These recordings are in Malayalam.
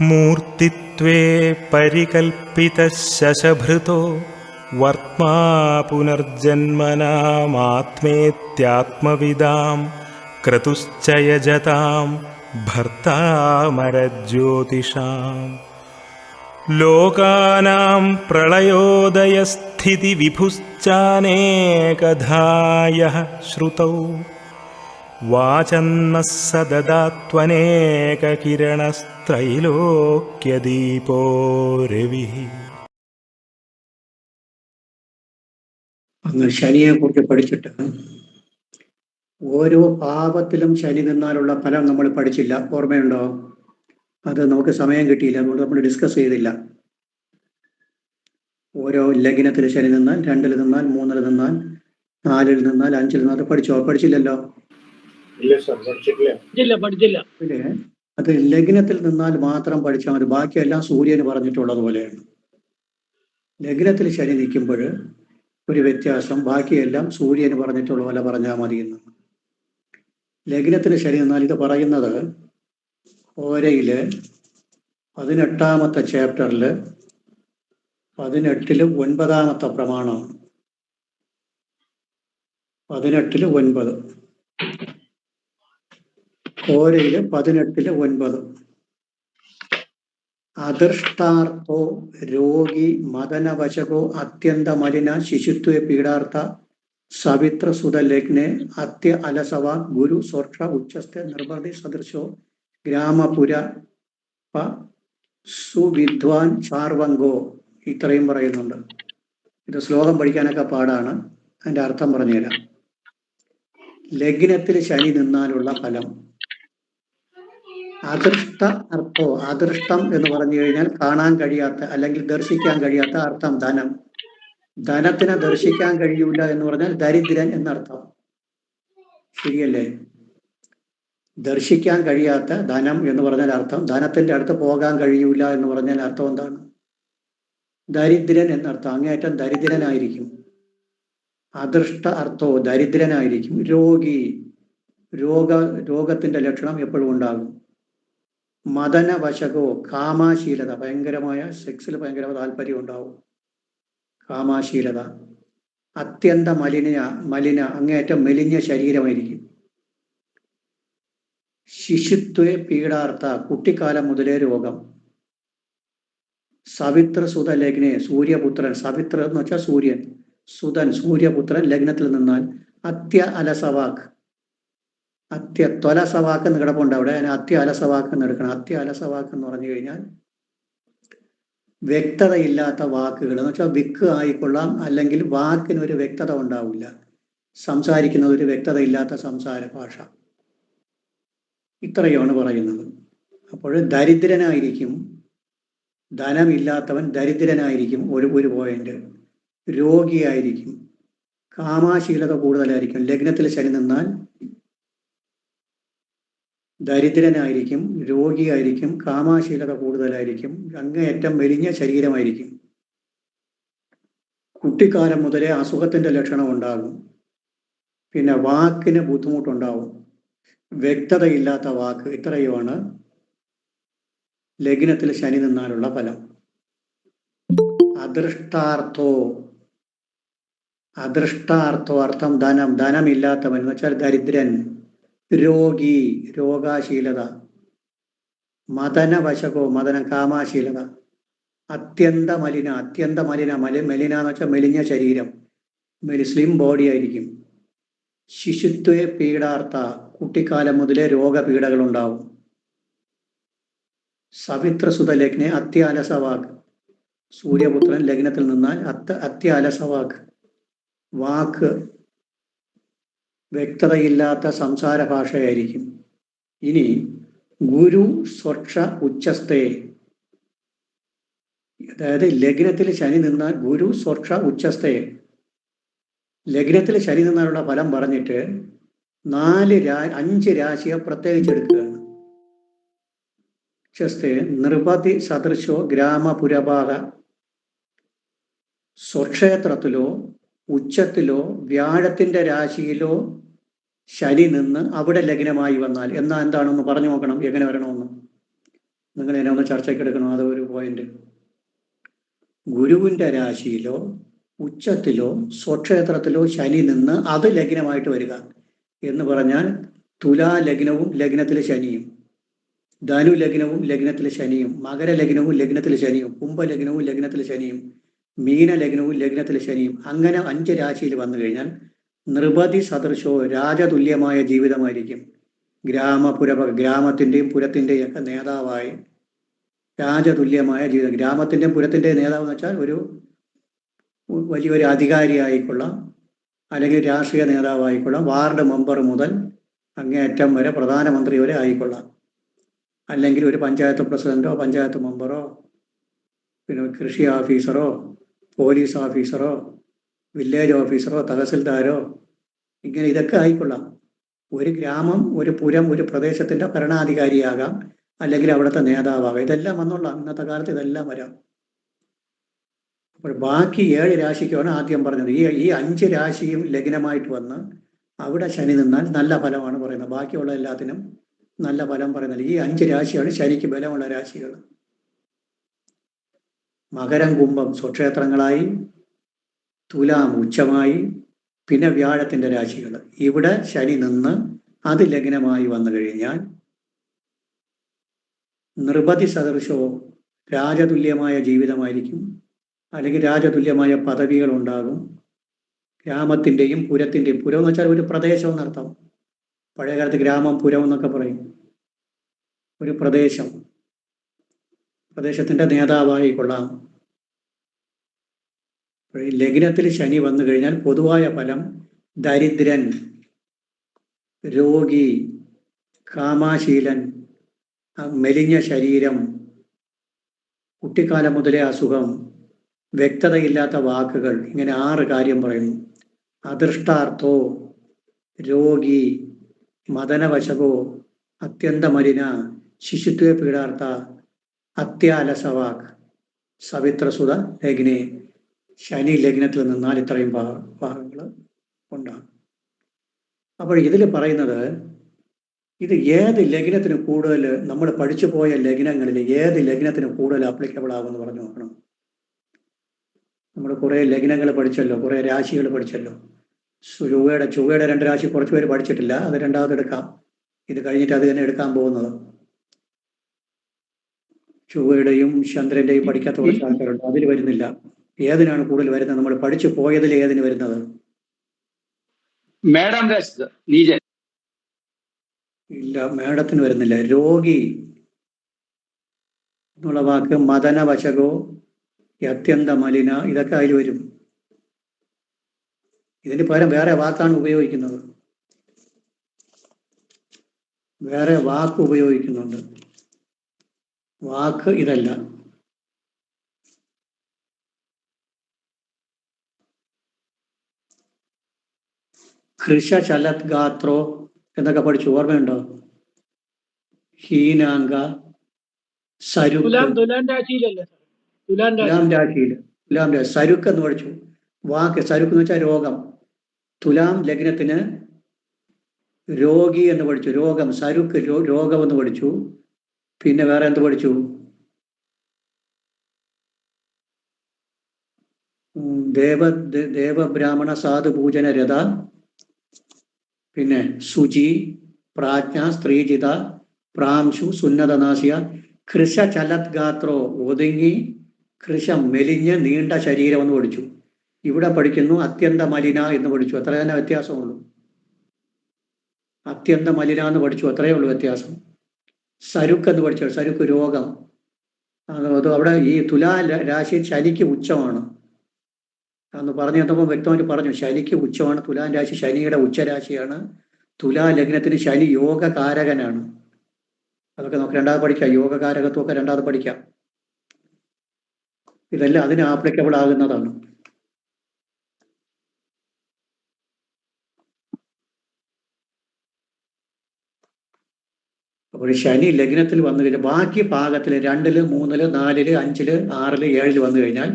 മൂർത്തിത്വേ പരികൽപ്പിതഃ ശശഭൃതോ വർത്മാ പുനർജന്മനാമാത്മേത്യാത്മവിദാം ക്രതുശ്ച യജതാം ഭർത്താമരജ്യോതിഷാം. ലോകാനാം പ്രളയോദയസ്ഥിതി വിഭുശ്ചാനേകധായഃ ശ്രുതൗ വാചന്നഃ സദദാത്വനേകകിരണസ്ത്രൈലോക്യദീപോ രവിഃ. അന്ന് ശനിയെ കുറിച്ച് പഠിച്ചിട്ട് ഓരോ പാപത്തിലും ശനി നിന്നാലുള്ള ഫലം നമ്മൾ പഠിച്ചില്ല, ഓർമ്മയുണ്ടോ? അത് നമുക്ക് സമയം കിട്ടിയില്ല, അതുകൊണ്ട് നമ്മൾ ഡിസ്കസ് ചെയ്തില്ല. ഓരോ ലഗ്നത്തിൽ ശനി നിന്നാൽ, 2-ൽ നിന്നാൽ, 3-ൽ നിന്നാൽ, 4-ൽ നിന്നാൽ, 5-ൽ നിന്നാൽ പഠിച്ചില്ലല്ലോ. പിന്നെ അത് ലഗ്നത്തിൽ നിന്നാൽ മാത്രം പഠിച്ചാൽ മതി, ബാക്കിയെല്ലാം സൂര്യന് പറഞ്ഞിട്ടുള്ളത് പോലെയാണ്. ലഗ്നത്തിൽ ശനി നിൽക്കുമ്പോൾ ഒരു വ്യത്യാസം, ബാക്കിയെല്ലാം സൂര്യന് പറഞ്ഞിട്ടുള്ള പോലെ പറഞ്ഞാൽ മതി എന്ന്. ലഗ്നത്തിന് ശനി എന്നാൽ ഇത് പറയുന്നത് ഓരയില് 18ാമത്തെ ചാപ്റ്ററില് 18-ൽ 9ാമത്തെ പ്രമാണം. 18-ൽ 9, ഓരയില് 18-ൽ 9. അദൃഷ്ടാർത്ഥോ രോഗി മദനവശകോ അത്യന്ത മലിന ശിശുത്വ പീഡാർത്ഥ സവിത്ര സുതലഗ്നെ അത്യ അലസവ ഗുരു സ്വർഷ ഉച്ചസ്ഥ നിർഭതി സദൃശോ ഗ്രാമപുര സുവിദ്വാൻ ചാർവങ്കോ. ഇത്രയും പറയുന്നുണ്ട്. ഇത് ശ്ലോകം പഠിക്കാനൊക്കെ പാടാണ്, അതിൻ്റെ അർത്ഥം പറഞ്ഞുതരാം. ലഗ്നത്തിൽ ശനി നിന്നാലുള്ള ഫലം അദൃഷ്ട അർത്ഥോ. അദൃഷ്ടം എന്ന് പറഞ്ഞു കഴിഞ്ഞാൽ കാണാൻ കഴിയാത്ത അല്ലെങ്കിൽ ദർശിക്കാൻ കഴിയാത്ത അർത്ഥം ധനം. ധനത്തിനെ ദർശിക്കാൻ കഴിയൂല എന്ന് പറഞ്ഞാൽ ദരിദ്രൻ എന്നർത്ഥം. ശരിയല്ലേ? ദർശിക്കാൻ കഴിയാത്ത ധനം എന്ന് പറഞ്ഞാൽ അർത്ഥം, ധനത്തിന്റെ അടുത്ത് പോകാൻ കഴിയൂല എന്ന് പറഞ്ഞാൽ അർത്ഥം എന്താണ്? ദരിദ്രൻ എന്നർത്ഥം. അങ്ങേയറ്റം ദരിദ്രനായിരിക്കും. അദൃഷ്ട അർത്ഥോ ദരിദ്രനായിരിക്കും. രോഗി, രോഗത്തിന്റെ ലക്ഷണം എപ്പോഴും ഉണ്ടാകും. മദനവശകോ കാമാശീലത, ഭയങ്കരമായ സെക്സിൽ ഭയങ്കര താല്പര്യം ഉണ്ടാവും. കാമാശീലത. അത്യന്ത മലിന അങ്ങേയറ്റം മെലിഞ്ഞ ശരീരമായിരിക്കും. ശിശുത്വ പീഡാർത്ഥ, കുട്ടിക്കാലം മുതലേ രോഗം. സവിത്ര സുത ലഗ്നെ, സൂര്യപുത്രൻ. സവിത്ര എന്ന് വെച്ചാൽ സൂര്യൻ. സുതൻ സൂര്യപുത്രൻ ലഗ്നത്തിൽ നിന്നാൽ അത്യ അലസവാക്ക്. അത്യ ത്വലസവാക്ക് എന്ന് കിടപ്പുണ്ട് അവിടെ, അതിന് അത്യ അലസവാക്ക് എന്ന് എടുക്കണം. അത്യ അലസവാക്ക് എന്ന് പറഞ്ഞു കഴിഞ്ഞാൽ വ്യക്തതയില്ലാത്ത വാക്കുകൾ എന്ന് വെച്ചാൽ വിക്ക് ആയിക്കൊള്ളാം, അല്ലെങ്കിൽ വാക്കിനൊരു വ്യക്തത ഉണ്ടാവില്ല. സംസാരിക്കുന്നത് ഒരു വ്യക്തതയില്ലാത്ത സംസാര ഭാഷ. ഇത്രയാണ് പറയുന്നത്. അപ്പോൾ ദരിദ്രനായിരിക്കും, ധനമില്ലാത്തവൻ ദരിദ്രനായിരിക്കും, ഒരു പോയിന്റ്. രോഗിയായിരിക്കും, കാമാശീലത കൂടുതലായിരിക്കും. ലഗ്നത്തിൽ ശനി നിന്നാൽ ദരിദ്രനായിരിക്കും, രോഗിയായിരിക്കും, കാമാശീലത കൂടുതലായിരിക്കും, അങ്ങേയറ്റം മെലിഞ്ഞ ശരീരമായിരിക്കും. കുട്ടിക്കാലം മുതലേ അസുഖത്തിന്റെ ലക്ഷണം ഉണ്ടാകും. പിന്നെ വാക്കിന് ബുദ്ധിമുട്ടുണ്ടാവും, വ്യക്തതയില്ലാത്ത വാക്ക്. ഇത്രയുമാണ് ലഗ്നത്തിൽ ശനി നിന്നാലുള്ള ഫലം. അദൃഷ്ടാർത്ഥോ അർത്ഥം ധനം. ധനമില്ലാത്തവൻ എന്ന് വെച്ചാൽ ദരിദ്രൻ. രോഗി, രോഗാശീലത. മദനവശകോ, മദനം കാമാശീലത. അത്യന്ത മലിന മെലിന എന്ന് വെച്ചാൽ മെലിഞ്ഞ ശരീരം, സ്ലിം ബോഡി ആയിരിക്കും. ശിശുത്വ പീഡാർത്ഥ, കുട്ടിക്കാലം മുതലേ രോഗപീഠകൾ ഉണ്ടാവും. സവിത്ര സുത ലഗ്നെ അത്യ അലസവാക്ക്, സൂര്യപുത്രൻ ലഗ്നത്തിൽ നിന്നാൽ അത്യ അലസവാക്ക്, വാക്ക് വ്യക്തതയില്ലാത്ത സംസാര ഭാഷയായിരിക്കും. ഇനി ഗുരു സ്വക്ഷ ഉച്ചസ്ഥേ, അതായത് ലഗ്നത്തിൽ ശനി നിന്നാൽ ഗുരു സ്വക്ഷ ഉച്ചസ്ഥേ. ലഗ്നത്തിൽ ശനി നിന്നാലുള്ള ഫലം പറഞ്ഞിട്ട് 5 രാശിയെ പ്രത്യേകിച്ചെടുക്കുകയാണ്. ഉച്ചസ്ഥേ നിർപതി സദൃശോ ഗ്രാമപുരഭാഗ. സ്വക്ഷേത്രത്തിലോ ഉച്ചത്തിലോ വ്യാഴത്തിന്റെ രാശിയിലോ ശനി നിന്ന് അവിടെ ലഗ്നമായി വന്നാൽ എന്നാ എന്താണെന്ന് പറഞ്ഞു നോക്കണം, എങ്ങനെ വരണമെന്ന്. നിങ്ങൾ എന്നെ ഒന്ന് ചർച്ചയ്ക്ക് എടുക്കണം. അതൊരു പോയിന്റ്. ഗുരുവിന്റെ രാശിയിലോ ഉച്ചത്തിലോ സ്വക്ഷേത്രത്തിലോ ശനി നിന്ന് അത് ലഗ്നമായിട്ട് വരിക എന്ന് പറഞ്ഞാൽ തുലാ ലഗ്നവും ലഗ്നത്തിലെ ശനിയും, ധനു ലഗ്നവും ലഗ്നത്തിലെ ശനിയും, മകര ലഗ്നവും ലഗ്നത്തിലെ ശനിയും, കുംഭ ലഗ്നവും ലഗ്നത്തിലെ ശനിയും, മീന ലഗ്നവും ലഗ്നത്തിലെ ശനിയും, അങ്ങനെ 5 രാശിയിൽ വന്നു കഴിഞ്ഞാൽ നൃപതി സദൃശോ രാജതുല്യമായ ജീവിതമായിരിക്കും. ഗ്രാമത്തിന്റെയും പുരത്തിന്റെയും ഒക്കെ നേതാവായി രാജതുല്യമായ ജീവിതം. ഗ്രാമത്തിന്റെയും പുരത്തിന്റെയും നേതാവ് എന്ന് വെച്ചാൽ ഒരു വലിയൊരു അധികാരിയായിക്കൊള്ളാം, അല്ലെങ്കിൽ രാഷ്ട്രീയ നേതാവായിക്കൊള്ളാം, വാർഡ് മെമ്പർ മുതൽ അങ്ങേയറ്റം വരെ പ്രധാനമന്ത്രി വരെ ആയിക്കൊള്ളാം, അല്ലെങ്കിൽ ഒരു പഞ്ചായത്ത് പ്രസിഡന്റോ പഞ്ചായത്ത് മെമ്പറോ, പിന്നെ കൃഷി ഓഫീസറോ പോലീസ് ഓഫീസറോ വില്ലേജ് ഓഫീസറോ തഹസിൽദാരോ, ഇങ്ങനെ ഇതൊക്കെ ആയിക്കൊള്ളാം. ഒരു ഗ്രാമം, ഒരു പുരം, ഒരു പ്രദേശത്തിന്റെ ഭരണാധികാരിയാകാം, അല്ലെങ്കിൽ അവിടുത്തെ നേതാവാകാം. ഇതെല്ലാം വന്നോളാം. ഇന്നത്തെ കാലത്ത് ഇതെല്ലാം വരാം. അപ്പോൾ ബാക്കി 7 രാശിക്കാണ് ആദ്യം പറഞ്ഞത്. ഈ 5 രാശിയും ലഗ്നമായിട്ട് വന്ന് അവിടെ ശനി നിന്നാൽ നല്ല ഫലമാണ് പറയുന്നത്. ബാക്കിയുള്ള എല്ലാത്തിനും നല്ല ഫലം പറയുന്നത്. ഈ 5 രാശിയാണ് ശനിക്ക് ബലമുള്ള രാശികൾ. മകരം കുംഭം സ്വക്ഷേത്രങ്ങളായി, തുലാം ഉച്ചമായി, പിന്നെ വ്യാഴത്തിന്റെ രാശികൾ. ഇവിടെ ശനി നിന്ന് അത് ലഗ്നമായി വന്നു കഴിഞ്ഞാൽ നൃപതി സദൃശോ രാജതുല്യമായ ജീവിതമായിരിക്കും, അല്ലെങ്കിൽ രാജതുല്യമായ പദവികൾ ഉണ്ടാകും. ഗ്രാമത്തിന്റെയും പുരത്തിന്റെയും, പുരം എന്ന് വെച്ചാൽ ഒരു പ്രദേശം എന്നർത്ഥം. പഴയകാലത്ത് ഗ്രാമം പുരം എന്നൊക്കെ പറയും. ഒരു പ്രദേശത്തിന്റെ നേതാവായി കൊള്ളാം. ലഗ്നത്തിൽ ശനി വന്നു കഴിഞ്ഞാൽ പൊതുവായ ഫലം ദരിദ്രൻ, രോഗി, കാമാശീലൻ, മെലിഞ്ഞ ശരീരം, കുട്ടിക്കാലം മുതലേ അസുഖം, വ്യക്തതയില്ലാത്ത വാക്കുകൾ, ഇങ്ങനെ 6 കാര്യം പറയുന്നു. അദൃഷ്ടാർത്ഥോ, രോഗി, മദനവശകോ, അത്യന്തമലിന, ശിശുത്വ പീഡാർത്ഥ, അത്യാലസവാക്, സവിത്രസുത ലഗ്നെ. ശനി ലഗ്നത്തിൽ നിന്നാൽ ഇത്രയും ഭാഗങ്ങൾ ഉണ്ടാകും. അപ്പോൾ ഇതിൽ പറയുന്നത്, ഇത് ഏത് ലഗ്നത്തിന് കൂടുതൽ, നമ്മൾ പഠിച്ചു പോയ ലഗ്നങ്ങളിൽ ഏത് ലഗ്നത്തിന് കൂടുതൽ ആപ്ലിക്കബിൾ ആകുമെന്ന് പറഞ്ഞു നോക്കണം. നമ്മൾ കുറേ ലഗ്നങ്ങൾ പഠിച്ചല്ലോ, കുറേ രാശികൾ പഠിച്ചല്ലോ. ചൊവ്വയുടെ 2 രാശി കുറച്ച് പേര് പഠിച്ചിട്ടില്ല, അത് രണ്ടാമത് എടുക്കാം. ഇത് കഴിഞ്ഞിട്ട് അത് തന്നെ എടുക്കാൻ പോകുന്നത്. ചൊവ്വയുടെയും ചന്ദ്രന്റെയും പഠിക്കാത്ത കുറച്ച് ആൾക്കാരുണ്ട്, അതിൽ വരുന്നില്ല. ഏതിനാണ് കൂടുതൽ വരുന്നത്? നമ്മൾ പഠിച്ചു പോയതിൽ ഏതിന് വരുന്നത്? ഇല്ല, മേടത്തിന് വരുന്നില്ല. രോഗി എന്നുള്ള വാക്ക്, മദനവശകോ, അത്യന്ത മലിന, ഇതൊക്കെ അതിൽ വരും. ഇതിന് പകരം വേറെ വാക്കാണ് ഉപയോഗിക്കുന്നത്, വേറെ വാക്ക് ഉപയോഗിക്കുന്നുണ്ട്. വാക്ക് ഇതല്ല. കൃശലത് ഗാത്രോ എന്നൊക്കെ പഠിച്ചു, ഓർമ്മയുണ്ടോ? ഹീനാംഗ, സരുക്ക്, തുലാം രാശിയിൽ സരുക്ക് എന്ന് പഠിച്ചു. വാക്ക് സരുക്ക് എന്ന് വെച്ചാൽ രോഗം. തുലാം ലഗ്നത്തിന് രോഗി എന്ന് പഠിച്ചു, രോഗം. സരുക്ക് രോഗം എന്ന് പഠിച്ചു. പിന്നെ വേറെ എന്ത് പഠിച്ചു? ദേവബ്രാഹ്മണ സാധു പൂജന രഥ, പിന്നെ ശുചി, പ്രാജ്ഞ, സ്ത്രീജിത, പ്രാംശു, സുന്നതനാശിയ, കൃശ ചലത് ഗാത്രോ ഒതുങ്ങി, കൃശം മെലിഞ്ഞ് നീണ്ട ശരീരം എന്ന് പഠിച്ചു. ഇവിടെ പഠിക്കുന്നു അത്യന്ത മലിന എന്ന് പഠിച്ചു. അത്ര തന്നെ വ്യത്യാസമുള്ളൂ. അത്യന്ത മലിന എന്ന് പഠിച്ചു, അത്രയേ ഉള്ളൂ വ്യത്യാസം. സരുക്ക് എന്ന് പഠിച്ചു, സരുക്ക് രോഗം. അത് അവിടെ ഈ തുലാ രാശി ശനിക്ക് ഉച്ചമാണ് എന്ന് പറഞ്ഞു തന്നപ്പോൾ വ്യക്തമായിട്ട് പറഞ്ഞു. ശനിക്ക് ഉച്ചമാണ് തുലാം രാശി, ശനിയുടെ ഉച്ചരാശിയാണ്. തുലാ ലഗ്നത്തിന് ശനി യോഗകാരകനാണ്. അതൊക്കെ നമുക്ക് രണ്ടാമത് പഠിക്കാം. യോഗകാരകത്വമൊക്കെ രണ്ടാമത് പഠിക്കാം. ഇതെല്ലാം അതിന് ആപ്ലിക്കബിൾ ആകുന്നതാണ്. അപ്പോൾ ശനി ലഗ്നത്തിൽ വന്നു കഴിഞ്ഞാൽ ബാക്കി ഭാഗത്തിൽ 2, 3, 4, 5, 6, 7 വന്നു കഴിഞ്ഞാൽ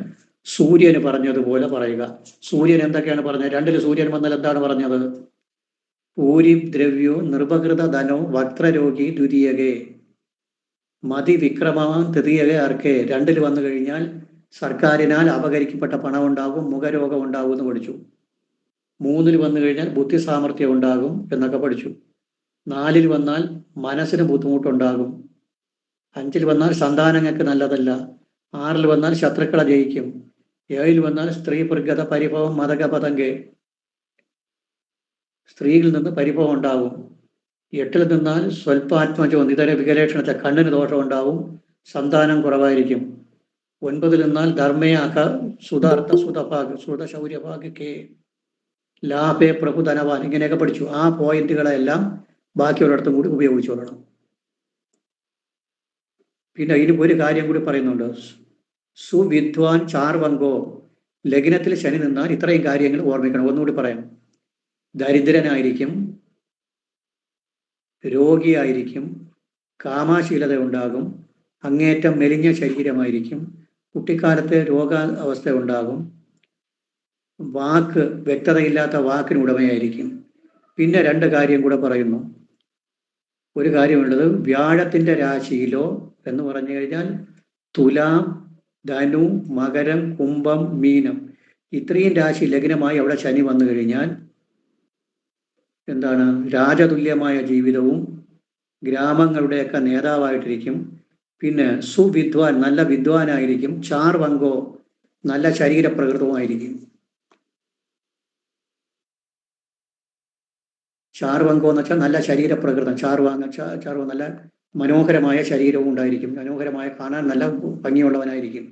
സൂര്യന് പറഞ്ഞതുപോലെ പറയുക. സൂര്യൻ എന്തൊക്കെയാണ് പറഞ്ഞത്? 2 സൂര്യൻ വന്നാൽ എന്താണ് പറഞ്ഞത്? പൂരി ദ്രവ്യോ നിർഭകൃത ധനോ വക്രരോഗി ദ്വിതീയകേ. മതി വിക്രമവാൻ തൃതീയക അർക്കെ, രണ്ടിൽ വന്നു കഴിഞ്ഞാൽ സർക്കാരിനാൽ അപഹരിക്കപ്പെട്ട പണം ഉണ്ടാകും, മുഖരോഗം ഉണ്ടാകും എന്ന് പഠിച്ചു. മൂന്നിൽ വന്നു കഴിഞ്ഞാൽ ബുദ്ധി സാമർഥ്യം ഉണ്ടാകും എന്നൊക്കെ പഠിച്ചു. നാലിൽ വന്നാൽ മനസ്സിന് ബുദ്ധിമുട്ടുണ്ടാകും. അഞ്ചിൽ വന്നാൽ സന്താനങ്ങൾക്ക് നല്ലതല്ല. ആറിൽ വന്നാൽ ശത്രുക്കളെ ജയിക്കും. ഏഴിൽ വന്നാൽ സ്ത്രീ പ്രഗത പരിഭവം മതക പതങ്കെ, സ്ത്രീയിൽ നിന്ന് പരിഭവം ഉണ്ടാവും. എട്ടിൽ നിന്നാൽ സ്വൽപാത്മജോ നിതര വികലേഷണത്തെ, കണ്ണിന് ദോഷം ഉണ്ടാവും, സന്താനം കുറവായിരിക്കും. ഒൻപതിൽ നിന്നാൽ ധർമ്മയാക്ക സുധാർത്ഥ സുതഭാഗ് സുതശൗര്യഭാഗ് കെ ലാഭേ പ്രഭുധനവാൻ, ഇങ്ങനെയൊക്കെ പഠിച്ചു. ആ പോയിന്റുകളെല്ലാം ബാക്കിയുള്ളിടത്തും കൂടി ഉപയോഗിച്ചോളണം. പിന്നെ ഇതിന് ഒരു കാര്യം കൂടി പറയുന്നുണ്ട്. സുവിദ്വാൻ ചാർവങ്കോ, ലഗ്നത്തിൽ ശനി നിന്നാൽ ഇത്രയും കാര്യങ്ങൾ ഓർമ്മിക്കണം. ഒന്നുകൂടി പറയാം. ദരിദ്രനായിരിക്കും, രോഗിയായിരിക്കും, കാമാശീലത ഉണ്ടാകും, അങ്ങേറ്റം മെലിഞ്ഞ ശരീരമായിരിക്കും, കുട്ടിക്കാലത്ത് രോഗാവസ്ഥ ഉണ്ടാകും, വാക്ക് വ്യക്തതയില്ലാത്ത വാക്കിന് ഉടമയായിരിക്കും. പിന്നെ രണ്ട് കാര്യം കൂടെ പറയുന്നു. ഒരു കാര്യമുള്ളത്, വ്യാഴത്തിൻ്റെ രാശിയിലോ എന്ന് പറഞ്ഞു കഴിഞ്ഞാൽ തുലാം, ധനു, മകരം, കുംഭം, മീനം, ഇത്രയും രാശി ലഗ്നമായി അവിടെ ശനി വന്നു കഴിഞ്ഞാൽ എന്താണ്, രാജതുല്യമായ ജീവിതവും ഗ്രാമങ്ങളുടെയൊക്കെ നേതാവായിട്ടിരിക്കും. പിന്നെ സുവിദ്വാൻ, നല്ല വിദ്വാനായിരിക്കും. ചാർവങ്കോ, നല്ല ശരീരപ്രകൃതവുമായിരിക്കും. ചാർവങ്കോ എന്ന് വെച്ചാൽ നല്ല ശരീരപ്രകൃതം. ചാർവ നല്ല മനോഹരമായ ശരീരവും ഉണ്ടായിരിക്കും. മനോഹരമായ, കാണാൻ നല്ല ഭംഗിയുള്ളവനായിരിക്കും.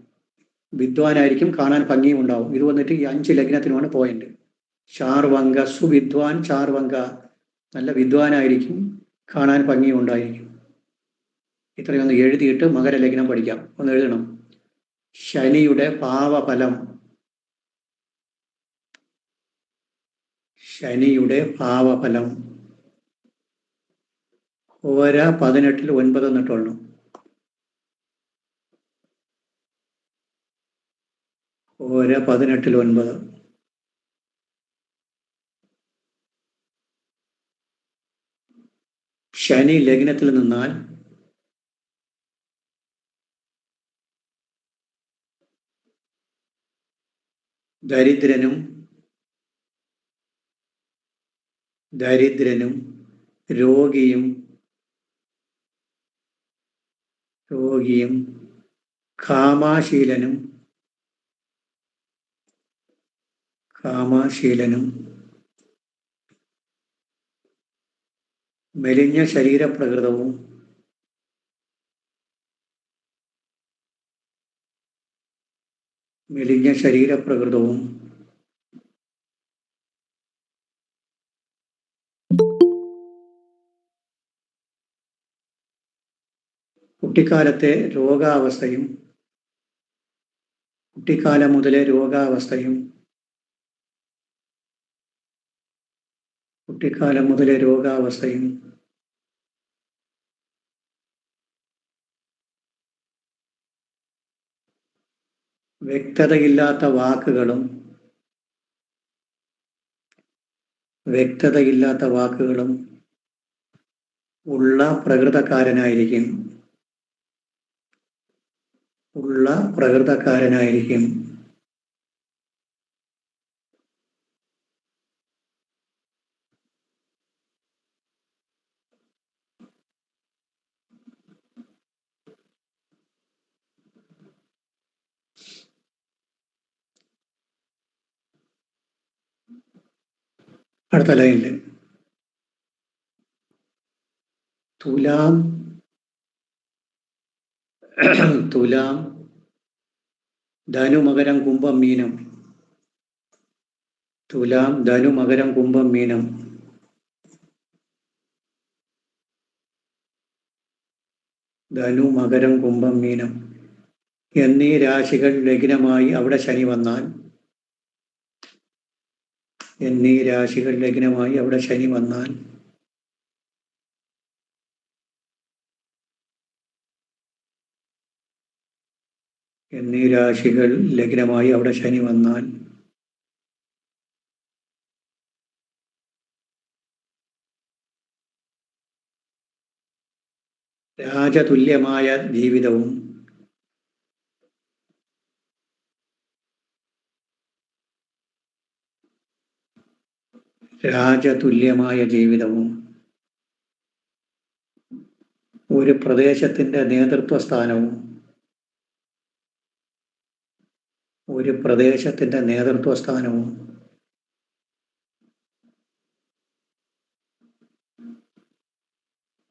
വിദ്വാനായിരിക്കും, കാണാൻ ഭംഗിയും ഉണ്ടാവും. ഇത് വന്നിട്ട് ഈ 5 ലഗ്നത്തിനുമാണ് പോയിന്റ്. ചാർവങ്ക, സുവിദ്വാൻ ചാർവങ്ക, നല്ല വിദ്വാനായിരിക്കും, കാണാൻ ഭംഗിയും ഉണ്ടായിരിക്കും. ഇത്രയും ഒന്ന് എഴുതിയിട്ട് മകരലഗ്നം പഠിക്കാം. ഒന്ന് എഴുതണം. ശനിയുടെ ഭാവഫലം, ശനിയുടെ ഭാവഫലം. ഓര 18-ൽ 9 എന്നിട്ടുള്ളൂ. ഓര 18-ൽ 9. ശനി ലഗ്നത്തിൽ നിന്നാൽ ദരിദ്രനും രോഗിയും കാമാശീലനും മെലിഞ്ഞ ശരീരപ്രകൃതവും കുട്ടിക്കാലത്തെ രോഗാവസ്ഥയും കുട്ടിക്കാലം മുതലേ രോഗാവസ്ഥയും വ്യക്തതയില്ലാത്ത വാക്കുകളും ഉള്ള പ്രകൃതക്കാരനായിരിക്കും. അടുത്ത ലൈനില് തുലാം ധനു മകരം കുംഭം മീനം. തുലാം ധനു മകരം കുംഭം മീനം. എന്നീ രാശികൾ ലഗ്നമായി അവിടെ ശനി വന്നാൽ എന്നീ രാശികൾ ലഗ്നമായി അവിടെ ശനി വന്നാൽ രാജതുല്യമായ ജീവിതവും ഒരു പ്രദേശത്തിന്റെ നേതൃത്വ സ്ഥാനവും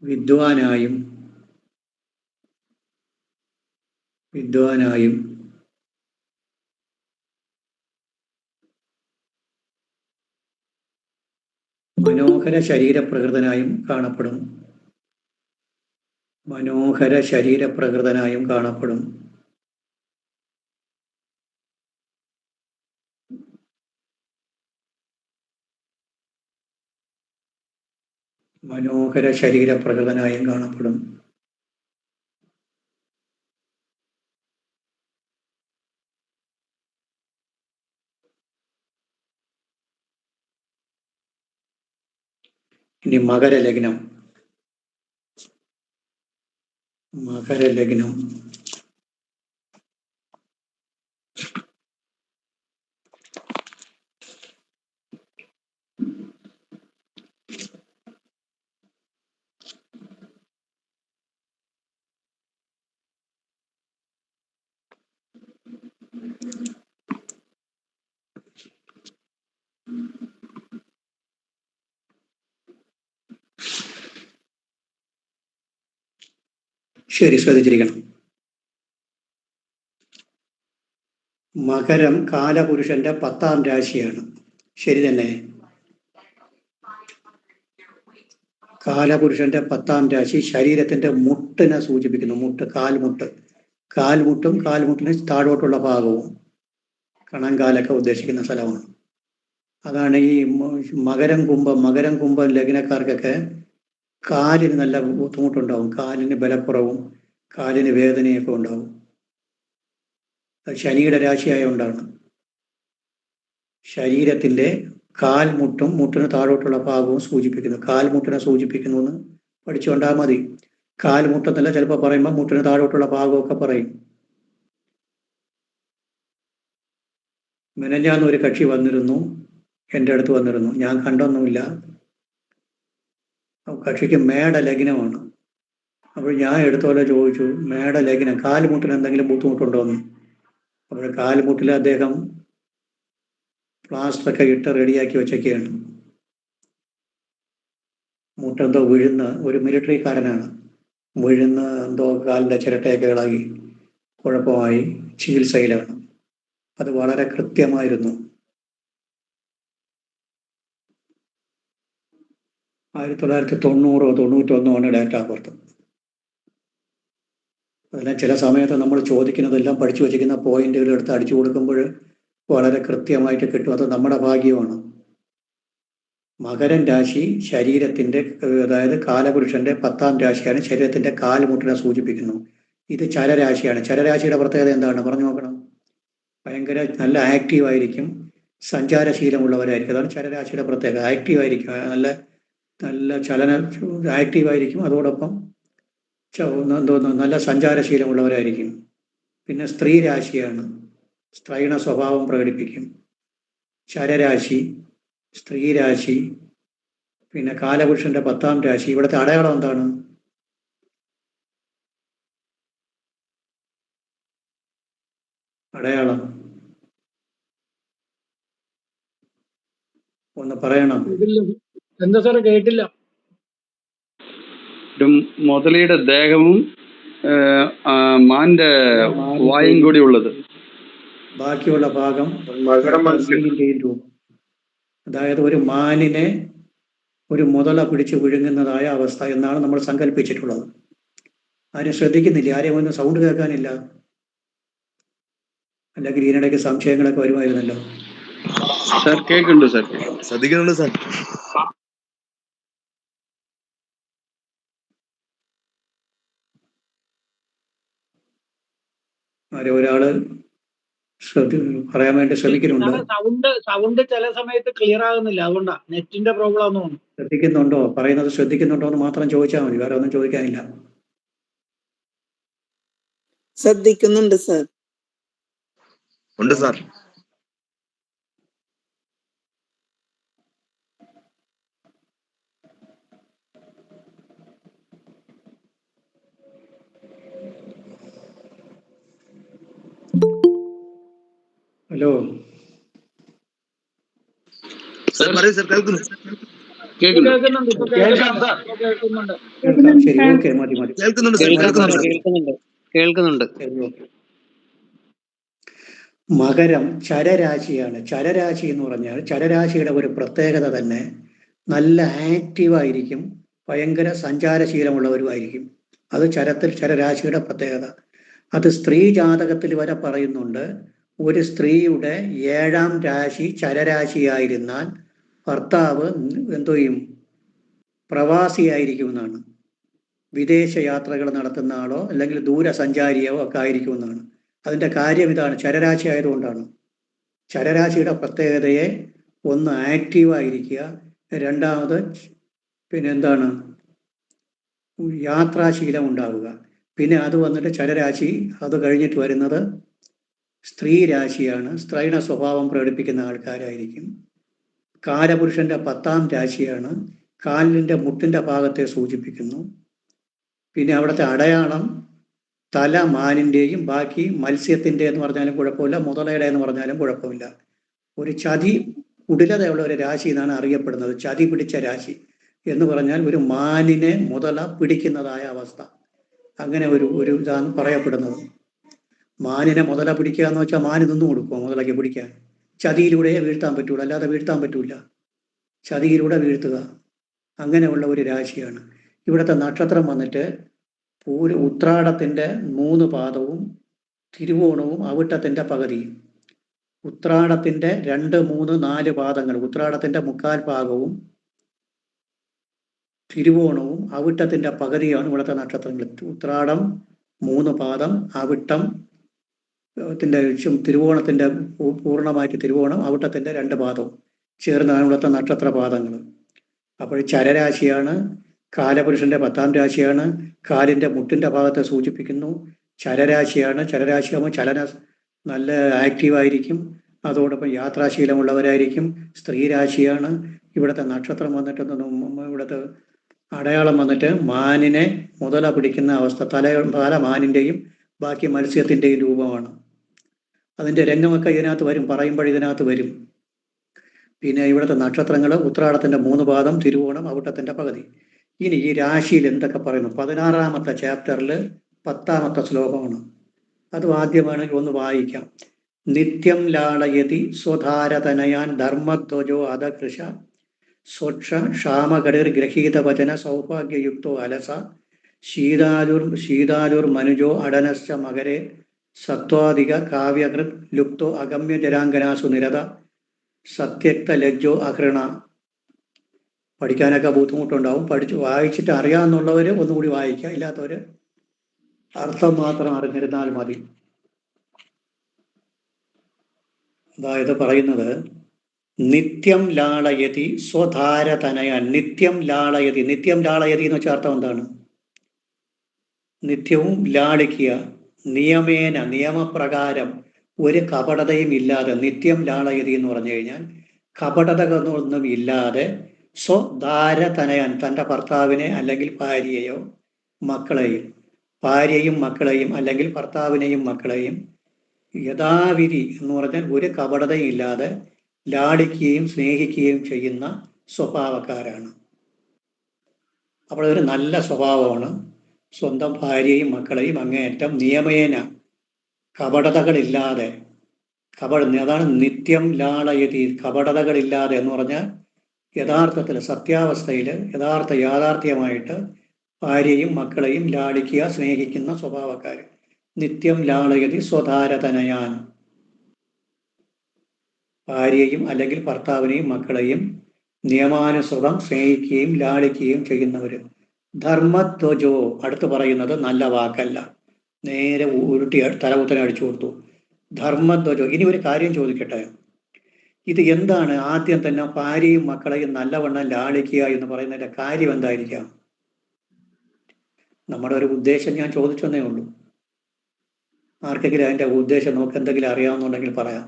വിദ്വാനായും മനോഹര ശരീരപ്രകൃതനായും കാണപ്പെടും. ഇനി മകരലഗ്നം. ശരി, ശ്രദ്ധിച്ചിരിക്കണം. മകരം കാലപുരുഷന്റെ 10ാം രാശിയാണ്. ശരി തന്നെ. കാലപുരുഷന്റെ 10ാം രാശി ശരീരത്തിന്റെ മുട്ടിനെ സൂചിപ്പിക്കുന്നു. കാൽമുട്ടിന് താഴോട്ടുള്ള ഭാഗവും കണങ്കാലൊക്കെ ഉദ്ദേശിക്കുന്ന സ്ഥലമാണ്. അതാണ് ഈ മകരം കുംഭം ലഗ്നക്കാർക്കൊക്കെ കാലിന് നല്ല ബുദ്ധിമുട്ടുണ്ടാവും. കാലിന് ബലക്കുറവും കാലിന് വേദനയൊക്കെ ഉണ്ടാവും. അത് ശനിയുടെ രാശിയായതുകൊണ്ടാണ്. ശരീരത്തിന്റെ മുട്ടിന് താഴോട്ടുള്ള ഭാഗവും കാൽമുട്ടിനെ സൂചിപ്പിക്കുന്നു എന്ന് പഠിച്ചുകൊണ്ടാൽ മതി. കാൽമുട്ടെന്നല്ല ചിലപ്പോൾ പറയുമ്പോൾ മുട്ടിന് താഴോട്ടുള്ള ഭാഗമൊക്കെ പറയും. മെനഞ്ഞാന്ന് ഒരു കക്ഷി എൻ്റെ അടുത്ത് വന്നിരുന്നു. ഞാൻ കണ്ടൊന്നുമില്ല. കക്ഷിക്ക് മേട ലഗ്നമാണ്. അപ്പോൾ ഞാൻ എടുത്തോലെ ചോദിച്ചു, മേട ലഗ്നം കാൽമുട്ടിന് എന്തെങ്കിലും ബുദ്ധിമുട്ടുണ്ടോയെന്ന്. അപ്പോൾ കാൽമുട്ടിൽ അദ്ദേഹം പ്ലാസ്റ്ററൊക്കെ ഇട്ട് റെഡിയാക്കി വെച്ചൊക്കെയാണ്. മുട്ടെന്തോ ഒരു മിലിറ്ററിക്കാരനാണ്. എന്തോ കാലിൻ്റെ ചിരട്ടയൊക്കെ ഇളകി കുഴപ്പമായി ചികിത്സയിലാണ്. അത് വളരെ കൃത്യമായിരുന്നു. 1990-91 ഡേറ്റ് ഓഫ് ബർത്ത്. അതെല്ലാം ചില സമയത്ത് നമ്മൾ ചോദിക്കുന്നതെല്ലാം പഠിച്ചു വച്ചിരിക്കുന്ന പോയിന്റുകൾ എടുത്ത് അടിച്ചു കൊടുക്കുമ്പോൾ വളരെ കൃത്യമായിട്ട് കിട്ടും. അത് നമ്മുടെ ഭാഗ്യമാണ്. മകരൻ രാശി ശരീരത്തിന്റെ, അതായത് കാലപുരുഷന്റെ 10ാം രാശിയാണ്. ശരീരത്തിന്റെ കാൽമുട്ടിനെ സൂചിപ്പിക്കുന്നു. ഇത് ചരരാശിയാണ്. ചരരാശിയുടെ പ്രത്യേകത എന്താണ് പറഞ്ഞു നോക്കണം. ഭയങ്കര നല്ല ആക്റ്റീവായിരിക്കും, സഞ്ചാരശീലമുള്ളവരായിരിക്കും. അതാണ് ചരരാശിയുടെ പ്രത്യേകത. ആക്റ്റീവായിരിക്കും, നല്ല ആക്റ്റീവായിരിക്കും. അതോടൊപ്പം നല്ല സഞ്ചാരശീലമുള്ളവരായിരിക്കും. പിന്നെ സ്ത്രീ രാശിയാണ്. സ്ത്രൈണ സ്വഭാവം പ്രകടിപ്പിക്കും. ചരരാശി, സ്ത്രീ രാശി, പിന്നെ കാലപുരുഷന്റെ 10ാം രാശി. ഇവിടുത്തെ അടയാളം എന്താണ്? അടയാളം ഒന്ന് പറയണം. എന്താ സാറേ, കേട്ടില്ല. മുതലയുടെ ദേഹവും മാന്റെ വായും കൂടി ഉള്ളത്. ബാക്കിയുള്ള ഭാഗം രൂപം. അതായത് ഒരു മാനിനെ ഒരു മുതല പിടിച്ച് വിഴുങ്ങുന്നതായ അവസ്ഥ എന്നാണ് നമ്മൾ സങ്കല്പിച്ചിട്ടുള്ളത്. ആരും ശ്രദ്ധിക്കുന്നില്ല. ആരെയും ഒന്നും സൗണ്ട് കേൾക്കാനില്ല. അല്ലെങ്കിൽ ഇതിനിടയ്ക്ക് സംശയങ്ങളൊക്കെ വരുമായിരുന്നല്ലോ. സാർ കേൾക്കുന്നുണ്ട് സാർ. ശ്രദ്ധിക്കുന്നുണ്ട് സാർ. ഒരാള് പറയാൻ വേണ്ടി ശ്രമിക്കുന്നുണ്ട്. സൗണ്ട് ചില സമയത്ത് ക്ലിയർ ആകുന്നില്ല. അതുകൊണ്ടാ, നെറ്റിന്റെ പ്രോബ്ലം ആണെന്ന് തോന്നുന്നു. ശ്രദ്ധിക്കുന്നുണ്ടോ എന്ന് മാത്രം ചോദിച്ചാൽ മതി. വേറെ ഒന്നും ചോദിക്കാനില്ല. ശ്രദ്ധിക്കുന്നുണ്ട് സർ. ഉണ്ട് സാർ. ഹലോ സാർ പറയൂ സാർ, കേൾക്കുന്നു. കേൾക്കുന്നു. കേൾക്കുന്നുണ്ട്, ഇപ്പൊ കേൾക്കുന്നുണ്ട്, ഇപ്പൊ കേൾക്കുന്നുണ്ട്. കേൾക്കാം. ശരി, ഓക്കെ, മതി മതി. കേൾക്കുന്നുണ്ട് സാർ, കേൾക്കുന്നുണ്ട് സാർ. കേൾക്കുന്നുണ്ട്. ശരി, ഓക്കെ. മകരം ചരരാശിയാണ്. ചരരാശി എന്ന് പറഞ്ഞാൽ ചരരാശിയുടെ ഒരു പ്രത്യേകത തന്നെ നല്ല ആക്റ്റീവായിരിക്കും, ഭയങ്കര സഞ്ചാരശീലമുള്ളവരുമായിരിക്കും. അത് ചരരാശിയുടെ പ്രത്യേകത. അത് സ്ത്രീ ജാതകത്തിൽ വരെ പറയുന്നുണ്ട്. ഒരു സ്ത്രീയുടെ 7ാം രാശി ചരരാശിയായിരുന്നാൽ ഭർത്താവ് എന്തോ ചെയ്യും, പ്രവാസിയായിരിക്കുമെന്നാണ്. വിദേശ യാത്രകൾ നടത്തുന്ന ആളോ അല്ലെങ്കിൽ ദൂരസഞ്ചാരിയോ ഒക്കെ ആയിരിക്കുമെന്നാണ്. അതിൻ്റെ കാര്യം ഇതാണ്, ചരരാശി ആയതുകൊണ്ടാണ്. ചരരാശിയുടെ പ്രത്യേകതയെ ഒന്ന് ആക്റ്റീവായിരിക്കുക, രണ്ടാമത് എന്താണ്, യാത്രാശീലം ഉണ്ടാവുക. പിന്നെ അത് വന്നിട്ട് ചരരാശി, അത് കഴിഞ്ഞിട്ട് വരുന്നത് സ്ത്രീ രാശിയാണ്. സ്ത്രീയുടെ സ്വഭാവം പ്രകടിപ്പിക്കുന്ന ആൾക്കാരായിരിക്കും. കാലപുരുഷന്റെ 10ാം രാശിയാണ്. കാലിൻ്റെ മുട്ടിൻ്റെ ഭാഗത്തെ സൂചിപ്പിക്കുന്നു. പിന്നെ അവിടുത്തെ അടയാളം തല മാനിൻ്റെയും ബാക്കി മത്സ്യത്തിൻ്റെ എന്ന് പറഞ്ഞാലും കുഴപ്പമില്ല, മുതലയുടെ എന്ന് പറഞ്ഞാലും കുഴപ്പമില്ല. ഒരു ചതി കുടിലതയുള്ള ഒരു രാശി എന്നാണ് അറിയപ്പെടുന്നത്. ചതി പിടിച്ച രാശി എന്ന് പറഞ്ഞാൽ ഒരു മാനിനെ മുതല പിടിക്കുന്നതായ അവസ്ഥ. അങ്ങനെ ഒരു ഇതാണ് പറയപ്പെടുന്നത്. മാനിനെ മുതല പിടിക്കുക എന്ന് വെച്ചാൽ മാന് നിന്ന് കൊടുക്കുമോ മുതലയ്ക്ക് പിടിക്കാൻ? ചതിയിലൂടെ വീഴ്ത്താൻ പറ്റൂല, അല്ലാതെ വീഴ്ത്താൻ പറ്റൂല. ചതിയിലൂടെ വീഴ്ത്തുക, അങ്ങനെയുള്ള ഒരു രാശിയാണ്. ഇവിടുത്തെ നക്ഷത്രം വന്നിട്ട് ഉത്രാടത്തിൻ്റെ 3 പാദവും തിരുവോണവും അവിട്ടത്തിൻ്റെ പകുതിയും. ഉത്രാടത്തിൻ്റെ 2, 3, 4 പാദങ്ങൾ, ഉത്രാടത്തിൻ്റെ 3/4 ഭാഗവും തിരുവോണവും അവിട്ടത്തിൻ്റെ പകുതിയാണ് ഇവിടുത്തെ നക്ഷത്രങ്ങൾ. ഉത്രാടം 3 പാദം, അവിട്ടം തിരുവോണത്തിൻ്റെ പൂർണ്ണമായിട്ട് തിരുവോണം, അവിട്ടത്തിൻ്റെ 2 പാദവും ചേർന്നാണ് ഇവിടുത്തെ നക്ഷത്രപാദങ്ങൾ. അപ്പോൾ ചരരാശിയാണ്. കാലപുരുഷന്റെ 10ാം രാശിയാണ്. കാലിൻ്റെ മുട്ടിൻ്റെ ഭാഗത്തെ സൂചിപ്പിക്കുന്നു. ചരരാശിയാണ്. ചരരാശിയാകുമ്പോൾ ചലന നല്ല ആക്റ്റീവായിരിക്കും, അതോടൊപ്പം യാത്രാശീലമുള്ളവരായിരിക്കും. സ്ത്രീ രാശിയാണ്. ഇവിടുത്തെ നക്ഷത്രം വന്നിട്ട് ഇവിടുത്തെ അടയാളം വന്നിട്ട് മാനിനെ മുതല പിടിക്കുന്ന അവസ്ഥ. തല മാനിൻ്റെയും ബാക്കി മത്സ്യത്തിൻ്റെയും രൂപമാണ്. അതിൻ്റെ രംഗമൊക്കെ ഇതിനകത്ത് വരും, പറയുമ്പോൾ ഇതിനകത്ത് വരും. പിന്നെ ഇവിടുത്തെ നക്ഷത്രങ്ങൾ ഉത്രാടത്തിൻ്റെ 3 പാദം, തിരുവോണം, അവിട്ടത്തിൻ്റെ പകുതി. ഇനി ഈ രാശിയിൽ എന്തൊക്കെ പറയുന്നു? 16ാമത്തെ ചാപ്റ്ററിൽ 10ാമത്തെ ശ്ലോകമാണ്. അത് ആദ്യമാണെങ്കിൽ ഒന്ന് വായിക്കാം. നിത്യം ലാളയതി സ്വധാരതനയാൻ ധർമ്മധ്വജോ അധകൃശ സ്വക്ഷ ക്ഷാമകടിർ ഗ്രഹീത വചന സൗഭാഗ്യയുക്തോ അലസ ശീതാലുർ മനുജോ അടനശ്ച മകരെ സത്വാധിക കാവ്യകൃത് ലുപ്തോ അഗമ്യ ജരാങ്കനാസു നിരത സത്യക്ത ലജ്ജോ അഹൃണ. പഠിക്കാനൊക്കെ ബുദ്ധിമുട്ടുണ്ടാവും. വായിച്ചിട്ട് അറിയാമെന്നുള്ളവർ ഒന്നുകൂടി വായിക്കുക, ഇല്ലാത്തവർ അർത്ഥം മാത്രം അറിഞ്ഞിരുന്നാൽ മതി. അതായത് പറയുന്നത് നിത്യം ലാളയതി സ്വധാരതനയാൻ. നിത്യം ലാളയതി, നിത്യം ലാളയതി എന്ന് വെച്ചാൽ അർത്ഥം എന്താണ്? നിത്യവും ലാളിക്കുക, നിയമേന, നിയമപ്രകാരം, ഒരു കപടതയും ഇല്ലാതെ. നിത്യം ലാളയതി എന്ന് പറഞ്ഞു കഴിഞ്ഞാൽ കപടതകളൊന്നും ഇല്ലാതെ സ്വധാരതനയാൻ, തൻ്റെ ഭർത്താവിനെ അല്ലെങ്കിൽ ഭാര്യയെയോ മക്കളെയും, ഭാര്യയും മക്കളെയും അല്ലെങ്കിൽ ഭർത്താവിനെയും മക്കളെയും യഥാവിധി എന്ന് പറഞ്ഞാൽ ഒരു കപടതയും ഇല്ലാതെ ലാളിക്കുകയും സ്നേഹിക്കുകയും ചെയ്യുന്ന സ്വഭാവക്കാരാണ്. അപ്പോൾ അതൊരു നല്ല സ്വഭാവമാണ്. സ്വന്തം ഭാര്യയും മക്കളെയും അങ്ങേയറ്റം നിയമേന, കപടതകളില്ലാതെ, അതാണ് നിത്യം ലാളയതി. കപടതകളില്ലാതെ എന്ന് പറഞ്ഞാൽ യഥാർത്ഥത്തിൽ സത്യാവസ്ഥയിൽ യാഥാർത്ഥ്യമായിട്ട് ഭാര്യയും മക്കളെയും ലാളിക്കുക, സ്നേഹിക്കുന്ന സ്വഭാവക്കാർ. നിത്യം ലാളയതി സ്വധാരതനയാൻ. ഭാര്യയും അല്ലെങ്കിൽ ഭർത്താവിനെയും മക്കളെയും നിയമാനുസൃതം സ്നേഹിക്കുകയും ലാളിക്കുകയും ചെയ്യുന്നവർ. ധർമ്മധ്വജോ, അടുത്ത് പറയുന്നത് നല്ല വാക്കല്ല, നേരെ ഉരുട്ടി തലകുത്തനെ അടിച്ചു കൊടുത്തു. ധർമ്മധ്വജോ. ഇനി ഒരു കാര്യം ചോദിക്കട്ടെ, ഇത് എന്താണ്? ആദ്യം തന്നെ ഭാര്യയും മക്കളെയും നല്ലവണ്ണം ലാളിക്കുക എന്ന് പറയുന്നതിന്റെ കാര്യം എന്തായിരിക്കാം? നമ്മുടെ ഒരു ഉദ്ദേശം ഞാൻ ചോദിച്ചെന്നേ ഉള്ളൂ. ആർക്കെങ്കിലും അതിന്റെ ഉദ്ദേശം നമുക്ക് എന്തെങ്കിലും അറിയാവുന്നുണ്ടെങ്കിൽ പറയാം.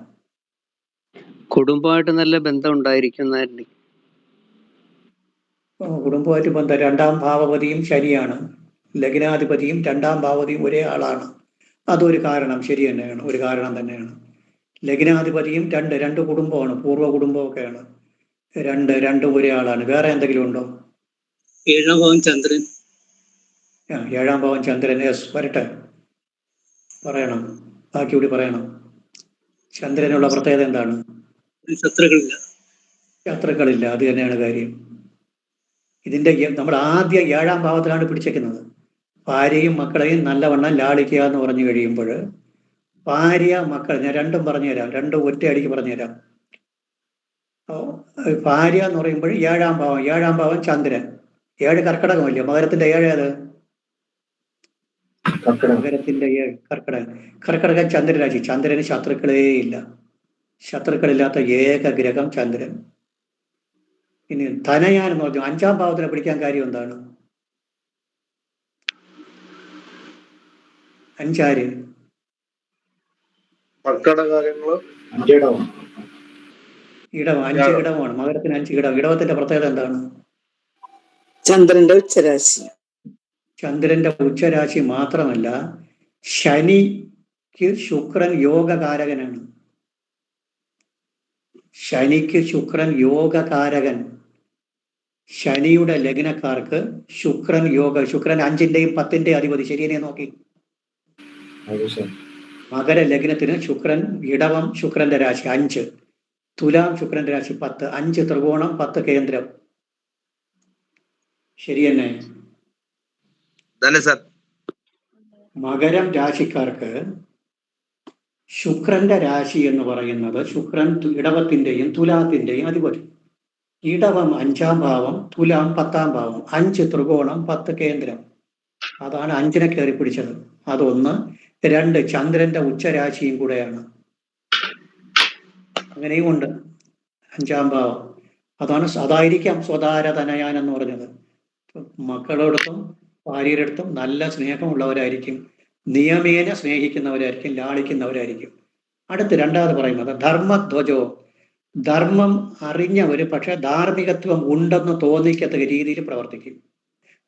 കുടുംബമായിട്ട് നല്ല ബന്ധം ഉണ്ടായിരിക്കുന്നതായിരിക്കും. കുടുംബമായിട്ട് ബന്ധം. 2-ാം ഭാവപതിയും ശനിയാണ്, ലഗ്നാധിപതിയും 2-ാം ഭാവപതിയും ഒരേ ആളാണ്. അതൊരു കാരണം ശരി തന്നെയാണ്, ഒരു കാരണം തന്നെയാണ്. ലഗ്നാധിപതിയും രണ്ട് കുടുംബമാണ്, പൂർവ്വ കുടുംബമൊക്കെയാണ്. രണ്ടും ഒരേ ആളാണ്. വേറെ എന്തെങ്കിലും ഉണ്ടോ? 7-ാം ഭാവം ചന്ദ്രൻ. 7-ാം ഭാവം ചന്ദ്രൻ. യെസ്, വരട്ടെ, പറയണം, ബാക്കി കൂടി പറയണം. ചന്ദ്രനുള്ള പ്രത്യേകത എന്താണ്? ശത്രുക്കളില്ല. ശത്രുക്കളില്ല, അത് തന്നെയാണ് കാര്യം. ഇതിന്റെ നമ്മൾ ആദ്യം 7-ാം ഭാവത്തിലാണ് പിടിച്ചേക്കുന്നത്. ഭാര്യയും മക്കളെയും നല്ലവണ്ണം ലാളിക്കുക എന്ന് പറഞ്ഞു കഴിയുമ്പോൾ ഭാര്യ മക്കൾ, ഞാൻ രണ്ടും പറഞ്ഞുതരാം, രണ്ടും ഒറ്റയടിക്ക് പറഞ്ഞുതരാം. ഭാര്യ എന്ന് പറയുമ്പോൾ 7-ാം ഭാവം ചന്ദ്രൻ. 7 കർക്കടകമല്ലേ, മകരത്തിന്റെ 7 ഏത്? മകരത്തിന്റെ 7 കർക്കടകം ചന്ദ്രരാശി. ചന്ദ്രന് ശത്രുക്കളേ ഇല്ല, ശത്രുക്കളില്ലാത്ത ഏക ഗ്രഹം ചന്ദ്രൻ. ഇനി ധനയാൻ എന്ന് പറഞ്ഞു 5-ാം ഭാവത്തിനെ പിടിക്കാൻ കാര്യം എന്താണ്? 5 ഇടം. 5 ഇടമാണ്, മകരത്തിന് 5 ഇടം. ഇടവത്തിന്റെ പ്രത്യേകത എന്താണ്? ചന്ദ്രന്റെ ഉച്ചരാശി. ചന്ദ്രന്റെ ഉച്ചരാശി മാത്രമല്ല, ശനിക്ക് ശുക്രൻ യോഗകാരകനാണ്. ശനിക്ക് ശുക്രൻ യോഗകാരകൻ. ശനിയുടെ ലഗ്നക്കാർക്ക് ശുക്രൻ 5-ന്റെയും 10-ന്റെയും അധിപതി. ശരിയെ നോക്കി, മകര ലഗ്നത്തിന് ശുക്രൻ ഇടവം, ശുക്രന്റെ രാശി 5, തുലാം ശുക്രന്റെ രാശി 10, 5 ത്രികോണം, 10 കേന്ദ്രം. ശരി തന്നെ. മകരം രാശിക്കാർക്ക് ശുക്രന്റെ രാശി എന്ന് പറയുന്നത്, ശുക്രൻ ഇടവത്തിന്റെയും തുലാത്തിന്റെയും അധിപതി. ഇടവം 5-ാം ഭാവം, തുലാം 10-ാം ഭാവം, 5 ത്രികോണം, 10 കേന്ദ്രം. അതാണ് 5-നെ കയറി പിടിച്ചത്. അതൊന്ന്. 2 ചന്ദ്രന്റെ ഉച്ചരാശിയും കൂടെയാണ്. അങ്ങനെയും ഉണ്ട് 5-ാം ഭാവം. അതായിരിക്കാം സ്വതാര തനയാൻ എന്ന് പറഞ്ഞത്. മക്കളോടൊപ്പം ഭാര്യയുടെ അടുത്തും നല്ല സ്നേഹമുള്ളവരായിരിക്കും, നിയമേന സ്നേഹിക്കുന്നവരായിരിക്കും, ലാളിക്കുന്നവരായിരിക്കും. അടുത്ത് 2-ാമത് പറയുന്നത് ധർമ്മധ്വജോ. ധർമ്മം അറിഞ്ഞവര്, പക്ഷെ ധാർമ്മികത്വം ഉണ്ടെന്ന് തോന്നിക്കത്തക്ക രീതിയിൽ പ്രവർത്തിക്കും.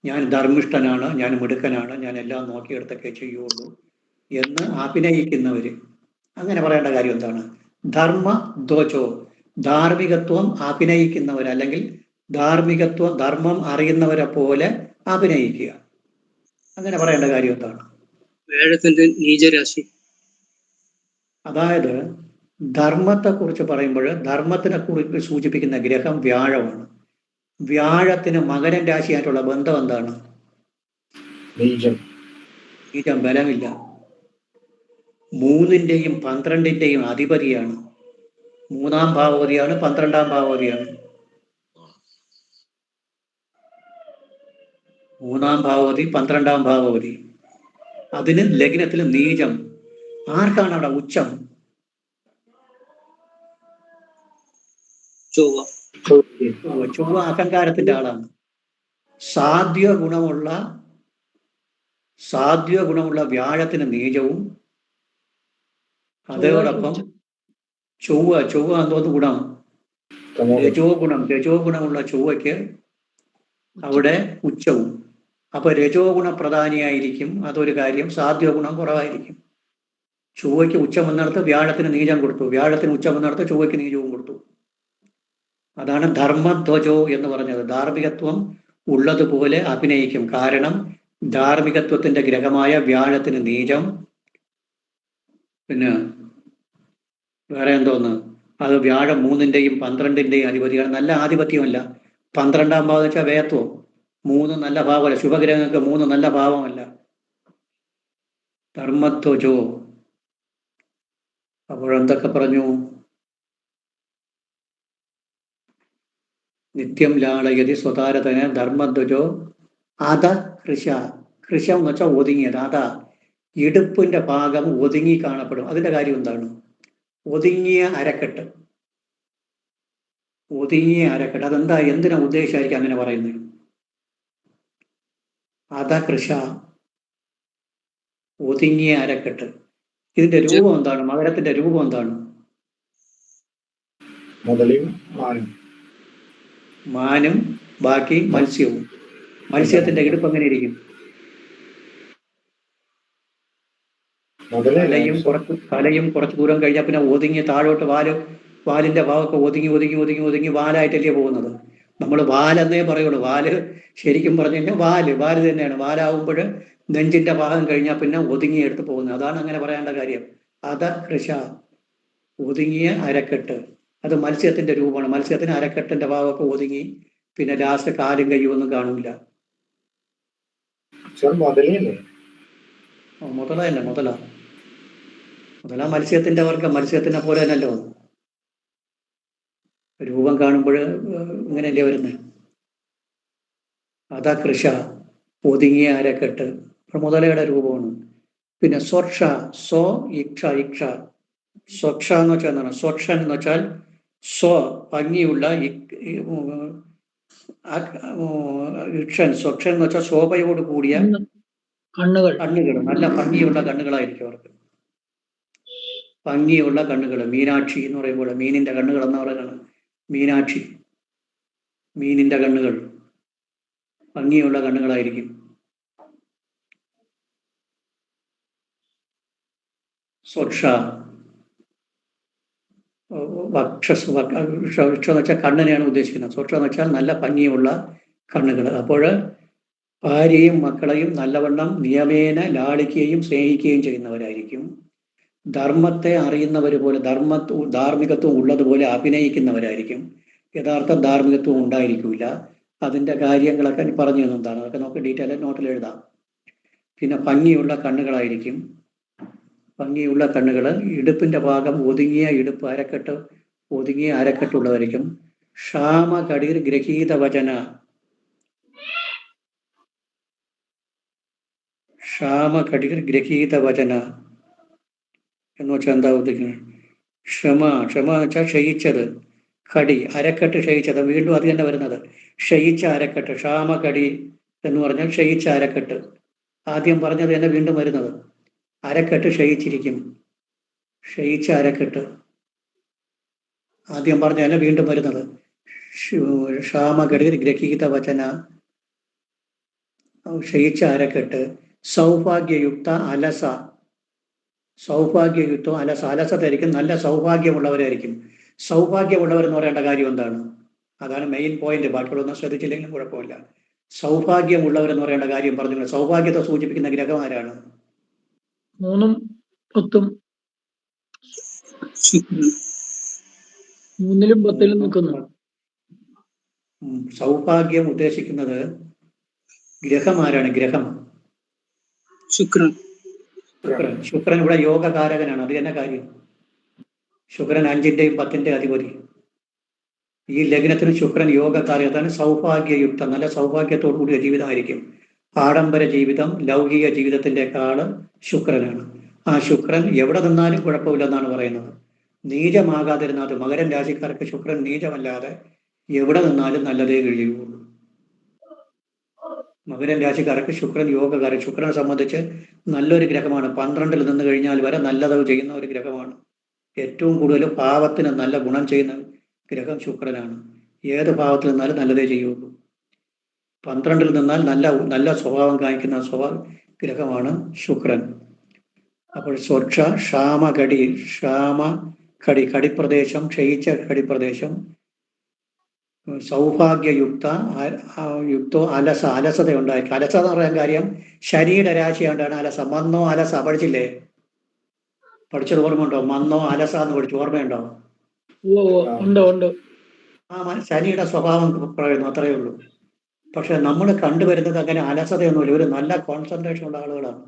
ഞാൻ ധർമ്മിഷ്ഠനാണ്, ഞാൻ മിടുക്കനാണ്, ഞാൻ എല്ലാം നോക്കിയെടുത്തൊക്കെ ചെയ്യുള്ളൂ എന്ന് അഭിനയിക്കുന്നവര്. അങ്ങനെ പറയേണ്ട കാര്യം എന്താണ്? ധർമ്മധ്വജോ, ധാർമ്മികത്വം അഭിനയിക്കുന്നവർ, അല്ലെങ്കിൽ ധർമ്മം അറിയുന്നവരെ പോലെ അഭിനയിക്കുക. അങ്ങനെ പറയേണ്ട കാര്യം എന്താണ്? വേഴത്തിന്റെ നീചരാശി. അതായത് ധർമ്മത്തെ കുറിച്ച് പറയുമ്പോൾ ധർമ്മത്തിനെ കുറിച്ച് സൂചിപ്പിക്കുന്ന ഗ്രഹം വ്യാഴമാണ്. വ്യാഴത്തിന് മകരൻ രാശിയായിട്ടുള്ള ബന്ധം എന്താണ്? നീചം, ബലമില്ല. 3-ന്റെയും 12-ന്റെയും അധിപതിയാണ്. 3-ാം ഭാവപതിയാണ്, 12-ാം ഭാവപതിയാണ്. 3-ാം ഭാവപതി, 12-ാം ഭാവപതി. അതിന് ലഗ്നത്തിൽ നീചം. ആർക്കാണ് അവിടെ ഉച്ചം? ചൊവ്വ അഹങ്കാരത്തിന്റെ ആളാണ്. സാധ്യ ഗുണമുള്ള വ്യാഴത്തിന് നീചവും. അതോടൊപ്പം ചൊവ്വ എന്തോന്ന് ഗുണം? രജോ ഗുണമുള്ള ചൊവ്വയ്ക്ക് അവിടെ ഉച്ചവും. അപ്പൊ രജോ ഗുണ പ്രധാനിയായിരിക്കും, അതൊരു കാര്യം. സാധ്യ ഗുണം കുറവായിരിക്കും. ചൊവ്വയ്ക്ക് ഉച്ചം വന്നിടത്ത് വ്യാഴത്തിന് നീചം കൊടുത്തു, വ്യാഴത്തിന് ഉച്ചം വന്നിടത്ത് ചൊവ്വയ്ക്ക് നീചവും കൊടുത്തു. അതാണ് ധർമ്മധ്വജോ എന്ന് പറഞ്ഞത്. ധാർമ്മികത്വം ഉള്ളതുപോലെ അഭിനയിക്കും. കാരണം ധാർമ്മികത്വത്തിന്റെ ഗ്രഹമായ വ്യാഴത്തിന് നീചം. പിന്നെ വേറെ എന്തോന്ന്? അത് വ്യാഴം 3-ന്റെയും 12-ന്റെയും അധിപതിയാണ്. നല്ല ആധിപത്യമല്ല. 12-ാം ഭാവം വെച്ചാൽ വേയത്വം. 3 നല്ല ഭാവമല്ല. ശുഭഗ്രഹങ്ങൾക്ക് 3 നല്ല ഭാവമല്ല. ധർമ്മധ്വജോ. അപ്പോഴെന്തൊക്കെ പറഞ്ഞു? നിത്യം ലാളയതി സ്വതാരതന ധർമ്മധ്വജോ അത കൃശ. കൃശം എന്ന് വെച്ചാൽ ഒതുങ്ങിയത്. അത ഇടുപ്പിന്റെ ഭാഗം ഒതുങ്ങി കാണപ്പെടും. അതിന്റെ കാര്യം എന്താണ്? ഒതുങ്ങിയ അരക്കെട്ട്. അതെന്താ, എന്തിനാ ഉദ്ദേശിച്ചായിരിക്കും അങ്ങനെ പറയുന്നത്? അത കൃശ, ഒതുങ്ങിയ അരക്കെട്ട്. ഇതിന്റെ രൂപം എന്താണ്? മകരത്തിന്റെ രൂപം എന്താണ്? മാനും ബാക്കി മത്സ്യവും. മത്സ്യത്തിന്റെ ഇടുപ്പ് എങ്ങനെ ഇരിക്കും? തലയും കുറച്ച് ദൂരം കഴിഞ്ഞാൽ പിന്നെ ഒതുങ്ങി താഴോട്ട് വാലിന്റെ ഭാഗമൊക്കെ ഒതുങ്ങി വാലായിട്ടല്ലേ പോകുന്നത്. നമ്മൾ വാലെന്നേ പറയുള്ളൂ. വാല് ശരിക്കും പറഞ്ഞു കഴിഞ്ഞാൽ വാല് തന്നെയാണ്. വാലാവുമ്പോൾ നെഞ്ചിന്റെ ഭാഗം കഴിഞ്ഞാൽ പിന്നെ ഒതുങ്ങിയെടുത്ത് പോകുന്നത്. അതാണ് അങ്ങനെ പറയേണ്ട കാര്യം. കൃഷ, ഒതുങ്ങിയ അരക്കെട്ട്. അത് മത്സ്യത്തിന്റെ രൂപമാണ്. മത്സ്യത്തിന് അരക്കെട്ടിന്റെ ഭാഗമൊക്കെ ഒതുങ്ങി, പിന്നെ ലാസ്റ്റ് കാലും കയ്യും ഒന്നും കാണൂല. മുതല മത്സ്യത്തിന്റെ വർഗം. മത്സ്യത്തിനെ പോലെ തന്നെയല്ലോ രൂപം കാണുമ്പോൾ ഇങ്ങനെയല്ലേ വരുന്നത്. കൃഷ, ഒതുങ്ങിയ അരക്കെട്ട് മുതലയുടെ രൂപമാണ്. പിന്നെ സ്വക്ഷ, ഇക്ഷ. സ്വക്ഷ എന്ന് വെച്ചാൽ എന്താണ്? സ്വക്ഷൻ എന്ന് വെച്ചാൽ ഭംഗിയുള്ള, ഇക്ഷൻ സ്വക്ഷൻ എന്ന് വെച്ചാൽ ശോഭയോട് കൂടിയ കണ്ണുകൾ. നല്ല ഭംഗിയുള്ള കണ്ണുകളായിരിക്കും അവർക്ക്. ഭംഗിയുള്ള കണ്ണുകൾ. മീനാക്ഷി എന്ന് പറയുമ്പോൾ മീനിന്റെ കണ്ണുകൾ എന്ന് പറയുന്നത് മീനാക്ഷി. മീനിന്റെ കണ്ണുകൾ ഭംഗിയുള്ള കണ്ണുകളായിരിക്കും. സ്വക്ഷ. എന്ന് വെച്ചാൽ കണ്ണിനെയാണ് ഉദ്ദേശിക്കുന്നത്. സ്വക്ഷ എന്ന് വെച്ചാൽ നല്ല ഭംഗിയുള്ള കണ്ണുകൾ. അപ്പോൾ ഭാര്യയും മക്കളെയും നല്ലവണ്ണം നിയമേന ലാളിക്കുകയും സ്നേഹിക്കുകയും ചെയ്യുന്നവരായിരിക്കും. ധർമ്മത്തെ അറിയുന്നവർ പോലെ, ധാർമ്മികത്വം ഉള്ളതുപോലെ അഭിനയിക്കുന്നവരായിരിക്കും. യഥാർത്ഥ ധാർമ്മികത്വം ഉണ്ടായിരിക്കില്ല. അതിൻ്റെ കാര്യങ്ങളൊക്കെ പറഞ്ഞു തന്നതാണ്. അതൊക്കെ നമുക്ക് ഡീറ്റെയിൽ നോട്ടിൽ എഴുതാം. പിന്നെ ഭംഗിയുള്ള കണ്ണുകളായിരിക്കും. ഭംഗിയുള്ള കണ്ണുകൾ. ഇടുപ്പിന്റെ ഭാഗം ഒതുങ്ങിയ ഇടുപ്പ്, ഒതുങ്ങിയ അരക്കെട്ടുള്ളതായിരിക്കും. ക്ഷാമകടിർ ഗ്രഹീത വചന. ക്ഷാമകടിർ ഗ്രഹീത വചന എന്ന് വെച്ചാൽ എന്താ ഉദ്ദേശിക്കുന്നത്? ക്ഷമ വെച്ചാൽ ക്ഷയിച്ചത്. കടി, അരക്കെട്ട് ക്ഷയിച്ചത്. വീണ്ടും അത് തന്നെ വരുന്നത് ക്ഷയിച്ച അരക്കെട്ട്. ക്ഷാമകടി എന്ന് പറഞ്ഞാൽ ക്ഷയിച്ച അരക്കെട്ട്. ആദ്യം പറഞ്ഞത് തന്നെ വീണ്ടും വരുന്നത്. അരക്കെട്ട് ക്ഷയിച്ചിരിക്കും. ക്ഷയിച്ച അരക്കെട്ട് ആദ്യം പറഞ്ഞ തന്നെ വീണ്ടും വരുന്നത്. ക്ഷാമകടി ഗ്രഹീത വചന, ക്ഷയിച്ച അരക്കെട്ട്. സൗഭാഗ്യയുക്ത അലസ. സൗഭാഗ്യയുക്തം അലസതായിരിക്കും. നല്ല സൗഭാഗ്യമുള്ളവരായിരിക്കും. സൗഭാഗ്യമുള്ളവരെന്ന് പറയേണ്ട കാര്യം എന്താണ്? അതാണ് മെയിൻ പോയിന്റ്. ബാക്കിയുള്ളൊന്നും ശ്രദ്ധിച്ചില്ലെങ്കിലും കുഴപ്പമില്ല. സൗഭാഗ്യമുള്ളവരെന്ന് പറയേണ്ട കാര്യം പറഞ്ഞു. സൗഭാഗ്യത്തെ സൂചിപ്പിക്കുന്ന ഗ്രഹം ആരാണ്? 3 10 3 10 നിൽക്കുന്നു. സൗഭാഗ്യം ഉദ്ദേശിക്കുന്നത് ഗ്രഹം ആരാണ്? ഗ്രഹം ശുക്രൻ. ശുക്രൻ ഇവിടെ യോഗകാരകനാണ്. അത് തന്നെ കാര്യം. ശുക്രൻ 5ന്റെയും 10ന്റെയും അധിപതി. ഈ ലഗ്നത്തിന് ശുക്രൻ യോഗകാരകത്താണ്. സൗഭാഗ്യയുക്തം, നല്ല സൗഭാഗ്യത്തോടു കൂടിയ ജീവിതമായിരിക്കും. ആഡംബര ജീവിതം, ലൗകിക ജീവിതത്തിൻ്റെക്കാള് ശുക്രനാണ്. ആ ശുക്രൻ എവിടെ നിന്നാലും കുഴപ്പമില്ലെന്നാണ് പറയുന്നത്. നീചമാകാതിരുന്നാൽ, മകരം രാശിക്കാർക്ക് ശുക്രൻ നീചമല്ലാതെ എവിടെ നിന്നാലും നല്ലതേ കഴിയുള്ളൂ. മകരം രാശിക്കാർക്ക് ശുക്രൻ യോഗകാരൻ. ശുക്രനെ സംബന്ധിച്ച് നല്ലൊരു ഗ്രഹമാണ്. 12ൽ നിന്ന് കഴിഞ്ഞാൽ വരെ നല്ലത് ചെയ്യുന്ന ഒരു ഗ്രഹമാണ്. ഏറ്റവും കൂടുതൽ ഭാവത്തിന് നല്ല ഗുണം ചെയ്യുന്ന ഗ്രഹം ശുക്രനാണ്. ഏത് ഭാവത്തിൽ നിന്നാലും നല്ലതേ ചെയ്യുള്ളൂ. 12ൽ നിന്നാൽ നല്ല സ്വഭാവം കാണിക്കുന്ന ഗ്രഹമാണ് ശുക്രൻ. അപ്പോൾ സ്വക്ഷ, കടിപ്രദേശം, ക്ഷയിച്ച കടിപ്രദേശം. സൗഭാഗ്യയുക്തോ അലസത ഉണ്ടായിരിക്കും. അലസത എന്ന് പറയാൻ കാര്യം ശനിയുടെ രാശിയാണ്ടാണ് അലസ. മന്നോ അലസ പഠിച്ചില്ലേ? പഠിച്ചത് ഓർമ്മയുണ്ടോ? മന്നോ അലസ എന്ന് പഠിച്ചു, ഓർമ്മയുണ്ടോ? ശനിയുടെ സ്വഭാവം പറയുന്നു, അത്രയേ ഉള്ളൂ. പക്ഷെ നമ്മൾ കണ്ടുവരുന്നത് അങ്ങനെ അലസതയൊന്നുമില്ല. ഒരു നല്ല കോൺസെൻട്രേഷൻ ഉള്ള ആളുകളാണ്.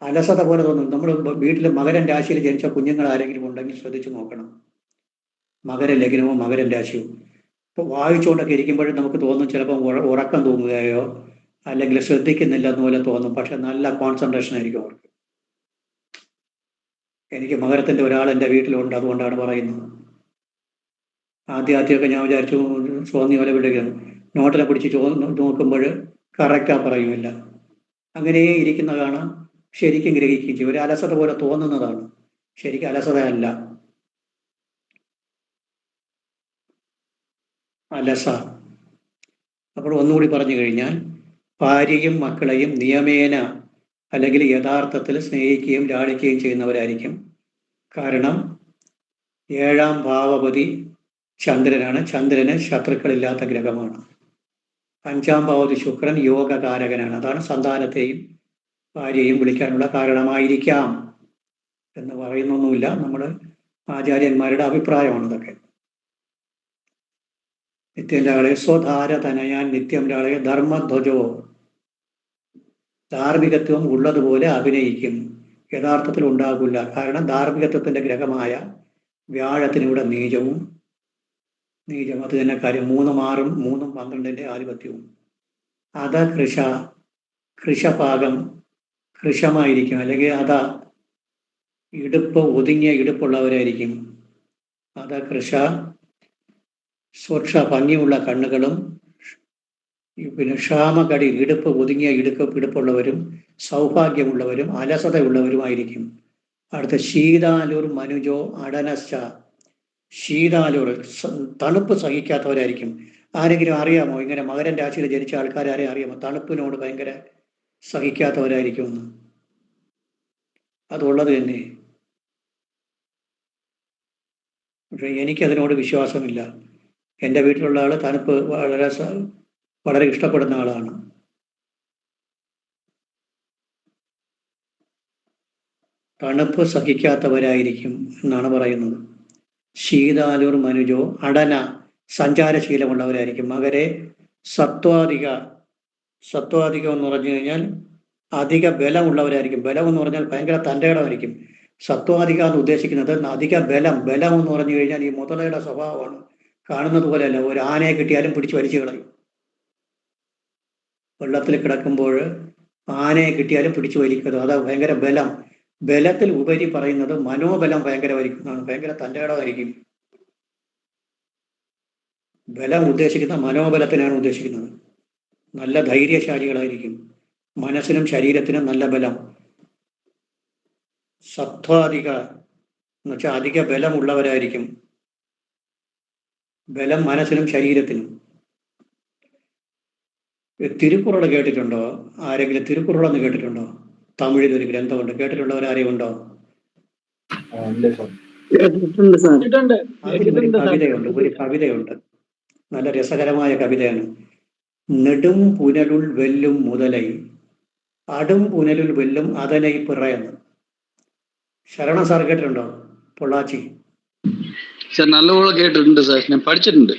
അലസത പോലെ തോന്നും. നമ്മൾ വീട്ടിൽ മകരം രാശിയിൽ ജനിച്ച കുഞ്ഞുങ്ങൾ ആരെങ്കിലും ഉണ്ടെങ്കിൽ ശ്രദ്ധിച്ചു നോക്കണം. മകര ലഗ്നമോ മകരം രാശിയോ. ഇപ്പോൾ വായിച്ചുകൊണ്ടൊക്കെ ഇരിക്കുമ്പോഴും നമുക്ക് തോന്നും ചിലപ്പോൾ ഉറക്കം തൂങ്ങുകയോ അല്ലെങ്കിൽ ശ്രദ്ധിക്കുന്നില്ല എന്നുപോലെ തോന്നും. പക്ഷെ നല്ല കോൺസെൻട്രേഷൻ ആയിരിക്കും അവർക്ക്. എനിക്ക് മകരത്തിന്റെ ഒരാൾ എൻ്റെ വീട്ടിലുണ്ട്, അതുകൊണ്ടാണ് പറയുന്നത്. ആദ്യമൊക്കെ ഞാൻ വിചാരിച്ചു സ്വാമി പോലെ വിടുകയാണ്. നോട്ടിനെ പിടിച്ച് നോക്കുമ്പോൾ കറക്റ്റാ പറയുമില്ല. അങ്ങനെ ഇരിക്കുന്ന കാണാം. ശരിക്കും ഗ്രഹിക്കുകയും ചെയ്യും. ഒരു അലസത പോലെ തോന്നുന്നതാണ്, ശരിക്കും അലസതയല്ല. അലസ. അപ്പോൾ ഒന്നുകൂടി പറഞ്ഞു കഴിഞ്ഞാൽ, ഭാര്യയും മക്കളെയും നിയമേന അല്ലെങ്കിൽ യഥാർത്ഥത്തിൽ സ്നേഹിക്കുകയും ലാളിക്കുകയും ചെയ്യുന്നവരായിരിക്കും. കാരണം 7ാം ഭാവപതി ചന്ദ്രനാണ്. ചന്ദ്രന് ശത്രുക്കളില്ലാത്ത ഗ്രഹമാണ്. 5ാം ഭാവതി ശുക്രൻ യോഗകാരകനാണ്. അതാണ് സന്താനത്തെയും ഭാര്യയും വിളിക്കാനുള്ള കാരണമായിരിക്കാം എന്ന് പറയുന്നൊന്നുമില്ല. നമ്മുടെ ആചാര്യന്മാരുടെ അഭിപ്രായമാണ് ഇതൊക്കെ. നിത്യം ലാളെ സ്വധാര തനയാൻ നിത്യം ലാളെ ധർമ്മധ്വജോ. ധാർമ്മികത്വം ഉള്ളതുപോലെ അഭിനയിക്കും, യഥാർത്ഥത്തിൽ ഉണ്ടാകില്ല. കാരണം ധാർമ്മികത്വത്തിന്റെ ഗ്രഹമായ വ്യാഴത്തിനിവിടെ നീചം. അത് തന്നെ കാര്യം. 3 6 3 12 ആധിപത്യവും. അത കൃഷഭാഗം കൃഷമായിരിക്കും, അല്ലെങ്കിൽ ഒതുങ്ങിയ ഇടുപ്പുള്ളവരായിരിക്കും. സ്വക്ഷ ഭംഗിയുള്ള കണ്ണുകളും പിന്നെ ക്ഷാമകടി ഒതുങ്ങിയ ഇടുപ്പുള്ളവരും സൗഭാഗ്യമുള്ളവരും അലസതയുള്ളവരുമായിരിക്കും. അടുത്ത ശീതാലൂർ മനുജോ അടനശ്ച. ശീതാലൂർ തണുപ്പ് സഹിക്കാത്തവരായിരിക്കും. ആരെങ്കിലും അറിയാമോ ഇങ്ങനെ മകരൻ രാശിയിൽ ജനിച്ച ആൾക്കാരെ അറിയാമോ തണുപ്പിനോട് ഭയങ്കര സഹിക്കാത്തവരായിരിക്കുമെന്ന്? അതുള്ളത് തന്നെ. പക്ഷെ എനിക്കതിനോട് വിശ്വാസമില്ല. എൻ്റെ വീട്ടിലുള്ള ആൾ തണുപ്പ് വളരെ ഇഷ്ടപ്പെടുന്ന ആളാണ്. തണുപ്പ് സഹിക്കാത്തവരായിരിക്കും എന്നാണ് പറയുന്നത്. ശീതാലൂർ മനുജോ അടന സഞ്ചാരശീലമുള്ളവരായിരിക്കും. മകരെ സത്വാധികം എന്ന് പറഞ്ഞു കഴിഞ്ഞാൽ അധിക ബലമുള്ളവരായിരിക്കും. ബലം എന്ന് പറഞ്ഞാൽ ഭയങ്കര തൻ്റെ ഇടമായിരിക്കും. സത്വാധിക എന്ന് ഉദ്ദേശിക്കുന്നത് അധിക ബലം എന്ന് പറഞ്ഞു കഴിഞ്ഞാൽ ഈ മുതലയുടെ സ്വഭാവമാണ്. കാണുന്നത് പോലെയല്ല, ഒരു ആനയെ കിട്ടിയാലും പിടിച്ച് വലിച്ചു കളയും. വെള്ളത്തിൽ കിടക്കുമ്പോൾ ആനയെ കിട്ടിയാലും പിടിച്ചു വലിക്കുന്നത്, അത് ഭയങ്കര ബലം. ബലത്തിൽ ഉപരി പറയുന്നത് മനോബലം ഭയങ്കരമായിരിക്കുന്നതാണ്. ഭയങ്കര തൻ്റെ ഇടമായിരിക്കും. ബലം ഉദ്ദേശിക്കുന്ന മനോബലത്തിനാണ് ഉദ്ദേശിക്കുന്നത്. നല്ല ധൈര്യശാലികളായിരിക്കും. മനസ്സിനും ശരീരത്തിനും നല്ല ബലം. സത്വാധിക എന്ന് വെച്ചാൽ അധിക ബലമുള്ളവരായിരിക്കും. ബലം മനസ്സിനും ശരീരത്തിനും. തിരുക്കുറൾ കേട്ടിട്ടുണ്ടോ? ആരെങ്കിലും തിരുക്കുറളെന്ന് കേട്ടിട്ടുണ്ടോ? തമിഴിലൊരു ഗ്രന്ഥമുണ്ട്, കേട്ടിട്ടുള്ളവരാരെയും ഉണ്ടോ? കേട്ടിട്ടുണ്ട് സാർ. ഒരു കവിതയുണ്ട്, നല്ല രസകരമായ കവിതയാണ്. നെടും പുനലുൾ വെല്ലും മുതലൈ അടും പുനലുൾ വെല്ലും അതനൈ പിറയെന്ന്. ശരണ സാർ കേട്ടിട്ടുണ്ടോ? പൊള്ളാച്ചി സാർ നല്ലപോലെ കേട്ടിട്ടുണ്ട് സാർ, ഞാൻ പഠിച്ചിട്ടുണ്ട്.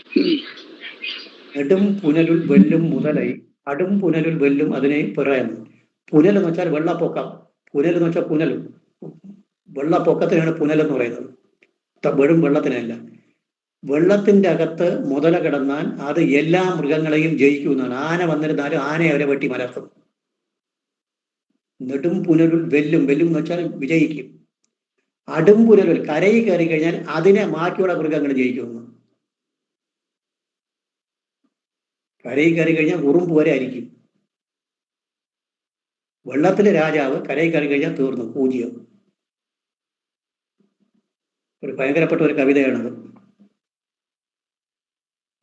നെടും പുനലുൾ വെല്ലും മുതലൈ അടും പുനലുൾ വെല്ലും അതിനെ പിറയെന്ന്. പുനൽ എന്ന് വെച്ചാൽ വെള്ളപ്പൊക്കം. പുനൽ എന്ന് വെച്ചാൽ വെള്ളപ്പൊക്കത്തിനാണ് പുനൽ എന്ന് പറയുന്നത്. വെറും വെള്ളത്തിനല്ല. വെള്ളത്തിന്റെ അകത്ത് മുതല കിടന്നാൽ അത് എല്ലാ മൃഗങ്ങളെയും ജയിക്കുമെന്നാണ്. ആന വന്നിരുന്നാലും ആനയെ അവരെ വെട്ടി മലർത്തും. നെടും പുനലുൾ വെല്ലും എന്ന് വെച്ചാൽ വിജയിക്കും. അടും പുനലുൾ കരയിൽ കയറി കഴിഞ്ഞാൽ അതിനെ ബാക്കിയുള്ള മൃഗങ്ങൾ ജയിക്കുമെന്ന്. കരയിൽ കയറി കഴിഞ്ഞാൽ ഉറുമ്പ് വരെ ആയിരിക്കും. വെള്ളത്തിലെ രാജാവ് കരയിൽ കയറി കഴിഞ്ഞാൽ തീർന്നു, പൂജ്യം. ഒരു ഭയങ്കരപ്പെട്ട ഒരു കവിതയാണത്.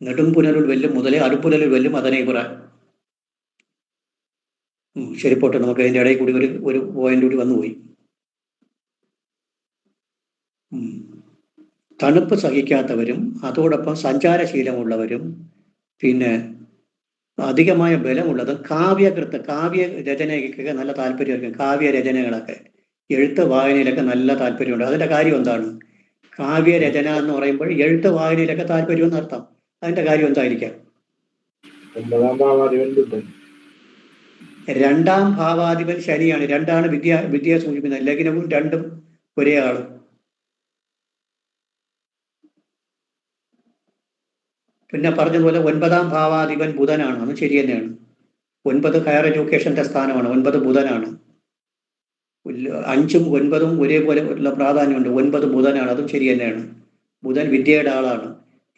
നെടും പുനലുൾ വെല്ലും മുതലേ അടുപ്പുനലുൾ വെല്ലും അതനെ പുറ. ശരി, പോട്ടെ. നമുക്ക് അതിൻ്റെ ഇടയിൽ കൂടി ഒരു പോയിന്റ് കൂടി വന്നുപോയി. തണുപ്പ് സഹിക്കാത്തവരും അതോടൊപ്പം സഞ്ചാരശീലമുള്ളവരും പിന്നെ അധികമായ ബലമുള്ളതും കാവ്യ രചനയ്ക്കൊക്കെ നല്ല താല്പര്യമായിരിക്കും. കാവ്യരചനകളൊക്കെ എഴുത്ത് വായനയിലൊക്കെ നല്ല താല്പര്യമുണ്ട്. അതിൻ്റെ കാര്യം എന്താണ്? കാവ്യരചന എന്ന് പറയുമ്പോൾ എഴുത്ത് വായനയിലൊക്കെ താല്പര്യം എന്നർത്ഥം. അതിൻ്റെ കാര്യം എന്തായിരിക്കാം? 2ാം ഭാവാധിപൻ ശനിയാണ്. 2ആണ് വിദ്യയെ സൂചിപ്പിക്കുന്നത്. ലഗ്നവും 2ഉം ഒരേ ആള്. പിന്നെ പറഞ്ഞതുപോലെ 9ാം ഭാവാധിപൻ ബുധനാണ്. അത് ശരി തന്നെയാണ്. 9 ഹയർ എഡ്യൂക്കേഷന്റെ സ്ഥാനമാണ്. 9 ബുധനാണ്. 5ഉം 9ഉം ഒരേപോലെ ഉള്ള പ്രാധാന്യമുണ്ട്. 9 ബുധനാണ്. അതും ശരി തന്നെയാണ്. ബുധൻ വിദ്യയുടെ ആളാണ്,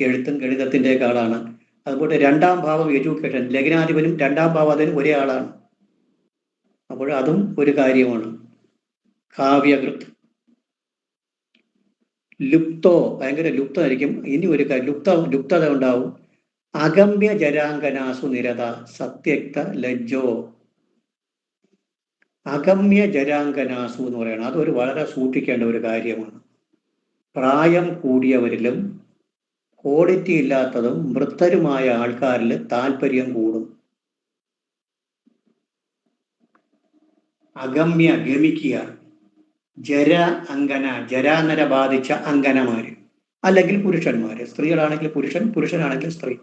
എഴുത്തും ഗണിതത്തിൻ്റെയൊക്കെ ആളാണ്. അതുപോലെ 2ാം ഭാവം എഡ്യൂക്കേഷൻ, ലഗ്നാധിപനും 2ാം ഭാവാധിപനും ഒരേ ആളാണ്. അപ്പോൾ അതും ഒരു കാര്യമാണ്. കാവ്യകൃത്. ലുപ്തോ ഭയങ്കര ലുപ്തമായിരിക്കും. ഇനി ഒരു ലുപ്തത ഉണ്ടാവും. അഗമ്യ ജരാങ്കനാസു നിരത സത്യക്ത ലജ്ജോ. അഗമ്യ ജരാങ്കനാസു എന്ന് പറയണം. അതൊരു വളരെ സൂക്ഷിക്കേണ്ട ഒരു കാര്യമാണ്. പ്രായം കൂടിയവരിലും ക്വാളിറ്റി ഇല്ലാത്തതും വൃദ്ധരുമായ ആൾക്കാരിൽ താല്പര്യം കൂടും. അഗമ്യ ഗമിക്കുക. ജര അങ്കന ജരാനര ബാധിച്ച അങ്കനമാര് അല്ലെങ്കിൽ പുരുഷന്മാര്. സ്ത്രീകളാണെങ്കിൽ പുരുഷൻ, പുരുഷനാണെങ്കിൽ സ്ത്രീ.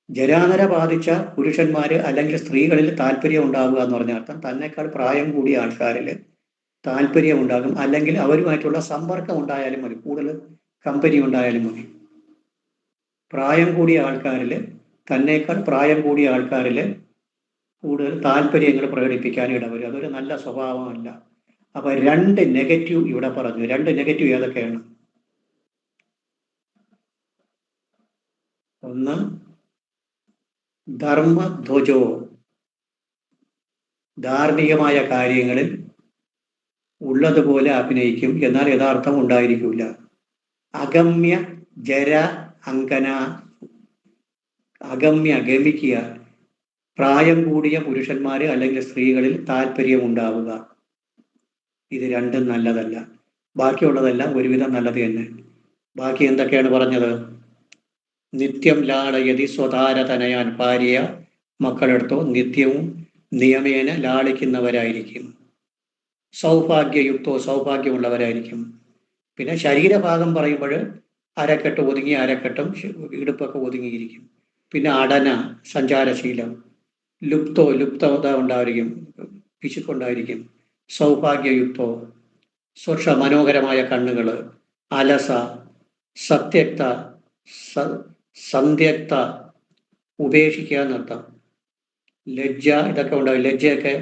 ജരാനര ബാധിച്ച പുരുഷന്മാര് അല്ലെങ്കിൽ സ്ത്രീകളിൽ താല്പര്യം ഉണ്ടാവുക എന്ന് പറഞ്ഞ അർത്ഥം തന്നെക്കാൾ പ്രായം കൂടിയ ആൾക്കാരിൽ താല്പര്യം ഉണ്ടാകും. അല്ലെങ്കിൽ അവരുമായിട്ടുള്ള സമ്പർക്കം ഉണ്ടായാലും മതി, കൂടുതൽ കമ്പനി ഉണ്ടായാലും മതി. പ്രായം കൂടിയ ആൾക്കാരിൽ തന്നേക്കാൾ പ്രായം കൂടിയ ആൾക്കാരിൽ കൂടുതൽ താല്പര്യങ്ങൾ പ്രകടിപ്പിക്കാൻ ഇടവരും. അതൊരു നല്ല സ്വഭാവമല്ല. അപ്പൊ 2 നെഗറ്റീവ് ഇവിടെ പറഞ്ഞു. 2 നെഗറ്റീവ് ഏതൊക്കെയാണ്? ഒന്ന്, ധർമ്മധ്വജോ, ധാർമ്മികമായ കാര്യങ്ങളിൽ ഉള്ളതുപോലെ അഭിനയിക്കും, എന്നാൽ യഥാർത്ഥം ഉണ്ടായിരിക്കില്ല. അഗമ്യ ജര അങ്കന, അഗമ്യ ഗമിക്കുക, പ്രായം കൂടിയ പുരുഷന്മാര് അല്ലെങ്കിൽ സ്ത്രീകളിൽ താല്പര്യം ഉണ്ടാവുക. ഇത് രണ്ടും നല്ലതല്ല. ബാക്കിയുള്ളതെല്ലാം ഒരുവിധം നല്ലത് തന്നെ. ബാക്കി എന്തൊക്കെയാണ് പറഞ്ഞത്? നിത്യം ലാളയതി സ്വതാരതനയാൻ, ഭാര്യ മക്കളെടുത്തോ നിത്യവും നിയമേന ലാളിക്കുന്നവരായിരിക്കും. സൗഭാഗ്യയുക്തോ, സൗഭാഗ്യമുള്ളവരായിരിക്കും. പിന്നെ ശരീരഭാഗം പറയുമ്പോൾ അരക്കെട്ട് ഒതുങ്ങിയ അരക്കെട്ടും ഇടുപ്പൊക്കെ ഒതുങ്ങിയിരിക്കും. പിന്നെ അടന, സഞ്ചാരശീലം. ലുപ്തോ, ലുപ്തത ഉണ്ടായിരിക്കും, പിശുക്കുണ്ടായിരിക്കും. സൗഭാഗ്യയുക്തോ, സ്വക്ഷ മനോഹരമായ കണ്ണുകൾ. അലസ, സത്യക്ത, സന്ധ്യക്ത, ഉപേക്ഷിക്കുക എന്നർത്ഥം. ലജ്ജ, ഇതൊക്കെ ഉണ്ടാവും. ലജ്ജയൊക്കെ,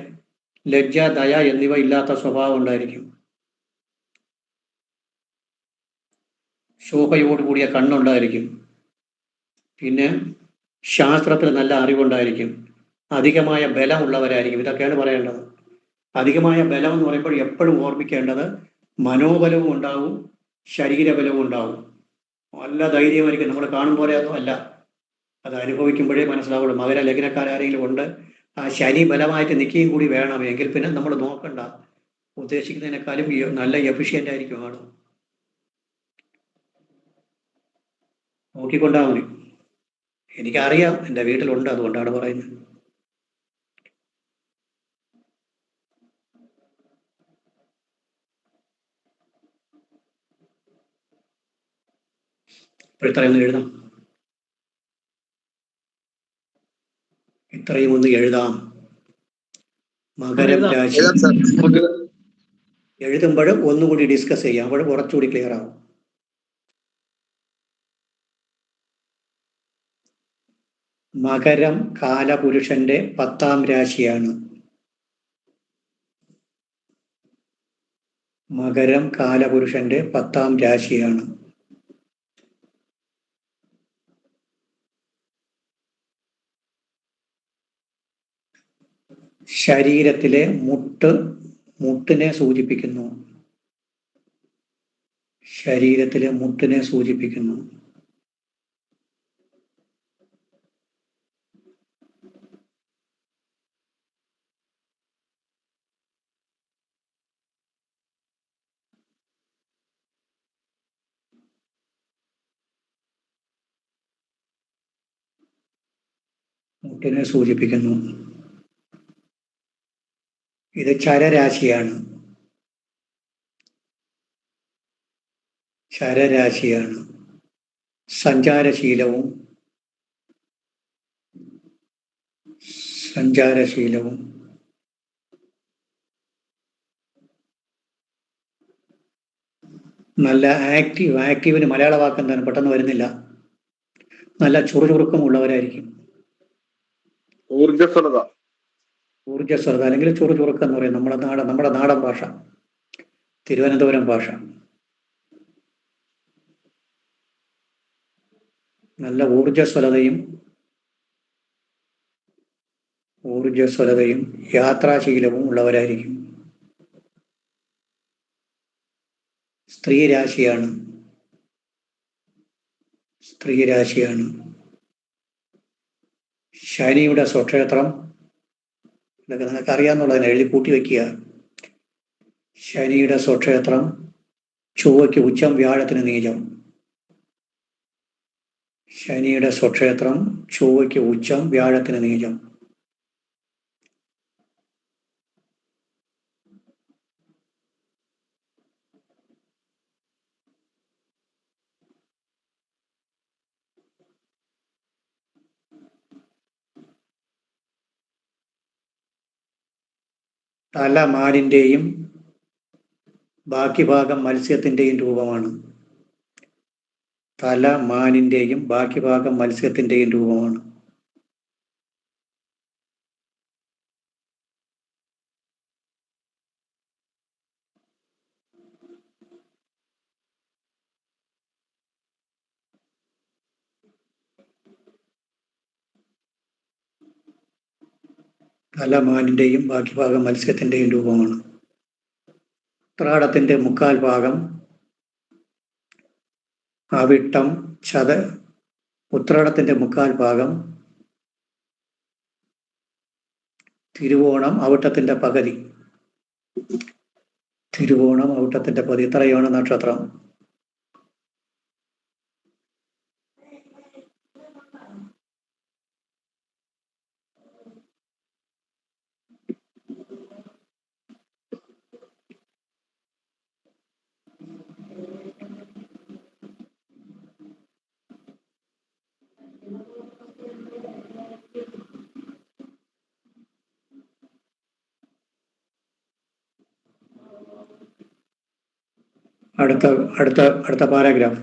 ലജ്ജ, ദയ എന്നിവ ഇല്ലാത്ത സ്വഭാവം ഉണ്ടായിരിക്കും. ശോഭയോടുകൂടിയ കണ്ണുണ്ടായിരിക്കും. പിന്നെ ശാസ്ത്രത്തിൽ നല്ല അറിവുണ്ടായിരിക്കും. അധികമായ ബലമുള്ളവരായിരിക്കും. ഇതൊക്കെയാണ് പറയേണ്ടത്. അധികമായ ബലം എന്ന് പറയുമ്പോൾ എപ്പോഴും ഓർമ്മിക്കേണ്ടത് മനോബലവും ഉണ്ടാവും, ശരീരബലവും ഉണ്ടാവും. നല്ല ധൈര്യമായിരിക്കും. നമ്മൾ കാണും പോലെ ഒന്നും അല്ല, അത് അനുഭവിക്കുമ്പോഴേ മനസ്സിലാവുള്ളൂ. മകര ലഗ്നക്കാരെങ്കിലും ഉണ്ട്, ആ ശനി ബലമായിട്ട് നിൽക്കുകയും കൂടി വേണം. എങ്കിൽ പിന്നെ നമ്മൾ നോക്കണ്ട, ഉദ്ദേശിക്കുന്നതിനേക്കാളും നല്ല എഫിഷ്യൻ്റ് ആയിരിക്കും ആള്. നോക്കിക്കൊണ്ടാൽ മതി. എനിക്കറിയാം, എൻ്റെ വീട്ടിലുണ്ട്, അതുകൊണ്ടാണ് പറയുന്നത്. ഇത്രയും ഒന്ന് എഴുതാം, ഇത്രയും ഒന്ന് എഴുതാം. മകരം രാശി എഴുതാം സാർ. എഴുതുമ്പോഴും ഒന്നുകൂടി ഡിസ്കസ് ചെയ്യാം, അപ്പോൾ കുറച്ചുകൂടി ക്ലിയർ ആവും. മകരം കാലപുരുഷന്റെ 10ാം രാശിയാണ്. മകരം കാലപുരുഷന്റെ 10ാം രാശിയാണ്. ശരീരത്തിലെ മുട്ടിനെ സൂചിപ്പിക്കുന്നു. ശരീരത്തിലെ മുട്ടിനെ സൂചിപ്പിക്കുന്നു. മുട്ടിനെ സൂചിപ്പിക്കുന്നു. ഇത് ചരരാശിയാണ്. ചരരാശിയാണ്. സഞ്ചാരശീലവും നല്ല ആക്റ്റീവിന് മലയാള വാക്ക് എന്താണ് പെട്ടെന്ന് വരുന്നില്ല. നല്ല ചുറുചുറുക്കമുള്ളവരായിരിക്കും. ഊർജ്ജസ്വലത അല്ലെങ്കിൽ ചുറുചുറുക്കം എന്ന് പറയും നമ്മുടെ നാടൻ ഭാഷ, തിരുവനന്തപുരം ഭാഷ. നല്ല ഊർജ്ജസ്വലതയും യാത്രാശീലവും ഉള്ളവരായിരിക്കും. സ്ത്രീ രാശിയാണ്. സ്ത്രീ രാശിയാണ്. ശനിയുടെ സ്വക്ഷേത്രം, ഇതൊക്കെ നിങ്ങൾക്ക് അറിയാമെന്നുള്ളതിനെ എഴുതി കൂട്ടി വയ്ക്കുക. ശനിയുടെ സ്വക്ഷേത്രം ചൊവ്വയ്ക്ക് ഉച്ചം, വ്യാഴത്തിന് നീചം. ശനിയുടെ സ്വക്ഷേത്രം ചൊവ്വയ്ക്ക് ഉച്ചം, വ്യാഴത്തിന് നീചം. തല മാനിന്റെയും ബാക്കി ഭാഗം മത്സ്യത്തിന്റെയും രൂപമാണ്. തല മാനിന്റെയും ബാക്കി ഭാഗം മത്സ്യത്തിന്റെയും രൂപമാണ്. തല മാനിന്റെയും ബാക്കി ഭാഗം മത്സ്യത്തിന്റെയും രൂപമാണ്. ഉത്രാടത്തിന്റെ മുക്കാൽ ഭാഗം അവിട്ടം, ഉത്രാടത്തിന്റെ മുക്കാൽ ഭാഗം തിരുവോണം, അവിട്ടത്തിന്റെ പകുതി. തിരുവോണം, അവിട്ടത്തിന്റെ പകുതി, ഇത്രയാണ് നക്ഷത്രം. അടുത്ത പാരാഗ്രാഫ്.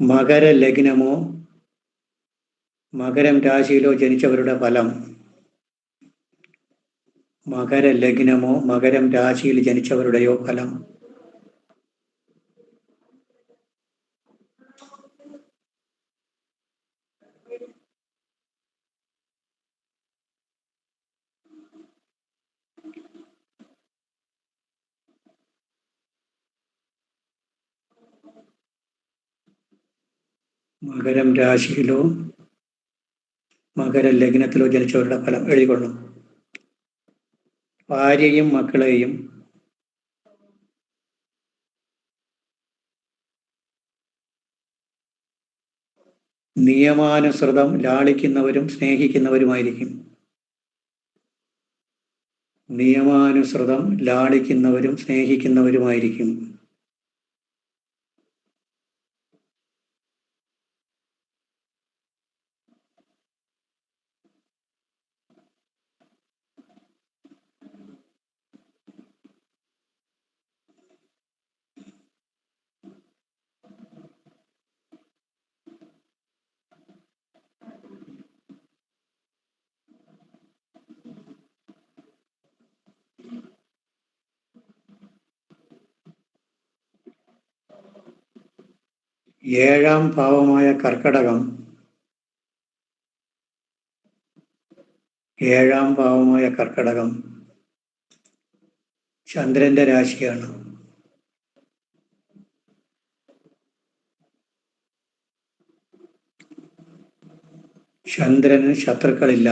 മകര ലഗ്നമോ മകരം രാശിയിലോ ജനിച്ചവരുടെ ഫലം. മകര ലഗ്നമോ മകരം രാശിയിൽ ജനിച്ചവരുടെയോ ഫലം. മകരം രാശിയിലോ മകര ലഗ്നത്തിലോ ജനിച്ചവരുടെ ഫലം എഴുതിക്കൊള്ളും. ഭാര്യയും മക്കളെയും നിയമാനുസൃതം ലാളിക്കുന്നവരും സ്നേഹിക്കുന്നവരുമായിരിക്കും. നിയമാനുസൃതം ലാളിക്കുന്നവരും സ്നേഹിക്കുന്നവരുമായിരിക്കും. ഏഴാം ഭാവമായ കർക്കടകം, ഏഴാം ഭാവമായ കർക്കടകം ചന്ദ്രന്റെ രാശിയാണ്. ചന്ദ്രന് ശത്രുക്കളില്ല.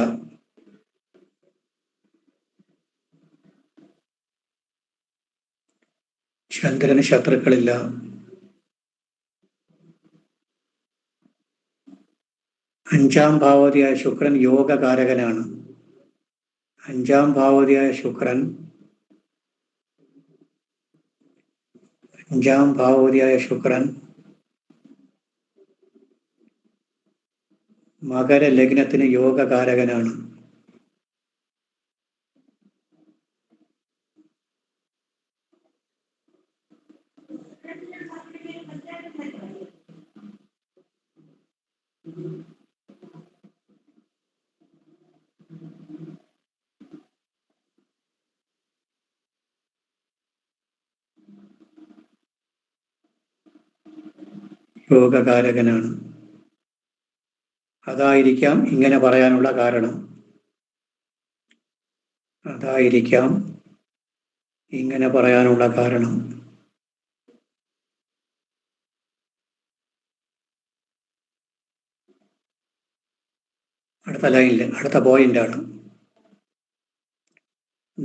ചന്ദ്രന് ശത്രുക്കളില്ല. അഞ്ചാം ഭാവതിയായ ശുക്രൻ യോഗകാരകനാണ്. അഞ്ചാം ഭാവതിയായ ശുക്രൻ മകര ലഗ്നത്തിന് യോഗകാരകനാണ്. യോഗകാരകനാണ്. അതായിരിക്കാം ഇങ്ങനെ പറയാനുള്ള കാരണം. അതായിരിക്കാം ഇങ്ങനെ പറയാനുള്ള കാരണം. അടുത്ത ലൈനിൽ അടുത്ത പോയിന്റാണ്.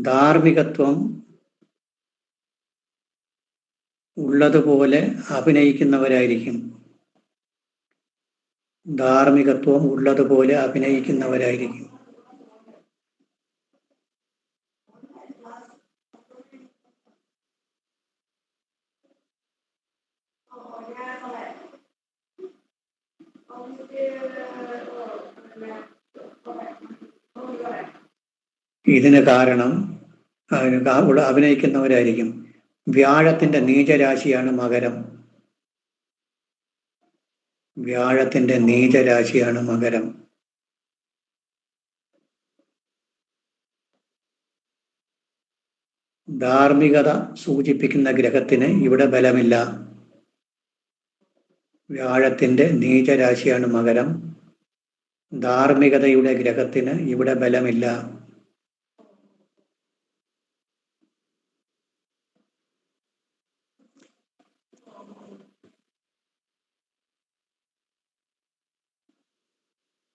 ധാർമ്മികത്വം ഉള്ളതുപോലെ അഭിനയിക്കുന്നവരായിരിക്കും. ധാർമ്മികത്വം ഉള്ളതുപോലെ അഭിനയിക്കുന്നവരായിരിക്കും. ഇതിന് കാരണം അഭിനയിക്കുന്നവരായിരിക്കും. വ്യാഴത്തിന്റെ നീചരാശിയാണ് മകരം. വ്യാഴത്തിന്റെ നീചരാശിയാണ് മകരം. ധാർമ്മികത സൂചിപ്പിക്കുന്ന ഗ്രഹത്തിന് ഇവിടെ ബലമില്ല. വ്യാഴത്തിന്റെ നീചരാശിയാണ് മകരം. ധാർമ്മികതയുടെ ഗ്രഹത്തിന് ഇവിടെ ബലമില്ല.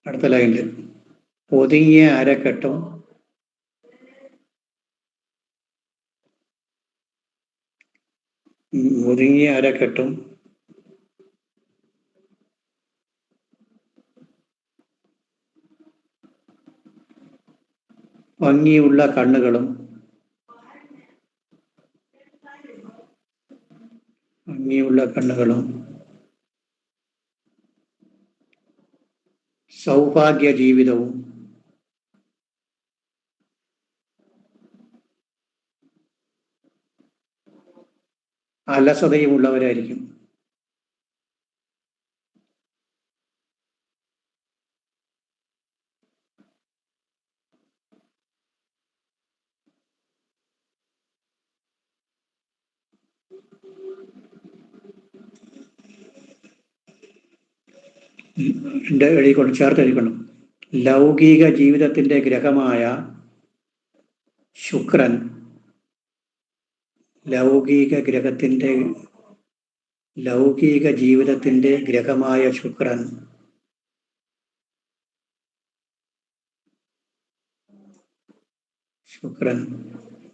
അടുത്ത ലൈനിൽ ഒതുങ്ങിയ അരക്കെട്ടും ഒതുങ്ങിയ അരക്കെട്ടും ഭംഗിയുള്ള കണ്ണുകളും സൗഭാഗ്യ ജീവിതവും അലസതയും ഉള്ളവരായിരിക്കും. ചേർത്ത് എഴുതിക്കണം. ലൗകിക ജീവിതത്തിന്റെ ഗ്രഹമായ ശുക്രൻ ലൗകിക ജീവിതത്തിന്റെ ഗ്രഹമായ ശുക്രൻ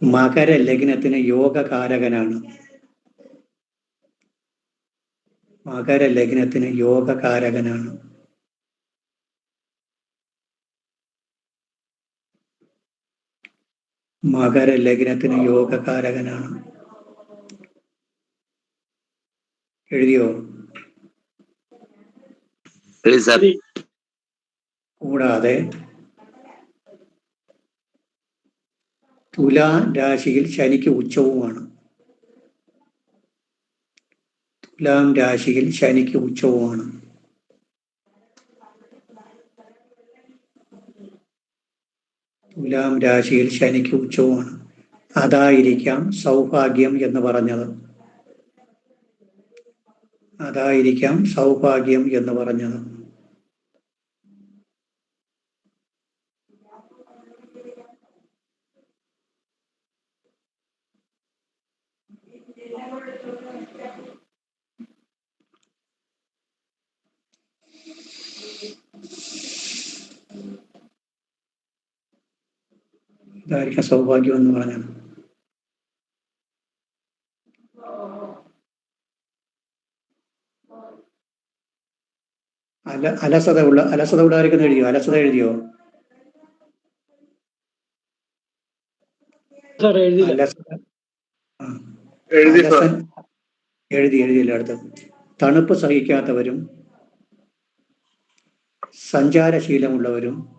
മകര ലഗ്നത്തിന് യോഗകാരകനാണ്. മകര ലഗ്നത്തിന് യോഗകാരകനാണ്. മകര ലഗ്നത്തിന് യോഗകാരകനാണ്. എഴുതിയോ? കൂടാതെ തുലാ രാശിയിൽ ശനിക്ക് ഉച്ചവുമാണ്. തുലാം രാശിയിൽ ശനിക്ക് ഉച്ചവുമാണ്. തുലാം രാശിയിൽ ശനിക്ക് ഉച്ചവുമാണ്. അതായിരിക്കാം സൗഭാഗ്യം എന്ന് പറഞ്ഞത്. അതായിരിക്കാം സൗഭാഗ്യം എന്ന് പറഞ്ഞത്. ഇതായിരിക്കാം സൗഭാഗ്യം എന്ന് പറഞ്ഞത്. അലസത ഉള്ളവരൊക്കെ എഴുതിയോ? അലസത എഴുതിയോ? എഴുതിയില്ല. അടുത്ത് തണുപ്പ് സഹിക്കാത്തവരും സഞ്ചാരശീലമുള്ളവരും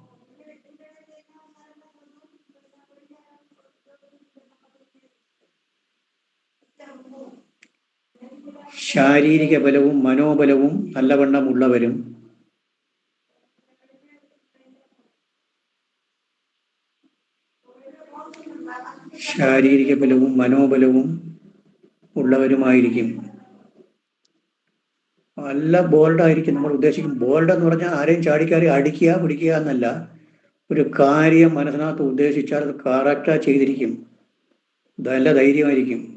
ശാരീരിക ബലവും മനോബലവും നല്ലവണ്ണം ഉള്ളവരും ഉള്ളവരുമായിരിക്കും. നല്ല ബോൾഡായിരിക്കും. നമ്മൾ ഉദ്ദേശിക്കും ബോൾഡ് എന്ന് പറഞ്ഞാൽ ആരെയും ചാടിക്കാരി അടിക്കുക പിടിക്കുക എന്നല്ല. ഒരു കാര്യം മനസ്സിനകത്ത് ഉദ്ദേശിച്ചാൽ അത് കറക്റ്റാ ചെയ്തിരിക്കും. നല്ല ധൈര്യമായിരിക്കും.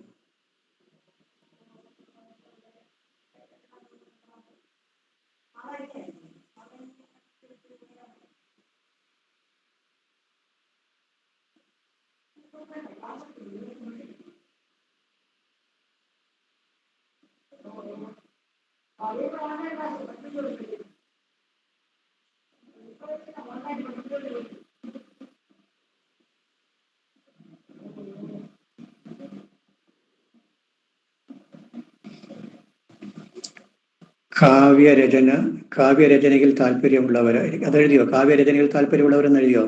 കാവ്യരചനയിൽ താല്പര്യമുള്ളവരായിരിക്കും. അതെഴുതിയോ? കാവ്യരചനയിൽ താല്പര്യമുള്ളവരെന്ന് എഴുതിയോ?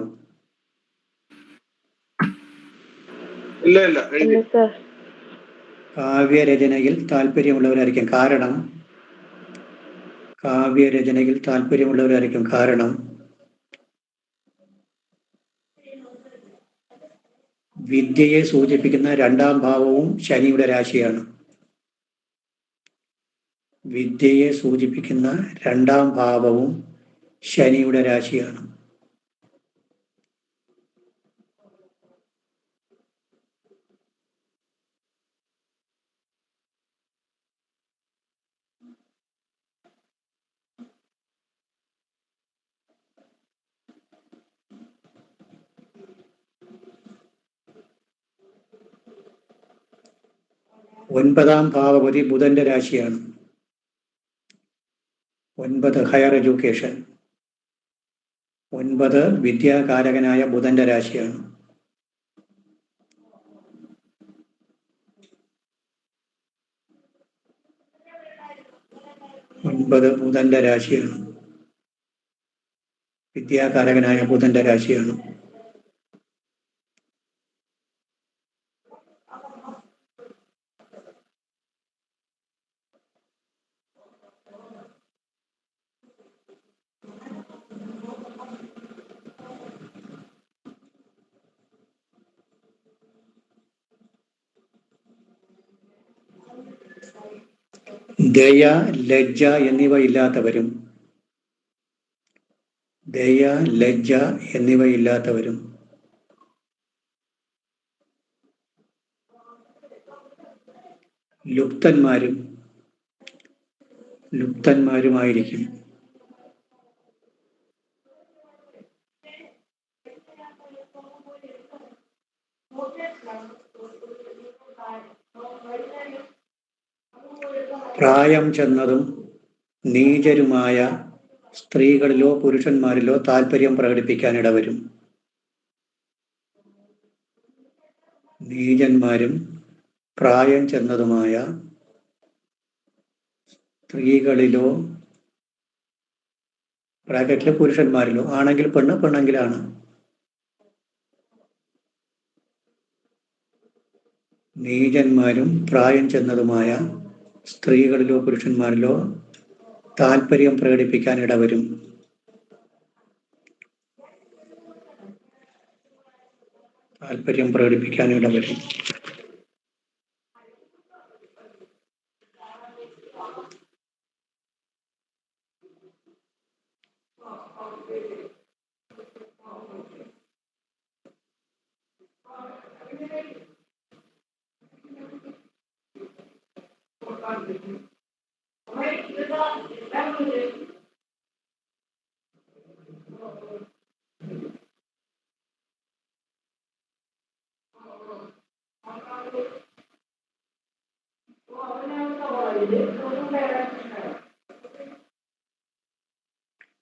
ഇല്ല ഇല്ല എഴുതി. കാവ്യരചനയിൽ താല്പര്യമുള്ളവരായിരിക്കും. കാവ്യരചനയിൽ താല്പര്യമുള്ളവരായിരിക്കും. കാരണം വിദ്യയെ സൂചിപ്പിക്കുന്ന രണ്ടാം ഭാവവും ശനിയുടെ രാശിയാണ്. വിദ്യയെ സൂചിപ്പിക്കുന്ന രണ്ടാം ഭാവവും ശനിയുടെ രാശിയാണ്. ഒൻപതാം ഭാവപതി ബുധന്റെ രാശിയാണ്. 9 ഹയർ എഡ്യൂക്കേഷൻ. 9 വിദ്യാകാരകനായ ബുധന്റെ രാശിയാണ്. 9 ബുധന്റെ രാശിയാണ്. വിദ്യാകാരകനായ ബുധന്റെ രാശിയാണ്. ദയ, ലജ്ജ എന്നിവ ഇല്ലാത്തവരും ലുപ്തന്മാരുമായിരിക്കും. പ്രായം ചെന്നതും നീചരുമായ സ്ത്രീകളിലോ പുരുഷന്മാരിലോ താല്പര്യം പ്രകടിപ്പിക്കാൻ ഇടവരും. നീചന്മാരും പ്രായം ചെന്നതുമായ സ്ത്രീകളിലോ, ബ്രാക്കറ്റിലെ പുരുഷന്മാരിലോ, ആണെങ്കിൽ പെണ്ണ്, പെണ്ണെങ്കിലാണ്. നീചന്മാരും പ്രായം ചെന്നതുമായ സ്ത്രീകളിലോ പുരുഷന്മാരിലോ താല്പര്യം പ്രകടിപ്പിക്കാൻ ഇടവരും.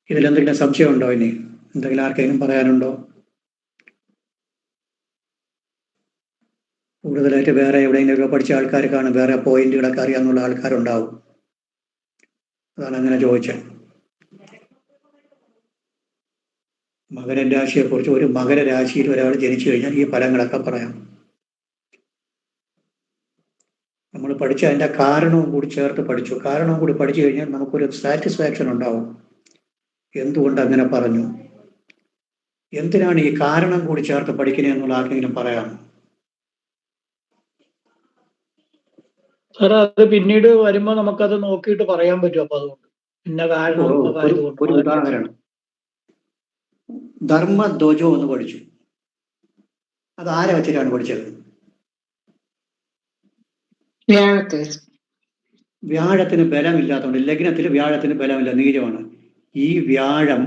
ഇതിലെന്തെങ്കിലും സംശയമുണ്ടോ? ഇനി എന്തെങ്കിലും ആർക്കെങ്കിലും പറയാനുണ്ടോ? കൂടുതലായിട്ട് വേറെ എവിടെയെങ്കിലുമൊക്കെ പഠിച്ച ആൾക്കാർ കാണും, വേറെ പോയിന്റുകളൊക്കെ അറിയാവുന്ന ആൾക്കാരുണ്ടാവും. അതാണ് അങ്ങനെ ചോദിച്ചത്. മകരരാശിയെക്കുറിച്ച്, ഒരു മകരരാശിയിൽ ഒരാൾ ജനിച്ചു കഴിഞ്ഞാൽ ഈ ഫലങ്ങളൊക്കെ പറയാം. നമ്മൾ പഠിച്ച അതിൻ്റെ കാരണവും കൂടി ചേർത്ത് പഠിച്ചു. കാരണവും കൂടി പഠിച്ചു കഴിഞ്ഞാൽ നമുക്കൊരു സാറ്റിസ്ഫാക്ഷൻ ഉണ്ടാവും. എന്തുകൊണ്ട് അങ്ങനെ പറഞ്ഞു, എന്തിനാണ് ഈ കാരണം കൂടി ചേർത്ത് പഠിക്കുന്നത് എന്നുള്ള ആർക്കെങ്കിലും പറയാം? സാർ, അത് പിന്നീട് വരുമ്പോ നമുക്കത് നോക്കിയിട്ട് പറയാൻ പറ്റും. അപ്പൊ അതുകൊണ്ട് പിന്നെ ഒരു ഉദാഹരണം, ധർമ്മധ്വജം എന്ന് പഠിച്ചു. അത് ആരെ വെച്ചിട്ടാണ് പഠിച്ചത്? വ്യാഴത്തിന് ബലമില്ലാത്തതുകൊണ്ട്, ലഗ്നത്തിൽ വ്യാഴത്തിന് ബലമില്ല, നീചമാണ്. ഈ വ്യാഴം,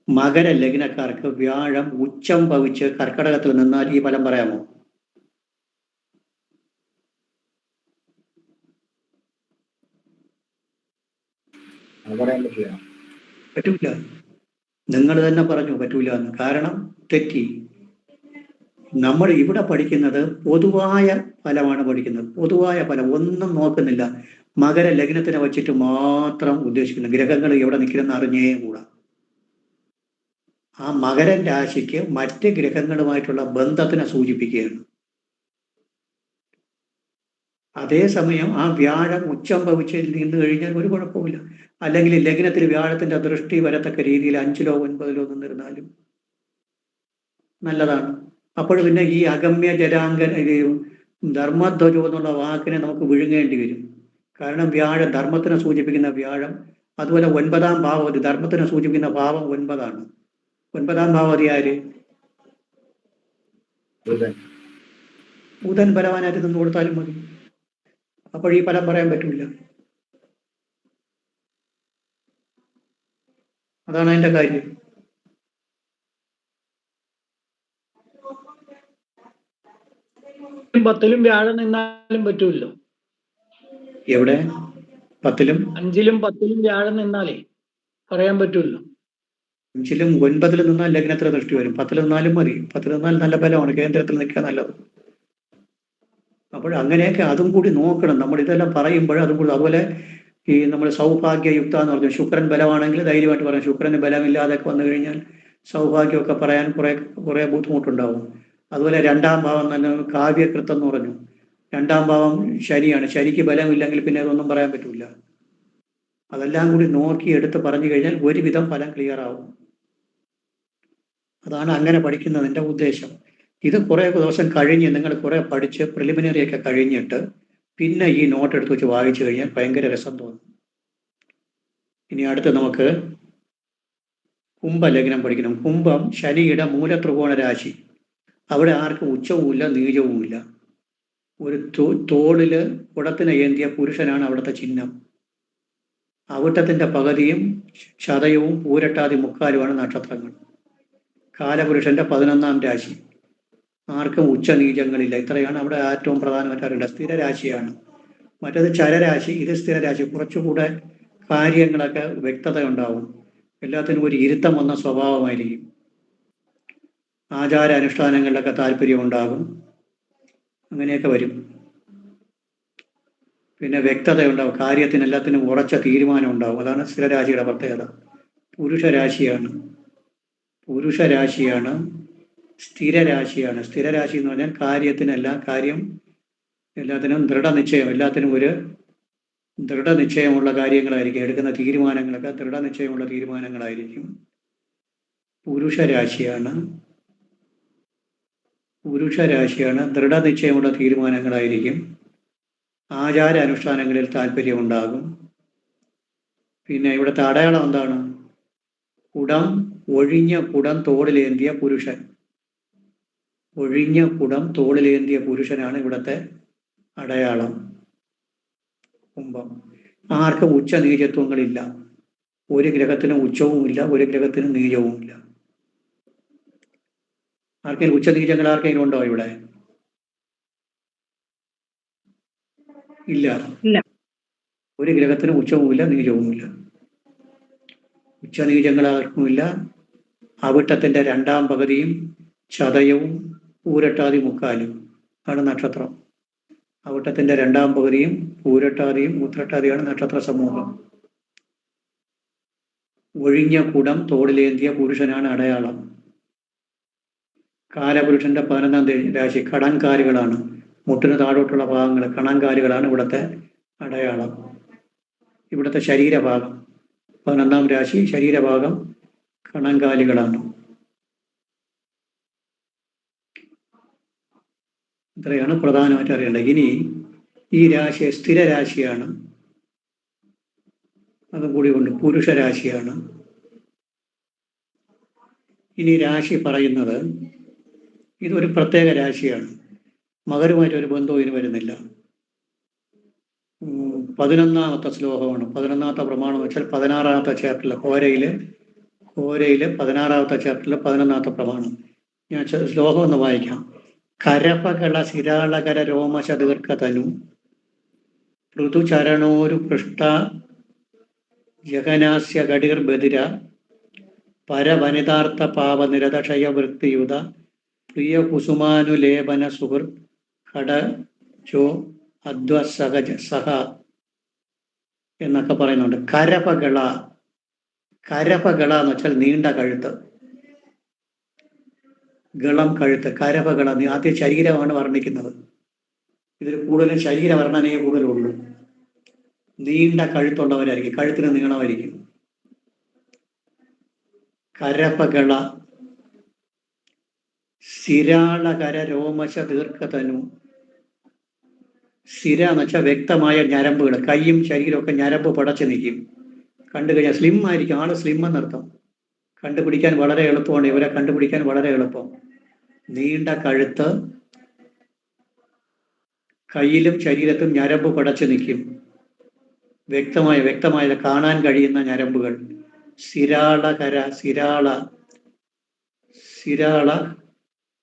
മകര ലഗ്നക്കാർക്ക് വ്യാഴം ഉച്ചം ഭവിച്ച് കർക്കടകത്തിൽ നിന്നാൽ ഈ ഫലം പറയാമോ? പറ്റൂല. നിങ്ങൾ തന്നെ പറഞ്ഞു പറ്റൂല എന്ന്. കാരണം തെറ്റി. നമ്മൾ ഇവിടെ പഠിക്കുന്നത് പൊതുവായ ഫലമാണ് പഠിക്കുന്നത്. പൊതുവായ ഫലം ഒന്നും നോക്കുന്നില്ല. മകര ലഗ്നത്തിനെ വച്ചിട്ട് മാത്രം ഉദ്ദേശിക്കുന്നു. ഗ്രഹങ്ങൾ എവിടെ നിൽക്കണമെന്ന് അറിഞ്ഞേ കൂടാ. ആ മകരൻ രാശിക്ക് മറ്റ് ഗ്രഹങ്ങളുമായിട്ടുള്ള ബന്ധത്തിനെ സൂചിപ്പിക്കുകയാണ്. അതേസമയം ആ വ്യാഴം ഉച്ചം ഭവിച്ച് നിന്ന് കഴിഞ്ഞാൽ ഒരു കുഴപ്പമില്ല. അല്ലെങ്കിൽ ലഗ്നത്തിൽ വ്യാഴത്തിന്റെ ദൃഷ്ടി വരത്തക്ക രീതിയിൽ 5-ലോ 9-ലോ നിന്നിരുന്നാലും നല്ലതാണ്. അപ്പോൾ പിന്നെ ഈ അഗമ്യ ജരാങ്കൻ ധർമ്മധ്വജോ എന്നുള്ള വാക്കിനെ നമുക്ക് വിഴുങ്ങേണ്ടി വരും. കാരണം വ്യാഴം ധർമ്മത്തിനെ സൂചിപ്പിക്കുന്ന വ്യാഴം, അതുപോലെ 9-ാം ഭാവതി ധർമ്മത്തിനെ സൂചിപ്പിക്കുന്ന ഭാവം 9-ആണ്. 9-ാം ഭാവതി ആര്? ബുധൻ ബലവാനായിട്ട് നിന്ന് കൊടുത്താലും മതി. അപ്പോൾ ഈ ഫലം പറയാൻ പറ്റില്ല. അതാണ് അതിന്റെ കാര്യം. പത്തിലും വ്യാഴം നിന്നാലും പറ്റൂല്ലോ. എവിടെ? 10-ലും 5-ലും 10-ലും വ്യാഴം നിന്നാലേ പറയാൻ പറ്റൂല്ലോ. 5-ലും 9-ലും നിന്നാൽ ലഗ്നത്തിൽ ദൃഷ്ടി വരും. 10-ൽ നിന്നാലും മതി. 10-ൽ നിന്നാൽ നല്ല ബലമാണ്. കേന്ദ്രത്തിൽ നിൽക്കുക നല്ലത്. അപ്പോൾ അങ്ങനെയൊക്കെ അതും കൂടി നോക്കണം. നമ്മൾ ഇതെല്ലാം പറയുമ്പോൾ അതും കൂടി. അതുപോലെ ഈ നമ്മൾ സൗഭാഗ്യയുക്ത എന്ന് പറഞ്ഞു, ശുക്രൻ ബലമാണെങ്കിൽ ധൈര്യമായിട്ട് പറയാം. ശുക്രന് ബലമില്ലാതൊക്കെ വന്നു കഴിഞ്ഞാൽ സൗഭാഗ്യമൊക്കെ പറയാൻ കുറെ ബുദ്ധിമുട്ടുണ്ടാവും. അതുപോലെ 2-ാം ഭാവം തന്നെ കാവ്യകൃത്തം എന്ന് പറഞ്ഞു. 2-ാം ഭാവം ശനിയാണ്. ശനിക്ക് ബലമില്ലെങ്കിൽ പിന്നെ അതൊന്നും പറയാൻ പറ്റില്ല. അതെല്ലാം കൂടി നോക്കി എടുത്ത് പറഞ്ഞു കഴിഞ്ഞാൽ ഒരുവിധം ഫലം ക്ലിയർ ആവും. അതാണ് അങ്ങനെ പഠിക്കുന്നതിൻ്റെ ഉദ്ദേശം. ഇത് കുറേ ദിവസം കഴിഞ്ഞ് നിങ്ങൾ കുറേ പഠിച്ച് പ്രിലിമിനറി ഒക്കെ കഴിഞ്ഞിട്ട് പിന്നെ ഈ നോട്ട് എടുത്ത് വെച്ച് വായിച്ചു കഴിഞ്ഞാൽ ഭയങ്കര രസം തോന്നും. ഇനി അടുത്ത് നമുക്ക് കുംഭലഗ്നം പഠിക്കണം. കുംഭം ശനിയുടെ മൂലത്രികോണ രാശി. അവിടെ ആർക്കും ഉച്ചവുമില്ല നീചവുമില്ല. ഒരു തോളില് കുടത്തിനെ ഏന്തിയ പുരുഷനാണ് അവിടുത്തെ ചിഹ്നം. അവിട്ടത്തിന്റെ പകുതിയും ശതയവും പൂരട്ടാതി മുക്കാലുമാണ് നക്ഷത്രങ്ങൾ. കാലപുരുഷന്റെ 11-ാം രാശി. ആർക്കും ഉച്ചനീചങ്ങളില്ല. ഇത്രയാണ് അവിടെ ഏറ്റവും പ്രധാനമായിട്ട് അറിയേണ്ടത്. സ്ഥിരരാശിയാണ്. മറ്റേത് ചരരാശി, ഇത് സ്ഥിരരാശി. കുറച്ചുകൂടെ കാര്യങ്ങളൊക്കെ വ്യക്തത ഉണ്ടാവും. എല്ലാത്തിനും ഒരു ഇരുത്തം വന്ന സ്വഭാവമായിരിക്കും. ആചാര അനുഷ്ഠാനങ്ങളിലൊക്കെ താല്പര്യം ഉണ്ടാകും. അങ്ങനെയൊക്കെ വരും. പിന്നെ വ്യക്തത ഉണ്ടാവും. കാര്യത്തിന് എല്ലാത്തിനും ഉറച്ച തീരുമാനം ഉണ്ടാവും. അതാണ് സ്ഥിരരാശിയുടെ പ്രത്യേകത. പുരുഷരാശിയാണ് സ്ഥിരരാശിയാണ്. സ്ഥിരരാശി എന്ന് പറഞ്ഞാൽ കാര്യം എല്ലാത്തിനും ദൃഢനിശ്ചയം, എല്ലാത്തിനും ഒരു ദൃഢനിശ്ചയമുള്ള കാര്യങ്ങളായിരിക്കും. എടുക്കുന്ന തീരുമാനങ്ങളൊക്കെ ദൃഢനിശ്ചയമുള്ള തീരുമാനങ്ങളായിരിക്കും. പുരുഷരാശിയാണ്. ദൃഢനിശ്ചയമുള്ള തീരുമാനങ്ങളായിരിക്കും. ആചാര അനുഷ്ഠാനങ്ങളിൽ താല്പര്യമുണ്ടാകും. പിന്നെ ഇവിടുത്തെ അടയാളം എന്താണ്? ഒഴിഞ്ഞ കുടം തോളിലേന്തിയ പുരുഷൻ. ഒഴിഞ്ഞ കുടം തോളിലേന്തിയ പുരുഷനാണ് ഇവിടുത്തെ അടയാളം. കുംഭം. ആർക്കും ഉച്ചനീചത്വങ്ങളില്ല. ഒരു ഗ്രഹത്തിനും ഉച്ചവുമില്ല, ഒരു ഗ്രഹത്തിനും നീചവുമില്ല. ആർക്കെങ്കിലും ഉച്ചനീചങ്ങൾ ആർക്കെങ്കിലും ഉണ്ടോ ഇവിടെ? ഇല്ല. ഒരു ഗ്രഹത്തിനും ഉച്ചവുമില്ല നീചവുമില്ല. ഉച്ചനീചങ്ങൾ ആർക്കുമില്ല. അവിട്ടത്തിന്റെ 2-ാം പകുതിയും ചതയവും പൂരട്ടാതി മുക്കാലും ആണ് നക്ഷത്രം. അവിട്ടത്തിന്റെ 2-ാം പകുതിയും പൂരട്ടാതിയും ഉത്രട്ടാതിയാണ് നക്ഷത്ര സമൂഹം. ഒഴിഞ്ഞ കുടം തോളിലേന്തിയ പുരുഷനാണ് അടയാളം. കാലപുരുഷന്റെ 11-ാം രാശി കണങ്കാലുകളാണ്. മുട്ടിന് താഴോട്ടുള്ള ഭാഗങ്ങൾ കണങ്കാലുകളാണ് ഇവിടുത്തെ അടയാളം. ഇവിടുത്തെ ശരീരഭാഗം 11-ാം രാശി ശരീരഭാഗം കണങ്കാലുകളാണ്. ഇത്രയാണ് പ്രധാനമായിട്ട് അറിയേണ്ടത്. ഇനി ഈ രാശി സ്ഥിരരാശിയാണ്. അതും കൂടി കൊണ്ട് പുരുഷരാശിയാണ്. ഇനി രാശി പറയുന്നത് ഇതൊരു പ്രത്യേക രാശിയാണ്. മകരുമായിട്ട് ഒരു ബന്ധവും ഇതിന് വരുന്നില്ല. 11-ാമത്തെ ശ്ലോകമാണ്. 11-ാമത്തെ പ്രമാണം എന്ന് വെച്ചാൽ 16-ാമത്തെ ചാപ്റ്ററിൽ ഹോരയില് 16-ാമത്തെ ചാപ്റ്ററിൽ 11-ാമത്തെ പ്രമാണം. ഞാൻ ശ്ലോകം ഒന്ന് വായിക്കാം. കരപകള ശിരാളകര രോമശതീർക്കതനു ഋതുചരണോരു പൃഷ്ട ജഗനാസ്യ കടിർ ബദിര പരവനിതാർത്ഥ പാപനിരതക്ഷയവൃത്തിയുത പ്രിയ കുസുമാനുലേപന സുഹൃത് ഘട ചോ അധ്വസഹജ സഹ എന്നൊക്കെ പറയുന്നുണ്ട്. കരപകള. കരപകള എന്ന് വെച്ചാൽ നീണ്ട കഴുത്ത്, ഗളം കഴുത്ത്, കരപകള. ആദ്യം ശരീരമാണ് വർണ്ണിക്കുന്നത്. ഇതിൽ കൂടുതലും ശരീര വർണ്ണനയെ കൂടുതലുള്ളൂ. നീണ്ട കഴുത്തുള്ളവരായിരിക്കും, കഴുത്തിന് നീളമായിരിക്കും. കരപകള. സിരാളകര രോമശ ദീർഘതനു. സിര എന്ന് വെച്ചാൽ വ്യക്തമായ ഞരമ്പുകൾ, കൈയും ശരീരമൊക്കെ ഞരമ്പ് പടച്ചു നിൽക്കും. കണ്ടു കഴിഞ്ഞാൽ സ്ലിം ആയിരിക്കും, ആള് സ്ലിം എന്നർത്ഥം. കണ്ടുപിടിക്കാൻ വളരെ എളുപ്പമാണ്, ഇവരെ കണ്ടുപിടിക്കാൻ വളരെ എളുപ്പം. നീണ്ട കഴുത്ത്, കയ്യിലും ശരീരത്തും ഞരമ്പ് പടച്ചു നിൽക്കും. വ്യക്തമായ കാണാൻ കഴിയുന്ന ഞരമ്പുകൾ. സിരാളകര. സിരാള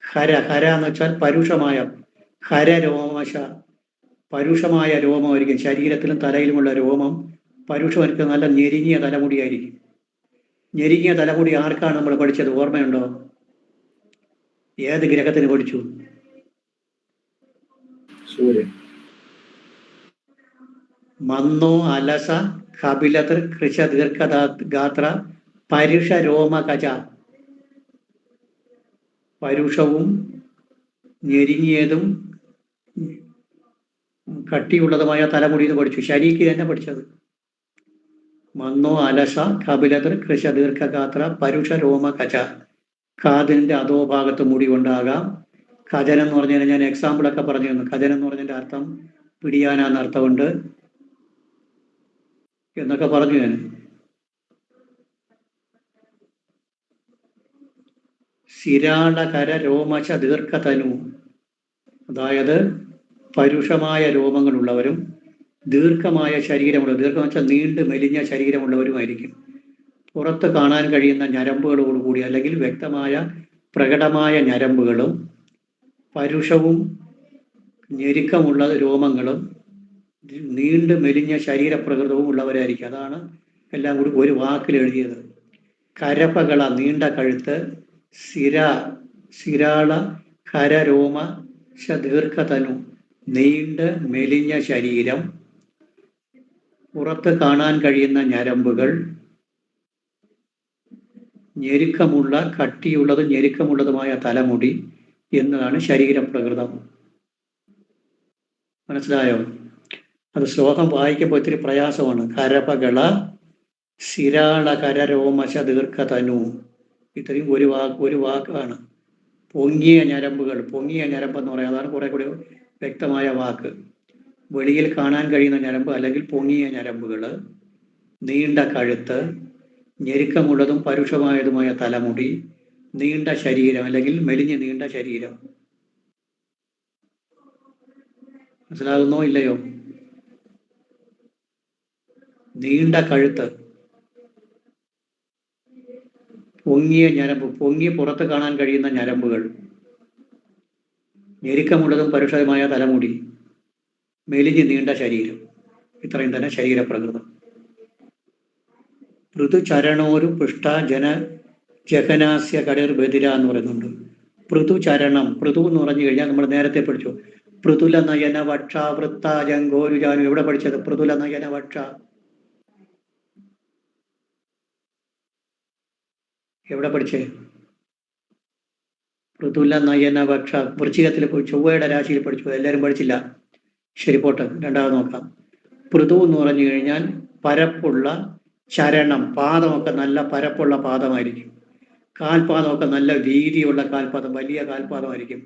ഹര. ഹര എന്ന് വെച്ചാൽ പരുഷമായ. ഹരരോമശ. പരുഷമായ രോമമായിരിക്കും. ശരീരത്തിലും തലയിലുമുള്ള രോമം പരുഷമായിരിക്കും. നല്ല ഞെരുങ്ങിയ തലമുടിയായിരിക്കും. ഞെരുങ്ങിയ തലമുടി ആർക്കാണ് നമ്മൾ പഠിച്ചത്? ഓർമ്മയുണ്ടോ? ഏത് ഗ്രഹത്തിന് പഠിച്ചു? സൂര്യൻ. മന്നോ അലസ കപിലതൃ കൃശ ദീർഘഗാത്ര പരുഷ രോമകജ. പരുഷവും ഞെരുങ്ങിയതും കട്ടിയുള്ളതുമായ തലമുടി എന്ന് പഠിച്ചു. ശരീക്ക് തന്നെ പഠിച്ചത്. മന്നോ അലസ കപിലതൃ കൃശ ദീർഘഗാത്ര പരുഷ രോമകജ. കാതിൻ്റെ അധോഭാഗത്ത് മുടി കൊണ്ടാകാം. ഖജനം എന്ന് പറഞ്ഞാൽ ഞാൻ എക്സാമ്പിളൊക്കെ പറഞ്ഞു തന്നു. ഖജനം എന്ന് പറഞ്ഞതിൻ്റെ അർത്ഥം പിടിയാനാന്ന് അർത്ഥമുണ്ട് എന്നൊക്കെ പറഞ്ഞു ഞാൻ. സിരാളകര രോമശ ദീർഘതനു, അതായത് പരുഷമായ രോമങ്ങളുള്ളവരും ദീർഘമായ ശരീരമുള്ള, ദീർഘം വെച്ചാൽ നീണ്ട് മെലിഞ്ഞ ശരീരമുള്ളവരുമായിരിക്കും. പുറത്ത് കാണാൻ കഴിയുന്ന ഞരമ്പുകളോടുകൂടി, അല്ലെങ്കിൽ വ്യക്തമായ പ്രകടമായ ഞരമ്പുകളും പരുഷവും ഞെരുക്കമുള്ള രോമങ്ങളും നീണ്ട് മെലിഞ്ഞ ശരീരപ്രകൃതവും ഉള്ളവരായിരിക്കും. അതാണ് എല്ലാം കൂടി ഒരു വാക്കിൽ എഴുതിയത്. കരപകള നീണ്ട കഴുത്ത്, സിരാള ഹരരോമ ദീർഘതനു നീണ്ട് മെലിഞ്ഞ ശരീരം, പുറത്ത് കാണാൻ കഴിയുന്ന ഞരമ്പുകൾ, ഞെരുക്കമുള്ള കട്ടിയുള്ളതും ഞെരുക്കമുള്ളതുമായ തലമുടി എന്നതാണ് ശരീരപ്രകൃതം. മനസ്സിലായോ? അത് ശ്ലോകം വായിക്കുമ്പോൾ ഇത്തിരി പ്രയാസമാണ്. കരപകള സിരാളകരരോമശ ദീർഘതനു. ഇത്രയും ഒരു വാക്കാണ്. പൊങ്ങിയ ഞരമ്പുകൾ. പൊങ്ങിയ ഞരമ്പെന്ന് പറയാം, അതാണ് കുറെ കൂടി വ്യക്തമായ വാക്ക്. വെളിയിൽ കാണാൻ കഴിയുന്ന ഞരമ്പ് അല്ലെങ്കിൽ പൊങ്ങിയ ഞരമ്പുകൾ, നീണ്ട കഴുത്ത്, ഞെരുക്കമുള്ളതും പരുഷമായതുമായ തലമുടി, നീണ്ട ശരീരം അല്ലെങ്കിൽ മെലിഞ്ഞ് നീണ്ട ശരീരം. മനസ്സിലാകുന്നോ ഇല്ലയോ? നീണ്ട കഴുത്ത്, പൊങ്ങിയ ഞരമ്പ്, പൊങ്ങി പുറത്ത് കാണാൻ കഴിയുന്ന ഞരമ്പുകൾ, ഞെരുക്കമുള്ളതും പരുഷമായ തലമുടി, മെലിഞ്ഞ് നീണ്ട ശരീരം. ഇത്രയും തന്നെ ശരീരപ്രകൃതം. പൃഥുചരണോരു പൃഷ്ട ജഗനാസ്യ കടിർ ബദിര എന്ന് പറയുന്നുണ്ട്. പൃഥുചരണം. പൃഥു എന്ന് പറഞ്ഞു കഴിഞ്ഞാൽ നമ്മൾ നേരത്തെ പഠിച്ചു. പൃഥുല നയന വക്ഷ വൃത്ത ജംഗോരുജാനു. എവിടെ പഠിച്ചത്? പൃഥുല നയന വക്ഷ. എവിടെ പഠിച്ചേ? പൃഥുല നയന വക്ഷ. വൃശ്ചികത്തിൽ ചൊവ്വയുടെ രാശിയിൽ പഠിച്ചു. എല്ലാവരും പഠിച്ചില്ല. ശരി, പോട്ടെ, രണ്ടാമത് നോക്കാം. പൃഥു എന്ന് പറഞ്ഞു കഴിഞ്ഞാൽ പരപ്പുള്ള ചരണം. പാദമൊക്കെ നല്ല പരപ്പുള്ള പാദമായിരിക്കും. കാൽപാദമൊക്കെ നല്ല വീതിയുള്ള കാൽപാദം, വലിയ കാൽപാദമായിരിക്കും.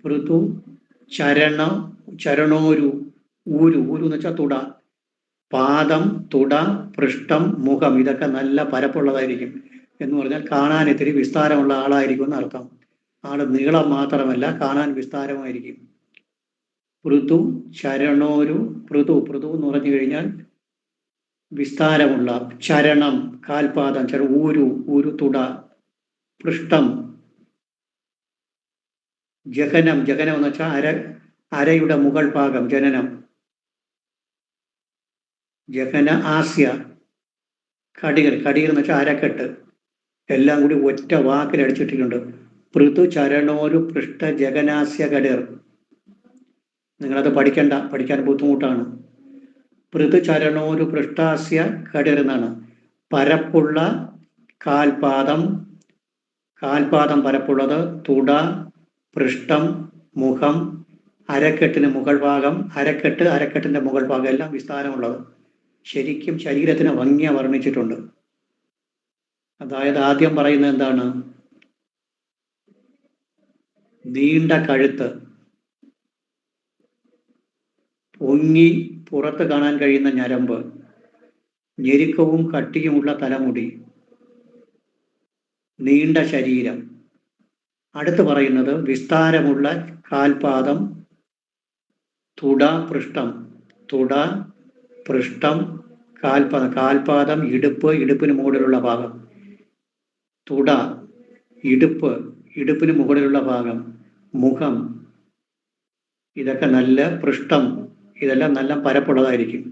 പൃഥു ചരണോരു. ഊരു എന്ന് വെച്ചാൽ തുട. പാദം, തുട, പൃഷ്ഠം, മുഖം ഇതൊക്കെ നല്ല പരപ്പുള്ളതായിരിക്കും. എന്ന് പറഞ്ഞാൽ കാണാൻ ഇത്തിരി വിസ്താരമുള്ള ആളായിരിക്കും എന്നർത്ഥം. ആള് നീളം മാത്രമല്ല, കാണാൻ വിസ്താരമായിരിക്കും. പൃഥു ചരണോരു. പൃഥു എന്ന് പറഞ്ഞു കഴിഞ്ഞാൽ വിസ്താരമുള്ള. ചരണം കാൽപാദം, ഊരു തുട. പൃഷ്ഠം. ജഹനം എന്ന് വെച്ചാൽ അരയുടെ മുകൾ ഭാഗം, ജനനം. ജഹന ആസ്യ കടികൾ എന്ന് വെച്ചാൽ അരക്കെട്ട്, എല്ലാം കൂടി ഒറ്റ വാക്കിൽ അടിച്ചിട്ടിട്ടുണ്ട്. പൃഥു ചരണോരു പൃഷ്ഠ ജഗനാസ്യ കടിർ. നിങ്ങളത് പഠിക്കാൻ ബുദ്ധിമുട്ടാണ്. പൃഥു ചരണോരു പൃഷ്ഠാസ്യ കടിർ എന്നാണ്. പരപ്പുള്ള കാൽപാദം പരപ്പുള്ളത്, തുട, പൃഷ്ഠം, മുഖം, അരക്കെട്ടിന് മുകൾ ഭാഗം, അരക്കെട്ടിന്റെ മുകൾ ഭാഗം എല്ലാം വിസ്താരമുള്ളത്. ശരിക്കും ശരീരത്തിന് ഭംഗിയ വർണ്ണിച്ചിട്ടുണ്ട്. അതായത് ആദ്യം പറയുന്നത് എന്താണ്? നീണ്ട കഴുത്ത്, പൊങ്ങി പുറത്ത് കാണാൻ കഴിയുന്ന ഞരമ്പ്, ഞെരുക്കവും കട്ടിയുമുള്ള തലമുടി, നീണ്ട ശരീരം. അടുത്ത് പറയുന്നത് വിസ്താരമുള്ള കാൽപാദം, തുട, പൃഷ്ഠം, കാൽപാദം, ഇടുപ്പിന് മുകളിലുള്ള ഭാഗം, തുട, ഇടുപ്പിന് മുകളിലുള്ള ഭാഗം, മുഖം, ഇതൊക്കെ നല്ല പൃഷ്ഠം, ഇതെല്ലാം നല്ല പരപ്പുള്ളതായിരിക്കും.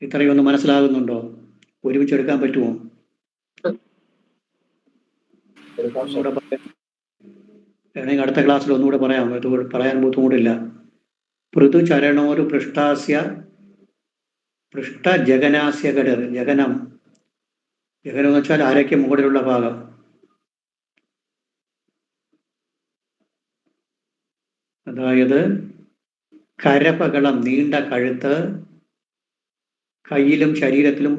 ഇത്രയൊന്ന് മനസ്സിലാകുന്നുണ്ടോ? ഒരുമിച്ചെടുക്കാൻ പറ്റുമോ? വേണമെങ്കിൽ അടുത്ത ക്ലാസ്സിൽ ഒന്നുകൂടെ പറയാം. ഇത് പറയാൻ ബുദ്ധിമുട്ടില്ല. പൃഥു ചരണോരു പൃഷ്ഠ ജഗനാസ്യ കടിർ. ജഗനം എന്ന് വെച്ചാൽ അരയ്ക്ക് മുകളിലുള്ള ഭാഗം. അതായത് കരപകളം, നീണ്ട കഴുത്ത്, കയ്യിലും ശരീരത്തിലും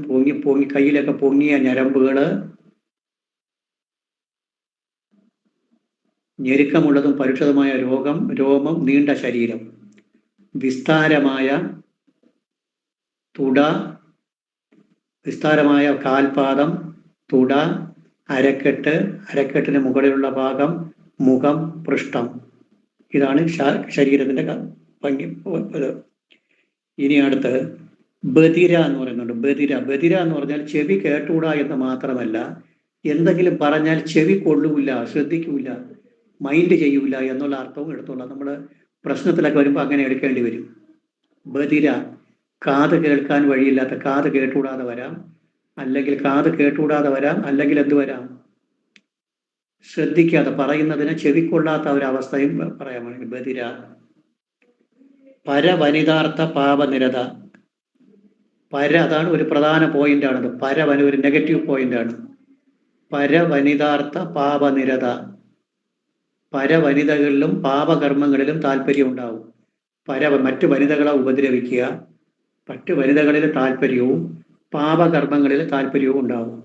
കയ്യിലൊക്കെ പൊങ്ങിയ ഞരമ്പുകള്, ഞെരുക്കമുള്ളതും പരുഷതുമായ രോമം, നീണ്ട ശരീരം, വിസ്താരമായ കാൽപാദം, തുട, അരക്കെട്ടിന് മുകളിലുള്ള ഭാഗം, മുഖം, പൃഷ്ഠം. ഇതാണ് ശരീരത്തിന്റെ ഭംഗി. ഇനി അടുത്ത് ബധിര എന്ന് പറയുന്നുണ്ട്. ബധിര എന്ന് പറഞ്ഞാൽ ചെവി കേട്ടുകൂടാ എന്ന് മാത്രമല്ല, എന്തെങ്കിലും പറഞ്ഞാൽ ചെവി കൊള്ളൂല, ശ്രദ്ധിക്കൂല, മൈൻഡ് ചെയ്യൂല എന്നുള്ള അർത്ഥവും എടുത്തോളാം. നമ്മൾ പ്രശ്നത്തിലൊക്കെ വരുമ്പോൾ അങ്ങനെ എടുക്കേണ്ടി വരും. ബധിര, കാത് കേൾക്കാൻ വഴിയില്ലാത്ത, കാത് കേട്ടുകൂടാതെ വരാം, അല്ലെങ്കിൽ എന്ത് വരാം, ശ്രദ്ധിക്കാതെ, പറയുന്നതിന് ചെവിക്കൊള്ളാത്ത ഒരവസ്ഥയും പറയാൻ വേണ്ടി ബധിര. പരവനിതാർത്ഥ പാപനിരത. അതാണ് ഒരു പ്രധാന പോയിന്റാണത്. ഒരു നെഗറ്റീവ് പോയിന്റാണ്. പരവനിതാർത്ഥ പാപനിരത. പരവനിതകളിലും പാപകർമ്മങ്ങളിലും താല്പര്യം ഉണ്ടാവും. മറ്റു വനിതകളെ ഉപദ്രവിക്കുക, മറ്റു വനിതകളിൽ താല്പര്യവും പാപകർമ്മങ്ങളിൽ താല്പര്യവും ഉണ്ടാവും.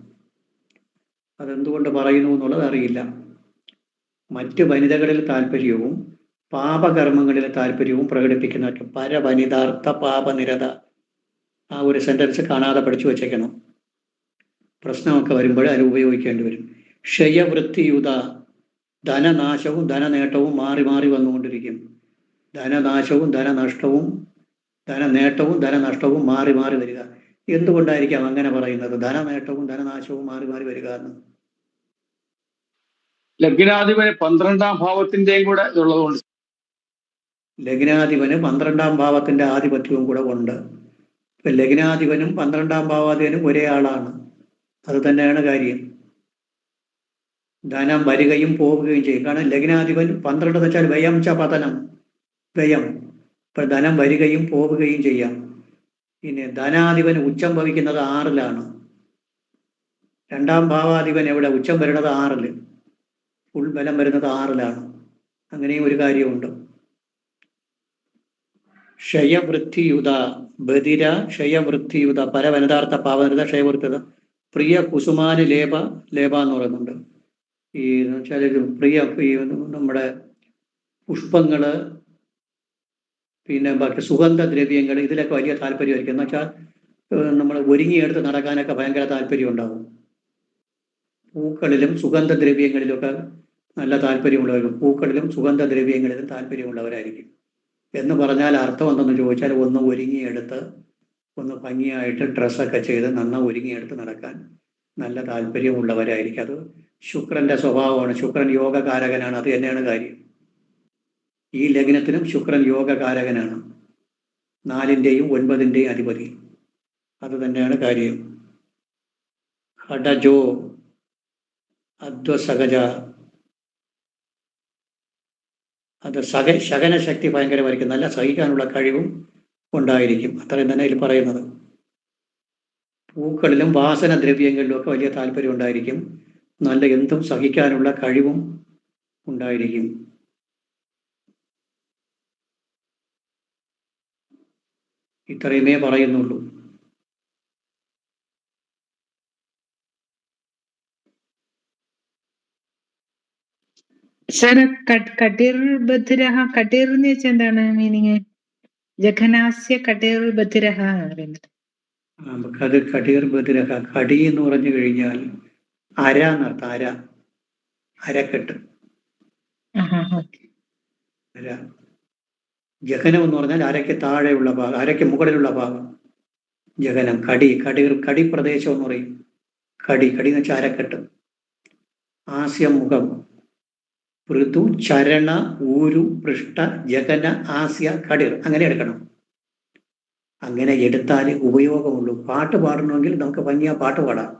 അതെന്തുകൊണ്ട് പറയുന്നു എന്നുള്ളത് അറിയില്ല. മറ്റു വനിതകളിൽ താല്പര്യവും പാപകർമ്മങ്ങളിൽ താല്പര്യവും പ്രകടിപ്പിക്കുന്ന പരവനിതാർത്ഥ പാപനിരത. ആ ഒരു സെന്റൻസ് കാണാതെ പഠിച്ചു വച്ചേക്കണം. പ്രശ്നമൊക്കെ വരുമ്പോൾ അത് ഉപയോഗിക്കേണ്ടി വരും. ക്ഷയവൃത്തിയുത. ധനനാശവും ധനനേട്ടവും മാറി മാറി വന്നുകൊണ്ടിരിക്കും. ധനനാശവും ധനനേട്ടവും മാറി മാറി വരിക. എന്തുകൊണ്ടായിരിക്കാം അങ്ങനെ പറയുന്നത്? ധനനേട്ടവും ധനനാശവും മാറി മാറി വരിക എന്ന്. ലഗ്നാധിപന് 12ാം ഭാവത്തിന്റെയും കൂടെ ഉള്ളതുകൊണ്ട്. ലഗ്നാധിപന് 12ാം ഭാവത്തിന്റെ ആധിപത്യവും കൂടെ ഉണ്ട്. ഇപ്പൊ ലഗ്നാധിപനും 12ാം ഭാവാധിപനും ഒരേ ആളാണ്. അത് തന്നെയാണ് കാര്യം. ധനം വരികയും പോവുകയും ചെയ്യും. കാരണം ലഗ്നാധിപൻ 12 എന്ന് വെച്ചാൽ വ്യയം ച പതനം, വ്യയം. ഇപ്പൊ ധനം വരികയും പോവുകയും ചെയ്യാം. പിന്നെ ധനാധിപൻ ഉച്ചം ഭവിക്കുന്നത് 6-ലാണ്. 2ാം ഭാവാധിപൻ എവിടെ ഉച്ചം വരുന്നത്? 6-ല്. ഫുൾ ബലം വരുന്നത് 6-ലാണ്. അങ്ങനെയും ഒരു കാര്യമുണ്ട്. ക്ഷയവൃത്തിയുത. ബധിര, ക്ഷയവൃത്തിയുത, പരവനിതാർത്ഥ പാവനിത, ക്ഷയവൃത്തിയുത. പ്രിയ കുസുമാന് ലേപ എന്ന് പറയുന്നുണ്ട്. ഈ വെച്ചാൽ പ്രിയ, നമ്മുടെ പുഷ്പങ്ങള്, പിന്നെ ബാക്കി സുഗന്ധദ്രവ്യങ്ങൾ, ഇതിലൊക്കെ വലിയ താല്പര്യമായിരിക്കും. എന്ന് വെച്ചാൽ നമ്മൾ ഒരുങ്ങിയെടുത്ത് നടക്കാനൊക്കെ ഭയങ്കര താല്പര്യം ഉണ്ടാവും. പൂക്കളിലും സുഗന്ധദ്രവ്യങ്ങളിലൊക്കെ നല്ല താല്പര്യമുള്ളവരും, പൂക്കളിലും സുഗന്ധദ്രവ്യങ്ങളിലും താല്പര്യമുള്ളവരായിരിക്കും. എന്ന് പറഞ്ഞാൽ അർത്ഥം എന്തെന്ന് ചോദിച്ചാൽ, ഒന്ന് ഒരുങ്ങിയെടുത്ത്, ഒന്ന് ഭംഗിയായിട്ട് ഡ്രസ്സൊക്കെ ചെയ്ത് ഒരുങ്ങിയെടുത്ത് നടക്കാൻ നല്ല താല്പര്യമുള്ളവരായിരിക്കും. അത് ശുക്രന്റെ സ്വഭാവമാണ്. ശുക്രൻ യോഗകാരകനാണ്. അത് തന്നെയാണ് കാര്യം. ഈ ലഗ്നത്തിനും ശുക്രൻ യോഗകാരകനാണ്. 4-ന്റെയും 9-ന്റെയും അധിപതി. അത് തന്നെയാണ് കാര്യം. ഹഡജോ അധ്വസഹജ, അത് ശകനശക്തി ഭയങ്കരമായിരിക്കും, നല്ല സഹിക്കാനുള്ള കഴിവും ഉണ്ടായിരിക്കും. അത്രയും തന്നെ ഇതിൽ പറയുന്നത്. പൂക്കളിലും വാസനദ്രവ്യങ്ങളിലും ഒക്കെ വലിയ താല്പര്യം ഉണ്ടായിരിക്കും, നല്ല എന്തും സഹിക്കാനുള്ള കഴിവും ഉണ്ടായിരിക്കും. ഇത്രയുമേ പറയുന്നുള്ളൂ. സർ, കട്ടിർ ബധിരഹ, കട്ടിർ എന്ന് വെച്ചാൽ എന്താണ് മീനിങ്? ജഘനാസ്യ കട്ടിർ ബധിരഹ എന്ന് പറയുന്നത്. അത് കടീർ ബദിരഹ, കടി എന്ന് പറഞ്ഞു കഴിഞ്ഞാൽ അര എന്നർത്ഥം. അരക്കെട്ട്. അര. ജഘനം എന്ന് പറഞ്ഞാൽ അരയ്ക്ക് താഴെയുള്ള ഭാഗം, അരയ്ക്ക് മുകളിലുള്ള ഭാഗം ജഘനം. കടി പ്രദേശം എന്ന് പറയും. കടി എന്ന് വെച്ചാൽ അരക്കെട്ട്. ആസ്യം മുഖം, പൃഥു ചരണ ഊരു പൃഷ്ഠ ജഗന ആസ്യ കടിർ, അങ്ങനെ എടുക്കണം. അങ്ങനെ എടുത്താൽ ഉപയോഗമുള്ളൂ. പാട്ട് പാടണമെങ്കിൽ നമുക്ക് ഭംഗിയാ പാട്ട് പാടാം,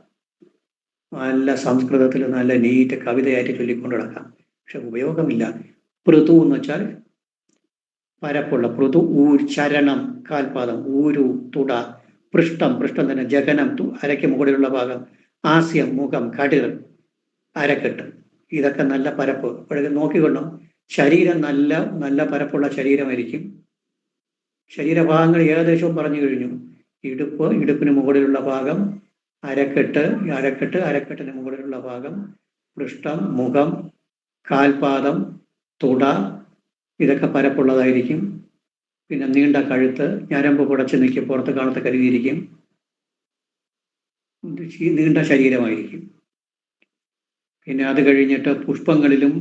നല്ല സംസ്കൃതത്തിൽ നല്ല നീറ്റ് കവിതയായിട്ട് ചൊല്ലിക്കൊണ്ട് നടക്കാം. പക്ഷെ ഉപയോഗമില്ല. പൃഥു എന്ന് വെച്ചാൽ പരപ്പുള്ള, പൃഥു ചരണം കാൽപാദം, ഊരു തുട, പൃഷ്ഠം തന്നെ, ജഗനം അരയ്ക്ക് മുകളിലുള്ള ഭാഗം, ആസ്യം മുഖം, കടിർ അരക്കെട്ട്. ഇതൊക്കെ നല്ല പരപ്പ്. അപ്പോഴേക്കും നോക്കിക്കൊണ്ടോ, ശരീരം നല്ല പരപ്പുള്ള ശരീരമായിരിക്കും. ശരീരഭാഗങ്ങൾ ഏകദേശവും പറഞ്ഞു കഴിഞ്ഞു. ഇടുപ്പിന് മുകളിലുള്ള ഭാഗം, അരക്കെട്ടിന് മുകളിലുള്ള ഭാഗം, പൃഷ്ഠം, മുഖം, കാൽപാദം, തുട, ഇതൊക്കെ പരപ്പുള്ളതായിരിക്കും. പിന്നെ നീണ്ട കഴുത്ത്, ഞരമ്പ് പുടച്ച് നിൽക്കും, പുറത്ത് കാണത്ത് കരുതിയിരിക്കും, നീണ്ട ശരീരമായിരിക്കും. പിന്നെ അത് കഴിഞ്ഞിട്ട് പുഷ്പങ്ങളിലും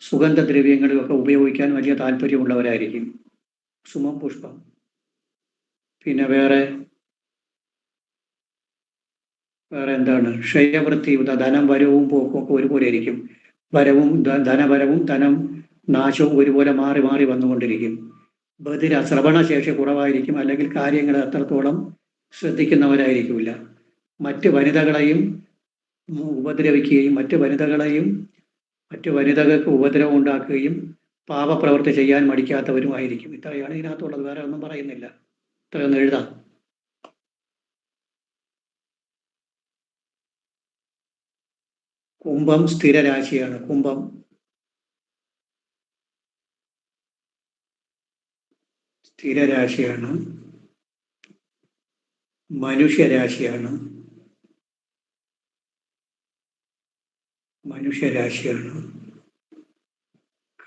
സുഗന്ധദ്രവ്യങ്ങളിലും ഒക്കെ ഉപയോഗിക്കാൻ വലിയ താല്പര്യമുള്ളവരായിരിക്കും. സുമം പുഷ്പം. പിന്നെ വേറെ എന്താണ്? ക്ഷയവൃത്തി, ധനം വരവും പോക്കും ഒക്കെ ഒരുപോലെ ആയിരിക്കും. ധനവരവും ധനം നാശവും ഒരുപോലെ മാറി മാറി വന്നുകൊണ്ടിരിക്കും. ബധിര, ശ്രവണശേഷി കുറവായിരിക്കും, അല്ലെങ്കിൽ കാര്യങ്ങൾ അത്രത്തോളം ശ്രദ്ധിക്കുന്നവരായിരിക്കില്ല. മറ്റ് വനിതകളെയും ഉപദ്രവിക്കുകയും മറ്റ് വനിതകൾക്ക് ഉപദ്രവം ഉണ്ടാക്കുകയും പാപപ്രവൃത്തി ചെയ്യാൻ മടിക്കാത്തവരുമായിരിക്കും. ഇത്രയാണ് ഇതിനകത്തുള്ളത്, വേറെ ഒന്നും പറയുന്നില്ല. ഇത്രയൊന്നും എഴുതാം. കുംഭം സ്ഥിരരാശിയാണ്. കുംഭം സ്ഥിരരാശിയാണ്, മനുഷ്യരാശിയാണ്.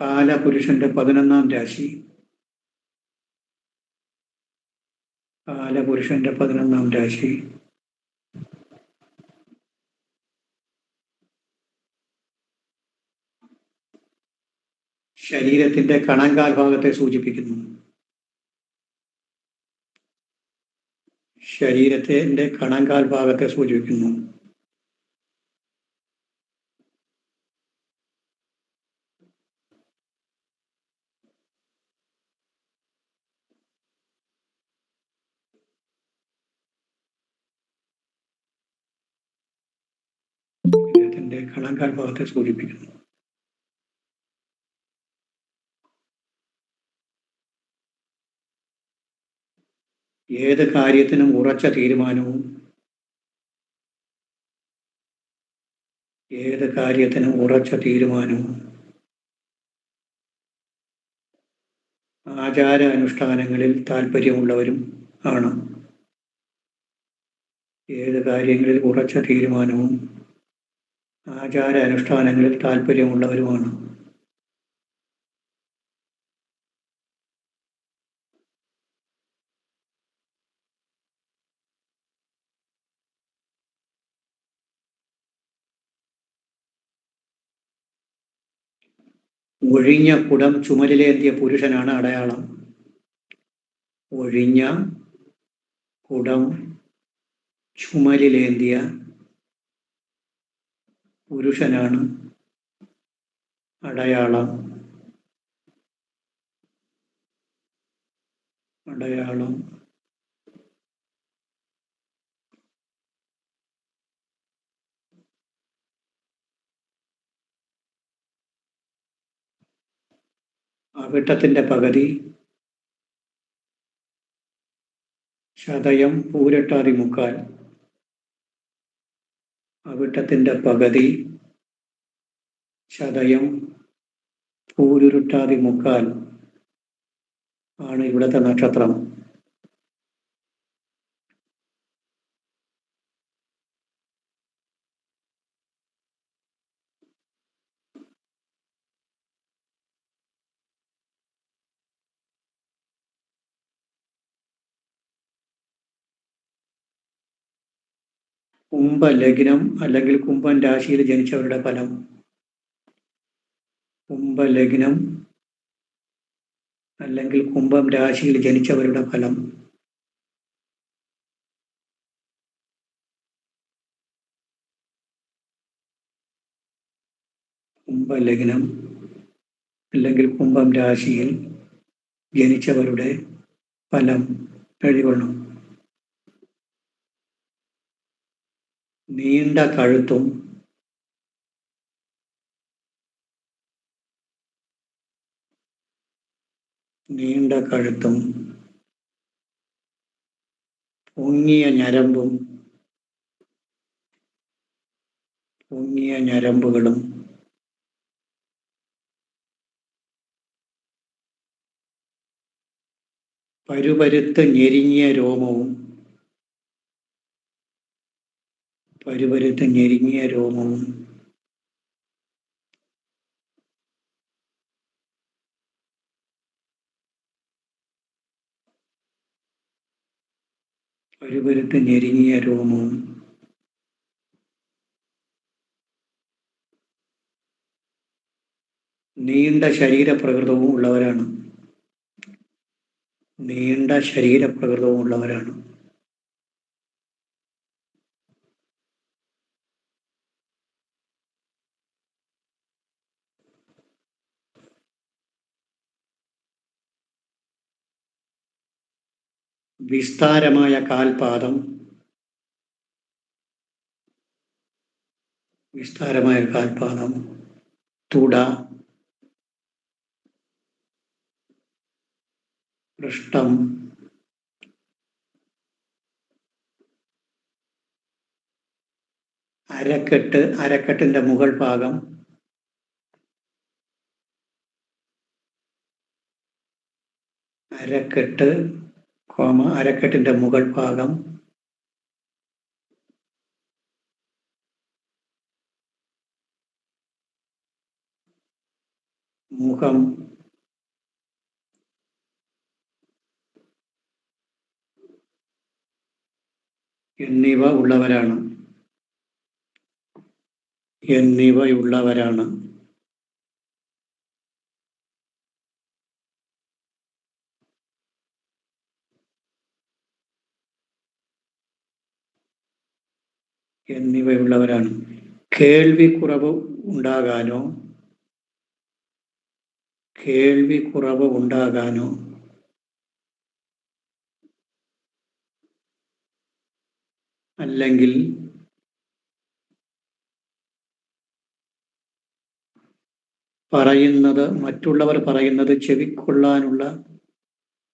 കാലപുരുഷന്റെ 11ാം രാശി. കാലപുരുഷന്റെ 11ാം രാശി ശരീരത്തിന്റെ കണങ്കാൽ ഭാഗത്തെ സൂചിപ്പിക്കുന്നു. ശരീരത്തിന്റെ കണങ്കാൽ ഭാഗത്തെ സൂചിപ്പിക്കുന്നു. ശരീരത്തിന്റെ കണങ്കാൽ ഭാഗത്തെ സൂചിപ്പിക്കുന്നു. ഏത് കാര്യത്തിനും ഉറച്ച തീരുമാനവും ആചാര അനുഷ്ഠാനങ്ങളിൽ താല്പര്യമുള്ളവരും ആണ്. ഏത് കാര്യങ്ങളിൽ ഉറച്ച തീരുമാനവും ആചാര അനുഷ്ഠാനങ്ങളിൽ താല്പര്യമുള്ളവരുമാണ്. ഒഴിഞ്ഞ കുടം ചുമലിലേന്തിയ പുരുഷനാണ് അടയാളം. ഒഴിഞ്ഞ കുടം ചുമലിലേന്തിയ പുരുഷനാണ് അടയാളം. അവിട്ടത്തിന്റെ പകുതി ശതയം പൂരട്ടാതി മുക്കാൽ. അവിട്ടത്തിന്റെ പകുതി ശതയം പൂരുരുട്ടാതി മുക്കാൽ ആണ് ഇവിടുത്തെ നക്ഷത്രം. കുംഭ ലഗ്നം അല്ലെങ്കിൽ കുംഭൻ രാശിയിൽ ജനിച്ചവരുടെ ഫലം. കുംഭ ലഗ്നം അല്ലെങ്കിൽ കുംഭം രാശിയിൽ ജനിച്ചവരുടെ ഫലം. കുംഭ ലഗ്നം അല്ലെങ്കിൽ കുംഭം രാശിയിൽ ജനിച്ചവരുടെ ഫലം എഴുതിക്കൊള്ളണം. നീണ്ട കഴുത്തും പൊങ്ങിയ ഞരമ്പുകളും പരുപരുത്ത് ഞെരുങ്ങിയ രോമവും നീണ്ട ശരീരപ്രകൃതവും ഉള്ളവരാണ്. വിസ്താരമായ കാൽപാദം, തുട, പൃഷ്ഠം, അരക്കെട്ടിന്റെ മുകൾ ഭാഗം, അരക്കെട്ടിന്റെ മുകൾ ഭാഗം, മുഖം, എന്നിവ ഉള്ളവരാണ്. കേൾവിക്കുറവ് ഉണ്ടാകാനോ അല്ലെങ്കിൽ മറ്റുള്ളവർ പറയുന്നത് ചെവിക്കൊള്ളാനുള്ള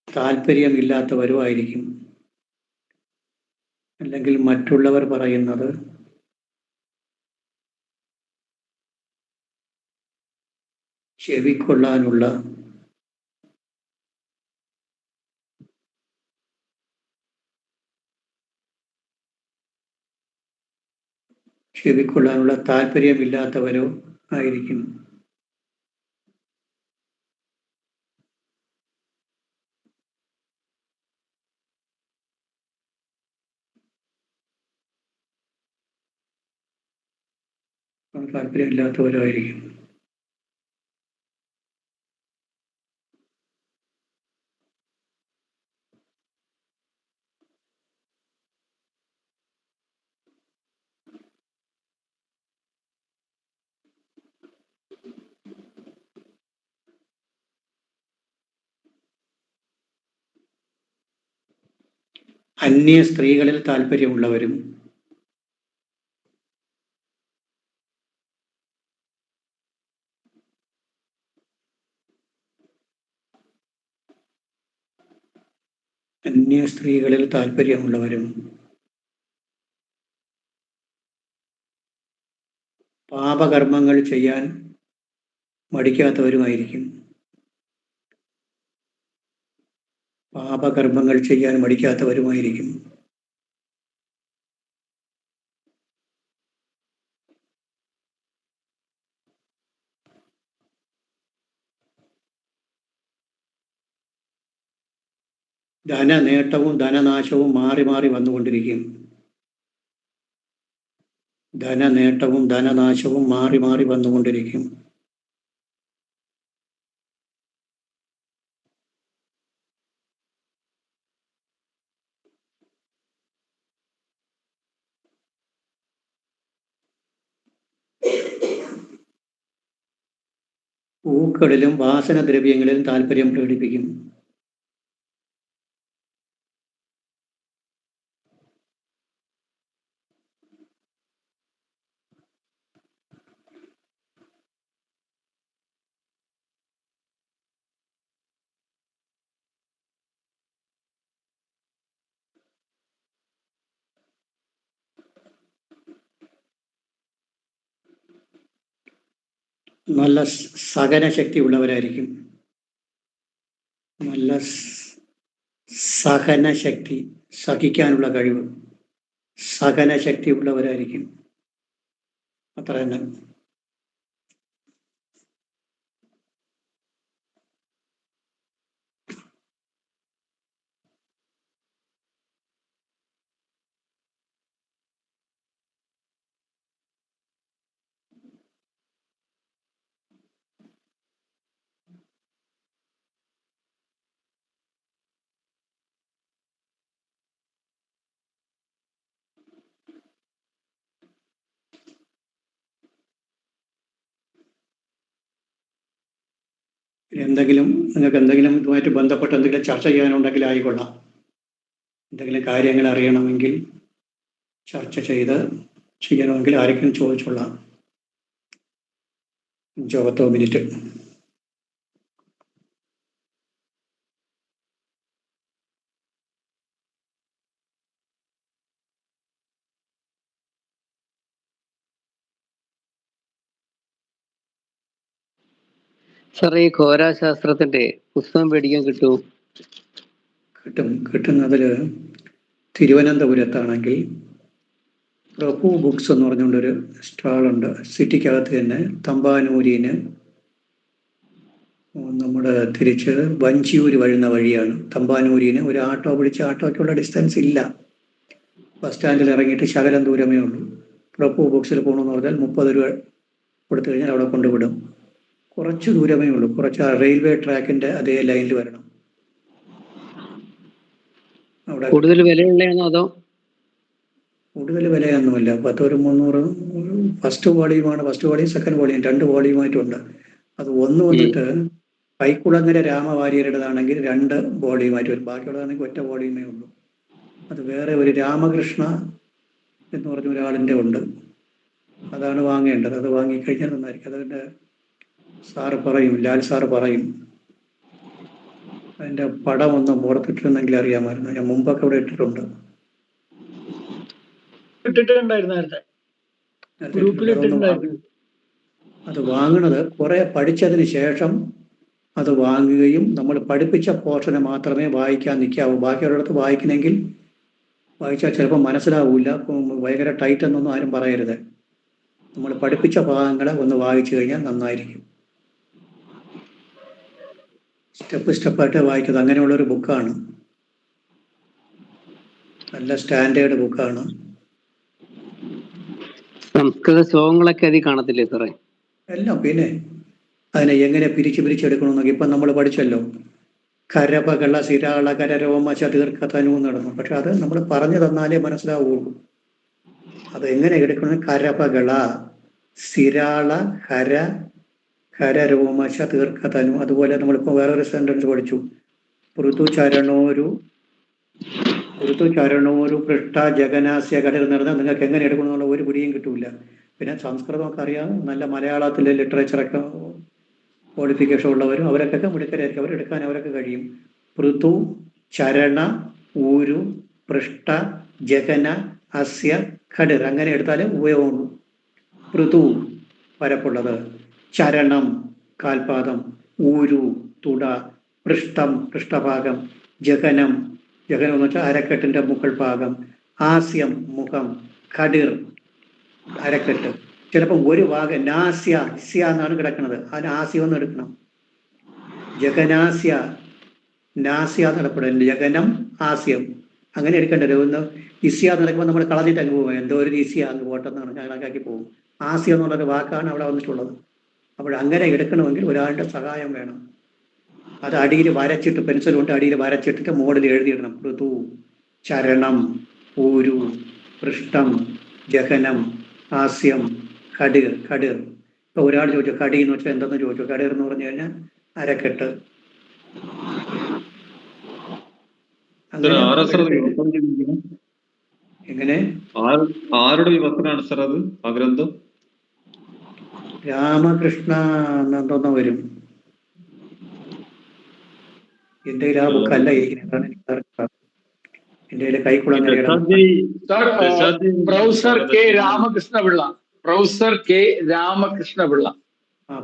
താല്പര്യമില്ലാത്തവരോ ആയിരിക്കും. അല്ലെങ്കിൽ മറ്റുള്ളവർ പറയുന്നത് ചെവിക്കൊള്ളാനുള്ള താല്പര്യമില്ലാത്തവരോ ആയിരിക്കും. അന്യ സ്ത്രീകളിൽ താല്പര്യമുള്ളവരും അന്യ സ്ത്രീകളിൽ താല്പര്യമുള്ളവരും പാപകർമ്മങ്ങൾ ചെയ്യാൻ മടിക്കാത്തവരുമായിരിക്കും. പാപകർമ്മങ്ങൾ ചെയ്യാൻ മടിക്കാത്തവരുമായിരിക്കും. ധനനേട്ടവും ധനനാശവും മാറി മാറി വന്നുകൊണ്ടിരിക്കും. ധനനേട്ടവും ധനനാശവും മാറി മാറി വന്നുകൊണ്ടിരിക്കും. പൂക്കളിലും വാസനദ്രവ്യങ്ങളിലും താല്പര്യം പ്രകടിപ്പിക്കും. നല്ല സഹനശക്തി ഉള്ളവരായിരിക്കും. നല്ല സഹനശക്തി, സഹിക്കാനുള്ള കഴിവ്, സഹനശക്തി ഉള്ളവരായിരിക്കും. അത്ര തന്നെ. നിങ്ങൾക്ക് എന്തെങ്കിലും ഇതുമായിട്ട് ബന്ധപ്പെട്ട് എന്തെങ്കിലും ചർച്ച ചെയ്യാനുണ്ടെങ്കിൽ ആയിക്കൊള്ളാം. എന്തെങ്കിലും കാര്യങ്ങൾ അറിയണമെങ്കിൽ ചർച്ച ചെയ്യണമെങ്കിൽ ആരെങ്കിലും ചോദിച്ചോളാം. 50 മിനിറ്റ്. സാറേ, ഈ ഘോരാശാസ്ത്രത്തിന്റെ പുസ്തകം മേടിക്കാൻ കിട്ടുമോ? കിട്ടുന്നതിൽ തിരുവനന്തപുരത്താണെങ്കിൽ പ്രഭു ബുക്സ് എന്ന് പറഞ്ഞുകൊണ്ടൊരു സ്റ്റാളുണ്ട്. സിറ്റിക്കകത്ത് തന്നെ തമ്പാനൂരിന് നമ്മുടെ തിരിച്ച് വഞ്ചിയൂര് വരുന്ന വഴിയാണ്. തമ്പാനൂരിന് ഒരു ആട്ടോ പിടിച്ച്, ആട്ടോയ്ക്കുള്ള ഡിസ്റ്റൻസ് ഇല്ല. ബസ് സ്റ്റാൻഡിൽ ഇറങ്ങിയിട്ട് ശകലം ദൂരമേ ഉള്ളൂ. പ്രഭു ബുക്സിൽ പോകണമെന്ന് പറഞ്ഞാൽ 30 രൂപ കൊടുത്തു കഴിഞ്ഞാൽ അവിടെ കൊണ്ടുവിടും. കുറച്ച് ദൂരമേ ഉള്ളൂ. കുറച്ച് റെയിൽവേ ട്രാക്കിന്റെ അതേ ലൈനിൽ വരണം. അവിടെ കൂടുതൽ വിലയുള്ളതാണോ അതോ? കൂടുതൽ വിലയൊന്നുമില്ല. 300 ഫസ്റ്റ് വോളിയുമാണ്. ഫസ്റ്റ് വോളിയും സെക്കൻഡ് വോളിയും 2 വോളിയുമായിട്ടുണ്ട്. അത് ഒന്ന് വന്നിട്ട് കൈക്കുളങ്ങര രാമവാര്യരുടേതാണെങ്കിൽ 2 വോളിയുമായിട്ട് വരും. ബാക്കിയുള്ളതാണെങ്കിൽ ഒറ്റ വോളിയുമേ ഉള്ളൂ. അത് വേറെ ഒരു രാമകൃഷ്ണ എന്ന് പറഞ്ഞ ഒരാളിൻ്റെ ഉണ്ട്. അതാണ് വാങ്ങേണ്ടത്. അത് വാങ്ങിക്കഴിഞ്ഞാൽ നന്നായിരിക്കും. അതിൻ്റെ സാറ് പറയും, ലാൽ സാറ് പറയും. അതിൻ്റെ പടം ഒന്ന് പുറത്തിട്ടിരുന്നെങ്കിൽ അറിയാമായിരുന്നു. ഞാൻ മുമ്പൊക്കെ ഇവിടെ ഇട്ടിട്ടുണ്ട്. അത് വാങ്ങണത് കുറെ പഠിച്ചതിന് ശേഷം അത് വാങ്ങുകയും നമ്മൾ പഠിപ്പിച്ച പോർഷനെ മാത്രമേ വായിക്കാൻ നിൽക്കാവൂ. ബാക്കിയുള്ളിടത്ത് വായിക്കണമെങ്കിൽ വായിച്ചാൽ ചിലപ്പോൾ മനസ്സിലാവില്ല. ഭയങ്കര ടൈറ്റ് എന്നൊന്നും ആരും പറയരുത്. നമ്മൾ പഠിപ്പിച്ച ഭാഗങ്ങളെ ഒന്ന് വായിച്ചു കഴിഞ്ഞാൽ നന്നായിരിക്കും. സ്റ്റെപ്പായിട്ട് വായിക്കുന്നത്. അങ്ങനെയുള്ളൊരു ബുക്കാണ്. നല്ല സ്റ്റാൻഡേർഡ് ബുക്കാണ്. സംസ്കൃത ശ്ലോകങ്ങളൊക്കെ അതിൽ കാണത്തില്ലേ സാറേ? എല്ലാം. പിന്നെ അതിനെ എങ്ങനെ പിരിച്ചെടുക്കണമെന്നൊക്കെ ഇപ്പം നമ്മൾ പഠിച്ചല്ലോ. കരപകള സിരാള കരരോമശ ദീർഘതനു നടന്നു. പക്ഷെ അത് നമ്മൾ പറഞ്ഞു തന്നാലേ മനസ്സിലാവുള്ളൂ. അത് എങ്ങനെ എടുക്കണം? കരപകള സിരാള കരരോമശ ദീർഘതനു. അതുപോലെ നമ്മളിപ്പോൾ വേറൊരു സെന്റൻസ് പഠിച്ചു. ഋതുചരണോരു പൃഷ്ട ജഗനാസ്യ കടൽ നടന്നാൽ നിങ്ങൾക്ക് എങ്ങനെ എടുക്കണം എന്നുള്ള ഒരു പിടിയും കിട്ടൂല. പിന്നെ സംസ്കൃതമൊക്കെ അറിയാം. നല്ല മലയാളത്തിലെ ലിറ്ററേച്ചറൊക്കെ ക്വാളിഫിക്കേഷൻ ഉള്ളവരും അവരൊക്കെ മിടുക്കരായിരിക്കും. അവരെടുക്കാൻ അവരൊക്കെ കഴിയും. ഋതു ചരണ ഊരു പൃഷ്ട ജഗന അസ്യ ഖഡിർ അങ്ങനെ എടുത്താൽ ഉപയോഗമുള്ളൂ. പൃഥു പരപ്പുള്ളത്, ചരണം കാൽപാദം, ഊരു തുട, പൃഷ്ടം പൃഷ്ഠഭാഗം, ജഗനം ജഗനം എന്ന് വെച്ചാൽ അരക്കെട്ടിന്റെ മുകൾ ഭാഗം, ആസ്യം മുഖം, ഖഡിർ അരക്കെട്ട്. ചിലപ്പോൾ ഒരു ഭാഗം നാസ്യ സ്യ എന്നാണ് കിടക്കുന്നത്, അതിന് ആസ്യം എന്ന് എടുക്കണം. ജഗനാസ്യ നാസ്യ നടപ്പെടും, ജഗനം ആസ്യം അങ്ങനെ എടുക്കേണ്ടത്. ഒന്ന് ഇസ്യ നടക്കുമ്പോൾ നമ്മൾ കളഞ്ഞിട്ട് അങ്ങ് പോകും, എന്തോ ഒരു ഇസ്യ അങ്ങ് പോട്ടെന്നാണ് കണക്കാക്കി പോകും. ആസ്യം എന്നുള്ളൊരു വാക്കാണ് അവിടെ വന്നിട്ടുള്ളത്. അപ്പോൾ അങ്ങനെ എടുക്കണമെങ്കിൽ ഒരാളുടെ സഹായം വേണം. അത് അടിയിൽ വരച്ചിട്ട്, പെൻസിൽ കൊണ്ട് അടിയിൽ വരച്ചിട്ടിട്ട് മോഡിൽ എഴുതിയിടണം. ഋതു, ചരണം, ഊരു, പൃഷ്ടം, ജഹനം, ഹാസ്യം, ഖഡിർ. ഖഡിർ ഇപ്പൊ ഒരാൾ ചോദിച്ചു കടി എന്ന് വെച്ചാൽ എന്തെന്ന് ചോദിച്ചു. ഖഡിർ എന്ന് പറഞ്ഞു കഴിഞ്ഞാൽ അരക്കെട്ട്. എങ്ങനെ ആരുടെ വിവർത്തനാണ് സാർ അത് ആ ഗ്രന്ഥം? രാമകൃഷ്ണ എന്നെന്തോന്നോ വരും. എന്റെ ആ ബുക്കല്ല ഇരിക്കുന്നത്, എന്റെ കൈക്കുളങ്ങരയുടെ professor K Ramakrishna Pillai. Professor K Ramakrishna Pillai.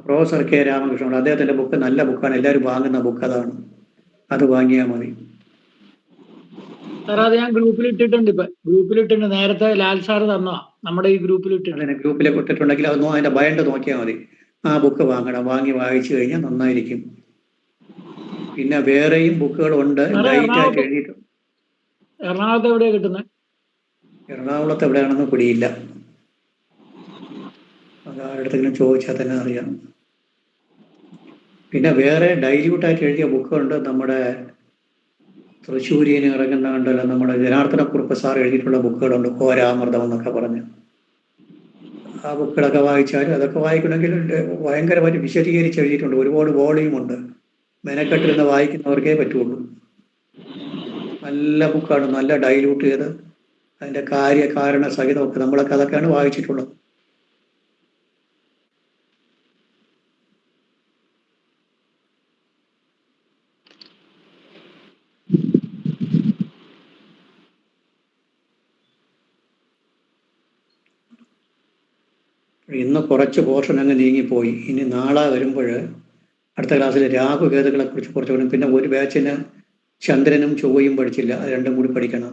Professor K Ramakrishna Pillai അദ്ദേഹത്തിന്റെ ബുക്ക് നല്ല ബുക്കാണ്, എല്ലാവരും വാങ്ങുന്ന ബുക്ക് അതാണ്. അത് വാങ്ങിയാൽ മതി. സാർ അത് ഞാൻ ഗ്രൂപ്പിൽ ഇട്ടിട്ടുണ്ട്. ഇപ്പൊ ഗ്രൂപ്പിൽ ഇട്ടിട്ടുണ്ട്. നേരത്തെ ലാൽ സാർ തന്നോ നമ്മുടെ ഈ ഗ്രൂപ്പിൽ ഇട്ടിട്ടുണ്ട്. ഗ്രൂപ്പിലേക്ക് ഇട്ടിട്ടുണ്ടെങ്കിൽ അത് അതിന്റെ ബയണ്ട് നോക്കിയാൽ മതി. ആ ബുക്ക് വാങ്ങണം, വാങ്ങി വായിച്ചു കഴിഞ്ഞാൽ നന്നായിരിക്കും. പിന്നെ വേറെയും ബുക്കുകൾ ഉണ്ട്, ലൈറ്റ് ആയിട്ട് എഴുതിയിട്ടുണ്ട്. എറണാകുളത്ത് എവിടെയാ കിട്ടുന്നത്? എറണാകുളത്ത് എവിടെയാണെന്ന് പിടിയില്ല, അത് ആരുടെങ്കിലും ചോദിച്ചാൽ തന്നെ അറിയാം. പിന്നെ വേറെ ഡൈല്യൂട്ടായിട്ട് എഴുതിയ ബുക്കുണ്ട്, നമ്മുടെ തൃശ്ശൂരിന് ഇറങ്ങുന്ന കണ്ടല്ലോ, നമ്മുടെ ജനാർദ്ദനക്കുറുപ്പ് സാർ എഴുതിയിട്ടുള്ള ബുക്കുകളുണ്ട്, ഘോരാമൃതം എന്നൊക്കെ പറഞ്ഞ്. ആ ബുക്കുകളൊക്കെ വായിച്ചാൽ, അതൊക്കെ വായിക്കണമെങ്കിൽ ഭയങ്കരമായിട്ട് വിശദീകരിച്ച് എഴുതിയിട്ടുണ്ട്. ഒരുപാട് വോളിയം ഉണ്ട്, മെനക്കെട്ടിരുന്ന് വായിക്കുന്നവർക്കേ പറ്റുള്ളൂ. നല്ല ബുക്കാണ്, നല്ല ഡൈല്യൂട്ട് ചെയ്ത് അതിൻ്റെ കാര്യകാരണ സഹിതമൊക്കെ നമ്മളൊക്കെ അതൊക്കെയാണ് വായിച്ചിട്ടുള്ളത്. ഇന്ന് കുറച്ച് പോർഷൻ അങ്ങ് നീങ്ങിപ്പോയി. ഇനി നാളെ വരുമ്പോൾ അടുത്ത ക്ലാസ്സിൽ രാഹുകേതുക്കളെ കുറിച്ച് കുറച്ച് പറയും. പിന്നെ ഒരു ബാച്ചിന് ചന്ദ്രനും ചൊവ്വയും പഠിച്ചില്ല, അത് രണ്ടും കൂടി പഠിക്കണം.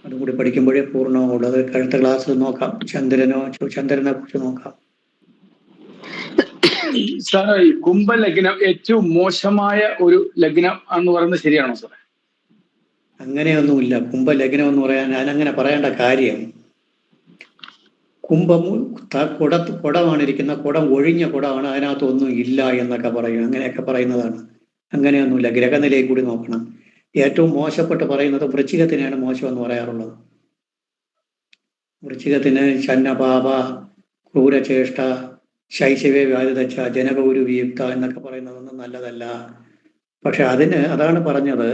അതും കൂടി പഠിക്കുമ്പോഴേ പൂർണ്ണമാവുള്ളൂ. അത് അടുത്ത ക്ലാസ്സിൽ നോക്കാം, ചന്ദ്രനെ കുറിച്ച് നോക്കാം. സാർ, ഈ കുംഭലഗ്നം ഏറ്റവും മോശമായ ഒരു ലഗ്നം എന്ന് പറയുന്നത് ശരിയാണോ സാർ? അങ്ങനെയൊന്നുമില്ല. കുംഭലഗ്നം എന്ന് പറയാൻ ഞാനങ്ങനെ പറയേണ്ട കാര്യം, കുംഭം കുടമാണ് ഇരിക്കുന്ന, കുടം ഒഴിഞ്ഞ കുടമാണ്, അതിനകത്ത് ഒന്നും ഇല്ല എന്നൊക്കെ പറയും. അങ്ങനെയൊക്കെ പറയുന്നതാണ്. അങ്ങനെയൊന്നുമില്ല, ഗ്രഹനിലയിൽ കൂടി നോക്കണം. ഏറ്റവും മോശപ്പെട്ട് പറയുന്നത് വൃശ്ചികത്തിനെയാണ് മോശം എന്ന് പറയാറുള്ളത്. വൃശ്ചികത്തിന് ഛന്നപാപ, ക്രൂരചേഷ്ട, ശൈശവേ വ്യാധിതച്ച, ജനകൗരു വിയുക്ത എന്നൊക്കെ പറയുന്നതൊന്നും നല്ലതല്ല. പക്ഷെ അതാണ് പറഞ്ഞത്,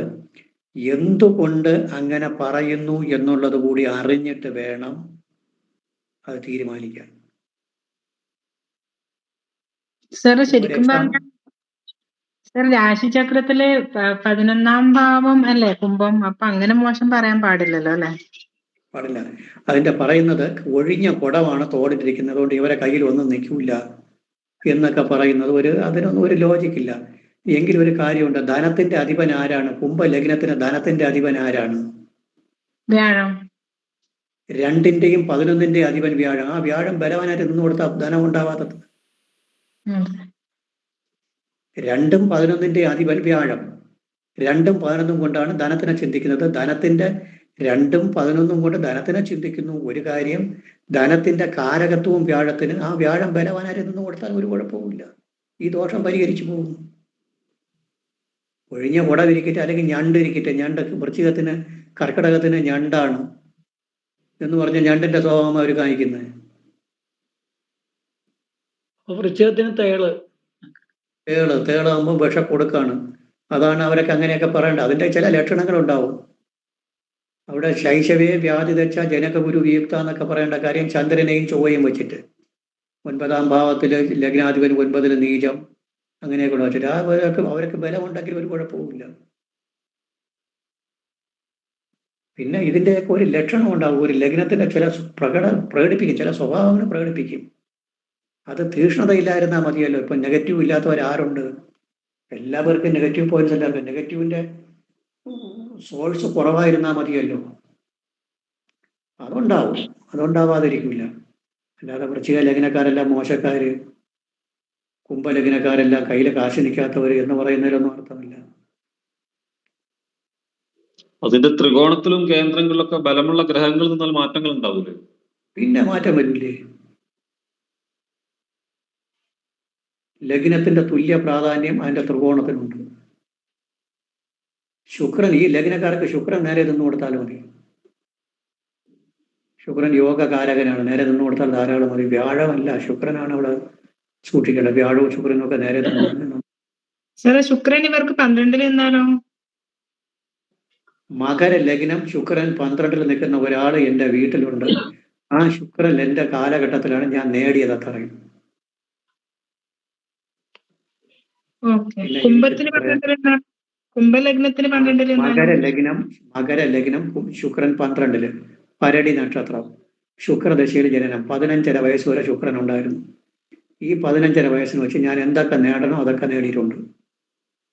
എന്തുകൊണ്ട് അങ്ങനെ പറയുന്നു എന്നുള്ളത് കൂടി അറിഞ്ഞിട്ട് വേണം അത് തീരുമാനിക്കാൻ. സാർ ശരിക്കും പറഞ്ഞാൽ സാർ രാശിചക്രത്തില് 11ാം ഭാവം അല്ലേ കുംഭം, അപ്പൊ അങ്ങനെ മോശം പറയാൻ പാടില്ലല്ലോ അല്ലെ? പാടില്ല. അതിന്റെ പറയുന്നത് ഒഴിഞ്ഞ കുടമാണ് തോടിട്ടിരിക്കുന്നത്, അതുകൊണ്ട് ഇവരെ കയ്യിൽ ഒന്നും നിൽക്കില്ല എന്നൊക്കെ പറയുന്നത് അതിനൊന്നും ഒരു ലോജിക്കില്ല. എങ്കിലും ഒരു കാര്യമുണ്ട്, ധനത്തിന്റെ അധിപൻ ആരാണ്? കുംഭലഗ്നത്തിന് ധനത്തിന്റെ അധിപൻ ആരാണ്? വ്യാഴം. 2ന്റെയും 11ന്റെയും അധിപൻ വ്യാഴം. ആ വ്യാഴം ബലവാനായിട്ട് നിന്ന് കൊടുത്താൽ ധനം ഉണ്ടാവാത്തത്. 2ഉം 11ന്റെയും അധിപൻ വ്യാഴം. 2ഉം 11ഉം കൊണ്ടാണ് ധനത്തിനെ ചിന്തിക്കുന്നത്. ധനത്തിന്റെ 2ഉം 11ഉം കൊണ്ട് ധനത്തിനെ ചിന്തിക്കുന്നു. ഒരു കാര്യം, ധനത്തിന്റെ കാരകത്വവും വ്യാഴത്തിന്, ആ വ്യാഴം ബലവാനായിട്ട് നിന്ന് കൊടുത്താൽ ഒരു കുഴപ്പവുമില്ല, ഈ ദോഷം പരിഹരിച്ചു പോകും. ഒഴിഞ്ഞ കുടവിരിക്കട്ടെ, അല്ലെങ്കിൽ ഞണ്ട് ഇരിക്കട്ടെ. ഞണ്ട് വൃശ്ചികത്തിന്, കർക്കിടകത്തിന് ഞണ്ടാണ് എന്ന് പറഞ്ഞ ഞണ്ടിന്റെ സ്വഭാവം അവർ കാണിക്കുന്നത്. വൃശ്ചികത്തിന് തേളാകുമ്പോൾ വിഷം കൊടുക്കാണ്. അതാണ് അവരൊക്കെ അങ്ങനെയൊക്കെ പറയേണ്ടത്. അതിന്റെ ചില ലക്ഷണങ്ങൾ ഉണ്ടാവും. അവിടെ ശൈശവേ വ്യാധി തെച്ച ജനകഗുരു വിയുക്ത എന്നൊക്കെ പറയേണ്ട കാര്യം ചന്ദ്രനെയും ചൊവ്വയും വെച്ചിട്ട്, 9ാം ഭാവത്തില് ലഗ്നാധിപൻ, 9ൽ നീചം, അങ്ങനെയൊക്കെ വെച്ചിട്ട് അവർക്ക് ബലമുണ്ടെങ്കിൽ ഒരു കുഴപ്പവുമില്ല. പിന്നെ ഇതിൻ്റെയൊക്കെ ഒരു ലക്ഷണം ഉണ്ടാവും. ഒരു ലഗ്നത്തിന്റെ ചില പ്രകടിപ്പിക്കും, ചില സ്വഭാവങ്ങൾ പ്രകടിപ്പിക്കും. അത് തീക്ഷ്ണതയില്ലായിരുന്നാൽ മതിയല്ലോ. ഇപ്പൊ നെഗറ്റീവ് ഇല്ലാത്തവരാരുണ്ട്? എല്ലാവർക്കും നെഗറ്റീവ് പോയിന്റ്സ് അല്ല. നെഗറ്റീവിന്റെ സോഴ്സ് കുറവായിരുന്നാൽ മതിയല്ലോ. അതുണ്ടാവാതിരിക്കില്ല. അല്ലാതെ വൃശ്ചിക ലഗ്നക്കാരെല്ലാം മോശക്കാര്, കുംഭലഗ്നക്കാരെല്ലാം കയ്യിൽ കാശ് നിൽക്കാത്തവർ എന്ന് പറയുന്നതിലൊന്നും അർത്ഥമില്ല. അതിന്റെ ത്രികോണത്തിലും കേന്ദ്രങ്ങളിലൊക്കെ ബലമുള്ള ഗ്രഹങ്ങളിൽ നിന്നാൽ മാറ്റങ്ങൾ ഉണ്ടാവൂലേ? പിന്നെ മാറ്റം വരില്ലേ? ലഗ്നത്തിന്റെ തുല്യ പ്രാധാന്യം അതിന്റെ ത്രികോണത്തിനുണ്ട്. ശുക്രൻ, ഈ ലഗ്നക്കാർക്ക് ശുക്രൻ നേരെ നിന്ന് കൊടുത്താൽ മതി. ശുക്രൻ യോഗകാരകനാണ്, നേരെ നിന്ന് കൊടുത്താൽ ധാരാളം മതി. വ്യാഴമല്ല, ശുക്രനാണ് അവിടെ സൂക്ഷിക്കേണ്ടത്. വ്യാഴവും ശുക്രനും ഒക്കെ നേരെ നിന്ന്. സാറേ ശുക്രൻ ഇവർക്ക് 12 നിന്നാലോ? മകര ലഗ്നം ശുക്രൻ 12 നിൽക്കുന്ന ഒരാൾ എൻ്റെ വീട്ടിലുണ്ട്. ആ ശുക്രൻ എൻ്റെ കാലഘട്ടത്തിലാണ് ഞാൻ നേടിയത് അത്രയും. ഓക്കെ. കുംഭത്തിന് 12 കുംഭലഗ്നത്തിന് 12 മകര ലഗ്നം ശുക്രൻ 12 പരടി നക്ഷത്രം, ശുക്രദശയിൽ ജനനം. 15.5 വയസ്സ് വരെ ശുക്രൻ ഉണ്ടായിരുന്നു. ഈ 15.5 വയസ്സിന് വെച്ച് ഞാൻ എന്തൊക്കെ നേടണോ അതൊക്കെ നേടിയിട്ടുണ്ട്.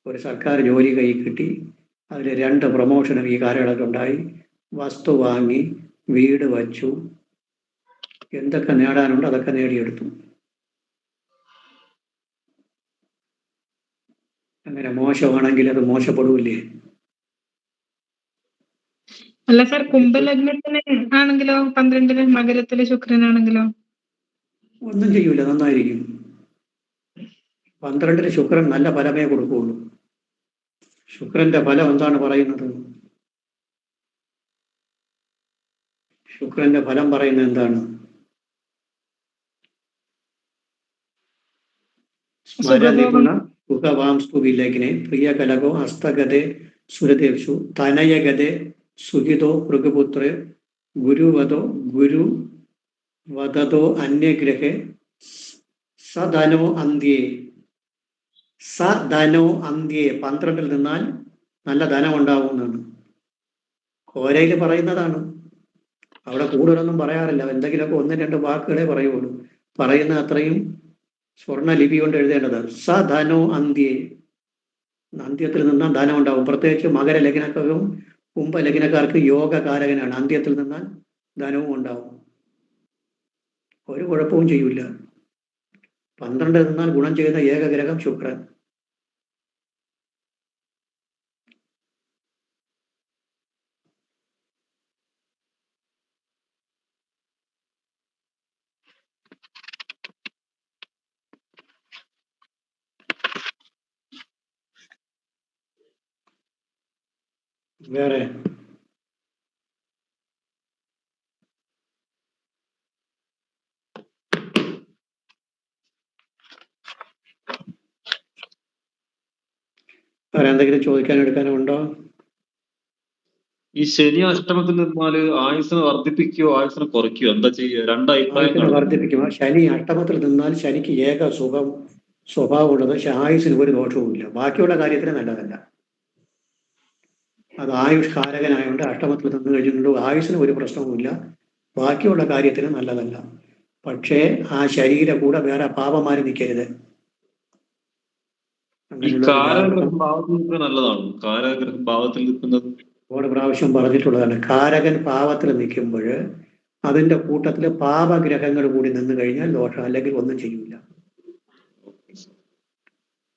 ഒരു സർക്കാർ ജോലി കൈ കിട്ടി, അതിൽ 2 പ്രൊമോഷനും ഈ കാലയളവിൽ ഉണ്ടായി. വസ്തു വാങ്ങി, വീട് വച്ചു, എന്തൊക്കെ നേടാനുണ്ട് അതൊക്കെ നേടിയെടുത്തു. അങ്ങനെ മോശമാണെങ്കിൽ അത് മോശപ്പെടൂല്ലേ? അല്ല സാർ, കുംഭലഗ്നത്തിന് ആണെങ്കിലോ 12 മകരത്തിലെ ശുക്രനാണെങ്കിലോ? ഒന്നും ചെയ്യൂല, നന്നായിരിക്കും. 12 ശുക്രൻ നല്ല ഫലമേ കൊടുക്കുകയുള്ളൂ. ശുക്രന്റെ ഫലം എന്താണ് പറയുന്നത്? ശുക്രന്റെ ഫലം പറയുന്നത് എന്താണ്? സ്മരനിപുണ സുഖവാംസ്തു വിലഗ്നെ പ്രിയകലകോ ഹസ്തഗതേ സുരദേവ്ഷു തനയഗതേ സുഹിതോ ഭൃഗുപുത്രേ ഗുരുവദോ ഗുരുവദതോ അന്യഗ്രഹേ സധനോ അന്ത്യേ. 12 നിന്നാൽ നല്ല ധനം ഉണ്ടാവുമെന്നാണ് കോരയിൽ പറയുന്നതാണ്. അവിടെ കൂടുതലൊന്നും പറയാറില്ല, എന്തെങ്കിലുമൊക്കെ 1-2 വാക്കുകളെ പറയുള്ളൂ. പറയുന്ന അത്രയും സ്വർണ്ണ ലിപി കൊണ്ട് എഴുതേണ്ടത്. സധനോ അന്ത്യേ, അന്ത്യത്തിൽ നിന്നാൽ ധനം ഉണ്ടാവും. പ്രത്യേകിച്ച് മകര ലഗ്നക്കാർക്കും കുംഭലഗ്നക്കാർക്ക് യോഗകാരകനാണ്. അന്ത്യത്തിൽ നിന്നാൽ ധനവും ഉണ്ടാവും, ഒരു കുഴപ്പവും ചെയ്യൂല. 12 നിന്നാൽ ഗുണം ചെയ്യുന്ന ഏകഗ്രഹം ശുക്രൻ. വേറെ എന്തെങ്കിലും ചോദിക്കാനോ എടുക്കാനോ ഉണ്ടോ? ഈ ശനി അഷ്ടമത്തിൽ നിന്നാല് ആയുസിനെ വർദ്ധിപ്പിക്കുകയോ ആയുസിനെ കുറയ്ക്കുകയോ എന്താ ചെയ്യുക? 2 അഭിപ്രായങ്ങൾ. വർദ്ധിപ്പിക്കും. ശനി അഷ്ടമത്തിൽ നിന്നാൽ ശനിക്ക് ഏക സുഖം സ്വഭാവമുള്ളത്, ആയുസിന് ഒരു ദോഷവുമില്ല. ബാക്കിയുള്ള കാര്യത്തിന് നല്ലതല്ല. അത് ആയുഷ് കാരകനായതുകൊണ്ട് അഷ്ടമത്തിൽ നിന്ന് കഴിഞ്ഞിട്ടുണ്ട്, ആയുസിന് ഒരു പ്രശ്നവുമില്ല. ബാക്കിയുള്ള കാര്യത്തിന് നല്ലതല്ല. പക്ഷേ ആ ശരീരം കൂടെ വേറെ പാപമാരി നിൽക്കരുത്. ഈ കാരഗ്രഹം ഭാവത്തിൽ നിൽക്കുന്നത് നല്ലതാണ്. കാരഗ്രഹം ഭാവത്തിൽ നിൽക്കുന്നത് ഒരുപാട് പ്രാവശ്യം പറഞ്ഞിട്ടുള്ളതാണ്. കാരകൻ പാവത്തിൽ നിൽക്കുമ്പോൾ അതിന്റെ കൂട്ടത്തിൽ പാപഗ്രഹങ്ങൾ കൂടി നിന്ന് കഴിഞ്ഞാൽ ദോഷം, അല്ലെങ്കിൽ ഒന്നും ചെയ്യില്ല.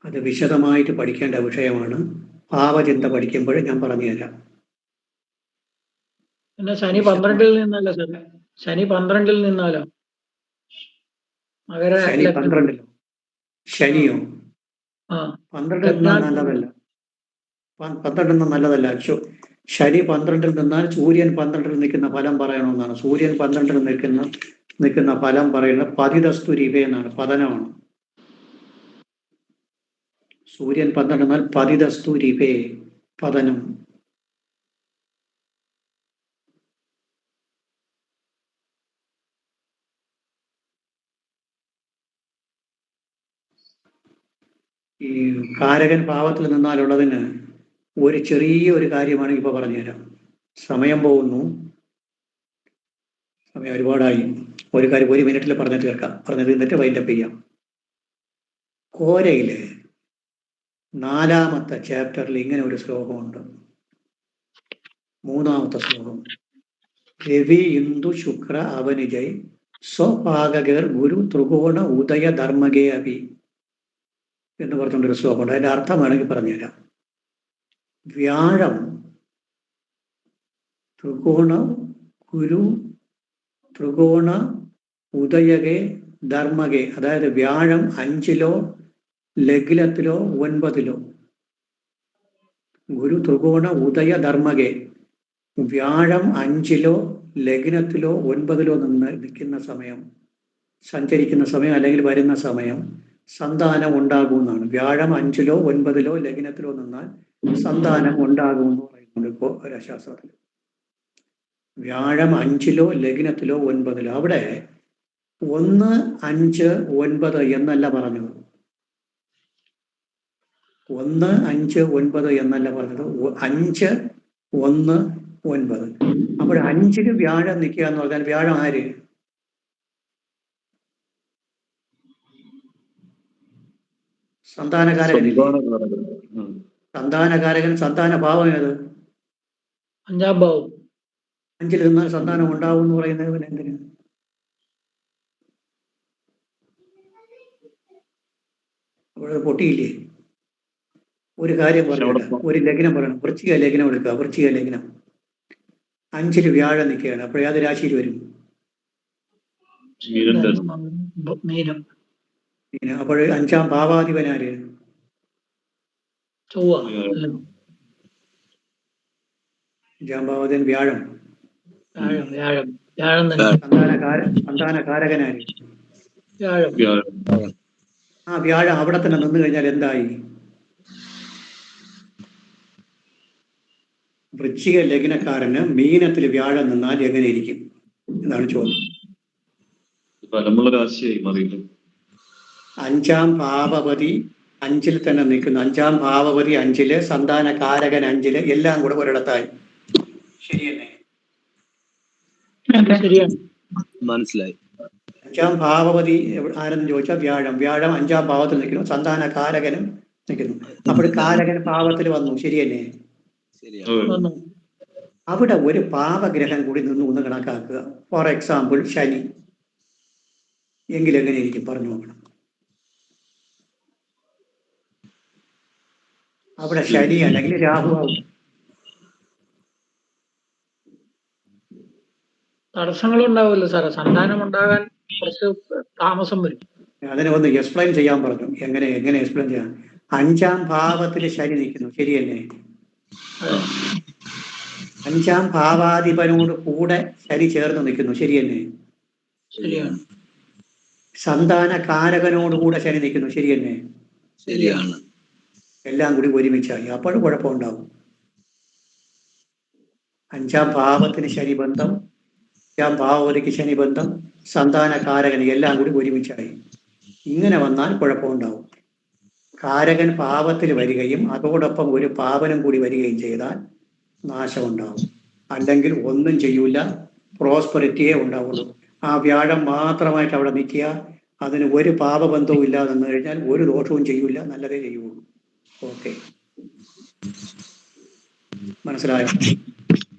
അത് വിശദമായിട്ട് പഠിക്കേണ്ട വിഷയമാണ്. പാവചിന്ത പഠിക്കുമ്പോൾ ഞാൻ പറഞ്ഞുതരാം. പിന്നെ ശനി 12 നിന്നല്ല സാർ, ശനി 12 നിന്നാലോ? ശനി 12 ശനിയോ? 12 നിന്നാൽ നല്ലതല്ല. 12 നല്ലതല്ല. ശനി 12 നിന്നാൽ സൂര്യൻ 12 നിൽക്കുന്ന ഫലം പറയണമെന്നാണ്. സൂര്യൻ 12 നിൽക്കുന്ന ഫലം പറയുന്നത് പതിതസ്തു രീപ എന്നാണ്, പതനമാണ്. സൂര്യൻ 12 എന്നാൽ പതിതസ്തു രീപേ, പതനം. ഈ കാരകൻ പാവത്തിൽ നിന്നാലുള്ളതിന് ഒരു ചെറിയ ഒരു കാര്യമാണ് ഇപ്പൊ പറഞ്ഞുതരാം. സമയം പോകുന്നു. സമയം ഒരുപാടായി. ഒരു കാര്യം 1 മിനിറ്റിൽ പറഞ്ഞിട്ട് കേൾക്കാം. പറഞ്ഞിട്ട് എന്നിട്ട് വൈൻഡപ്പ് ചെയ്യാം. കോരയിലെ 4-ാമത്തെ ചാപ്റ്ററിൽ ഇങ്ങനെ ഒരു ശ്ലോകമുണ്ട്. 3-ാമത്തെ ശ്ലോകം. രവി ഇന്ദു ശുക്ര അവനിജയ് സ്വപാകർ ഗുരു ത്രികോണ ഉദയ ധർമ്മകേ അഭി എന്ന് പറഞ്ഞുകൊണ്ടൊരു ശ്ലോകമുണ്ട്. അതിന്റെ അർത്ഥം വേണമെങ്കിൽ പറഞ്ഞുതരാം. വ്യാഴം ത്രികോണ ഗുരു ത്രികോണ ഉദയകെ ധർമ്മകെ, അതായത് വ്യാഴം 5-ലോ ലഗ്നത്തിലോ 9-ലോ, ഗുരു ത്രികോണ ഉദയ ധർമ്മകെ, വ്യാഴം 5-ലോ ലഗ്നത്തിലോ 9-ലോ നിന്ന് നിൽക്കുന്ന സമയം, സഞ്ചരിക്കുന്ന സമയം അല്ലെങ്കിൽ വരുന്ന സമയം സന്താനം ഉണ്ടാകുമെന്നാണ്. വ്യാഴം 5-ലോ 9-ലോ ലഗ്നത്തിലോ നിന്നാൽ സന്താനം ഉണ്ടാകുമെന്ന് പറയുന്നുണ്ട് ഇപ്പോൾ ശാസ്ത്രത്തിൽ. വ്യാഴം 5-ലോ ലഗ്നത്തിലോ 9-ലോ. അവിടെ 1, 5, 9 എന്നല്ല പറഞ്ഞത്. 1, 5, 9 എന്നല്ല പറഞ്ഞത്. 5, 1, 9. അപ്പോൾ 5-ല് വ്യാഴം നിൽക്കുക എന്ന് പറഞ്ഞാൽ വ്യാഴം ആര്? സന്താനകാരകൻ. സന്താനകാരകൻ. സന്താന ഭാവം ഏത്? 5-ാം ഭാവം. 5-ൽ നിന്നാൽ സന്താനം ഉണ്ടാവും എന്ന് പറയുന്നത് എന്തിന്? അവിടെ പൊട്ടിയില്ലേ? ഒരു കാര്യം പറയണ്ട. ഒരു ലഗ്നം പറയണം. വൃശ്ചിക ലഗ്നം എടുക്കുക. വൃശ്ചിക ലഗ്നം 5-ല് വ്യാഴം നിൽക്കുകയാണ്. അപ്പോൾ ഏത് രാശിയിൽ വരും? മീനം. അപ്പോൾ 5-ാം ഭാവാധിപനാര്? ചൊവ്വ. 5-ാം ഭാവാധിപൻ വ്യാഴം. വ്യാഴം തന്നെ. സന്താനകാരകനാര്? വ്യാഴം. ആ വ്യാഴം അവിടെ തന്നെ നിന്ന് കഴിഞ്ഞാൽ എന്തായി? വൃശ്ചിക ലഗ്നക്കാരന് മീനത്തിൽ വ്യാഴം നിന്നാൽ എങ്ങനെ ഇരിക്കും എന്നാണ് ചോദ്യം. രാശിയായി. 5-ാം ഭാവപതി 5-ൽ തന്നെ നിൽക്കുന്നു. 5-ാം ഭാവപതി 5-ല്, സന്താനകാരകൻ 5-ല്, എല്ലാം കൂടെ ഒരിടത്തായി. ശരിയല്ലേ? ശരിയാണ്. മനസ്സിലായി. 5-ാം ഭാവപതി ആരെന്ന് ചോദിച്ചാൽ വ്യാഴം. വ്യാഴം 5-ാം ഭാവത്തിൽ നിൽക്കുന്നു. സന്താനകാരകനും നിൽക്കുന്നു. അപ്പോൾ കാരകൻ ഭാവത്തിൽ വന്നു. ശരിയല്ലേ? അവിടെ ഒരു പാപഗ്രഹം കൂടി ഒന്ന് കണക്കാക്കുക. ഫോർ എക്സാമ്പിൾ ശനി. എങ്കിലും എങ്ങനെ ഇരിക്കും പറഞ്ഞു നോക്കണം. അവിടെ ശനി അല്ലെങ്കിൽ രാഹു ആവും. തടസ്സങ്ങളുണ്ടാവുമല്ലോ സാറേ. സന്താനം ഉണ്ടാകാൻ കുറച്ച് താമസം വരും. അതിനെ ഒന്ന് എക്സ്പ്ലെയിൻ ചെയ്യാൻ പറഞ്ഞു. എങ്ങനെ എക്സ്പ്ലെയിൻ ചെയ്യാം? 5-ാം ഭാവത്തിൽ ശനി നിൽക്കുന്നു. ശരിയല്ലേ? 5-ാം ഭാവാധിപനോട് കൂടെ ശനി ചേർന്ന് നിൽക്കുന്നു. ശരിയല്ലേ? ശരിയാണ്. സന്താനകാരകനോടുകൂടെ ശനി നിൽക്കുന്നു. ശരിയല്ലേ? ശരിയാണ്. എല്ലാം കൂടി ഒരുമിച്ചായി. അപ്പോഴും കുഴപ്പമുണ്ടാവും. 5-ാം ഭാവത്തിന് ശനി ബന്ധം, 5-ാം ഭാവപതിക്ക് ശനി ബന്ധം, സന്താനകാരകൻ എല്ലാം കൂടി ഒരുമിച്ചായി. ഇങ്ങനെ വന്നാൽ കുഴപ്പമുണ്ടാവും. കാരകൻ പാപത്തിൽ വരികയും അതോടൊപ്പം ഒരു പാപനം കൂടി വരികയും ചെയ്താൽ നാശമുണ്ടാവും. അല്ലെങ്കിൽ ഒന്നും ചെയ്യൂല, പ്രോസ്പെറിറ്റിയേ ഉണ്ടാവുള്ളൂ. ആ വ്യാഴം മാത്രമായിട്ട് അവിടെ നിൽക്കുക. അതിന് ഒരു പാപബന്ധവും ഇല്ലാതെ നിന്ന് കഴിഞ്ഞാൽ ഒരു ദോഷവും ചെയ്യൂല, നല്ലതേ ചെയ്യുള്ളൂ. ഓക്കെ, മനസ്സിലായോ?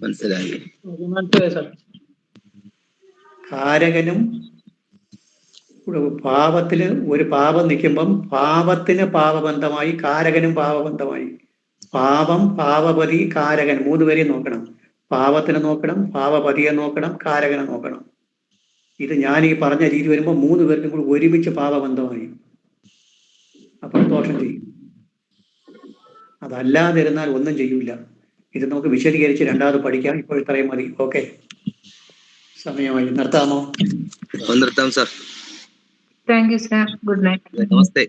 മനസ്സിലായി. കാരകനും പാപത്തിന് ഒരു പാപം നിൽക്കുമ്പം പാപത്തിന് പാപബന്ധമായി, കാരകനും പാപബന്ധമായി. പാപം, പാപപതി, കാരകൻ 3 പേരെയും നോക്കണം. പാപത്തിനെ നോക്കണം, പാപപതിയെ നോക്കണം, കാരകനെ നോക്കണം. ഇത് ഞാൻ ഈ പറഞ്ഞ രീതി വരുമ്പോൾ 3 പേർക്കും കൂടി ഒരുമിച്ച് പാപബന്ധമായി. അപ്പോൾ ദോഷം ചെയ്യും. അതല്ലാതിരുന്നാൽ ഒന്നും ചെയ്യൂല. ഇത് നമുക്ക് വിശദീകരിച്ച് 2ാമത് പഠിക്കാം. ഇപ്പോൾ ഇത്രയും മതി. ഓക്കെ, സമയമായി. നിർത്താമോ? നിർത്താം sir. Thank you sir. Good night. Namaste.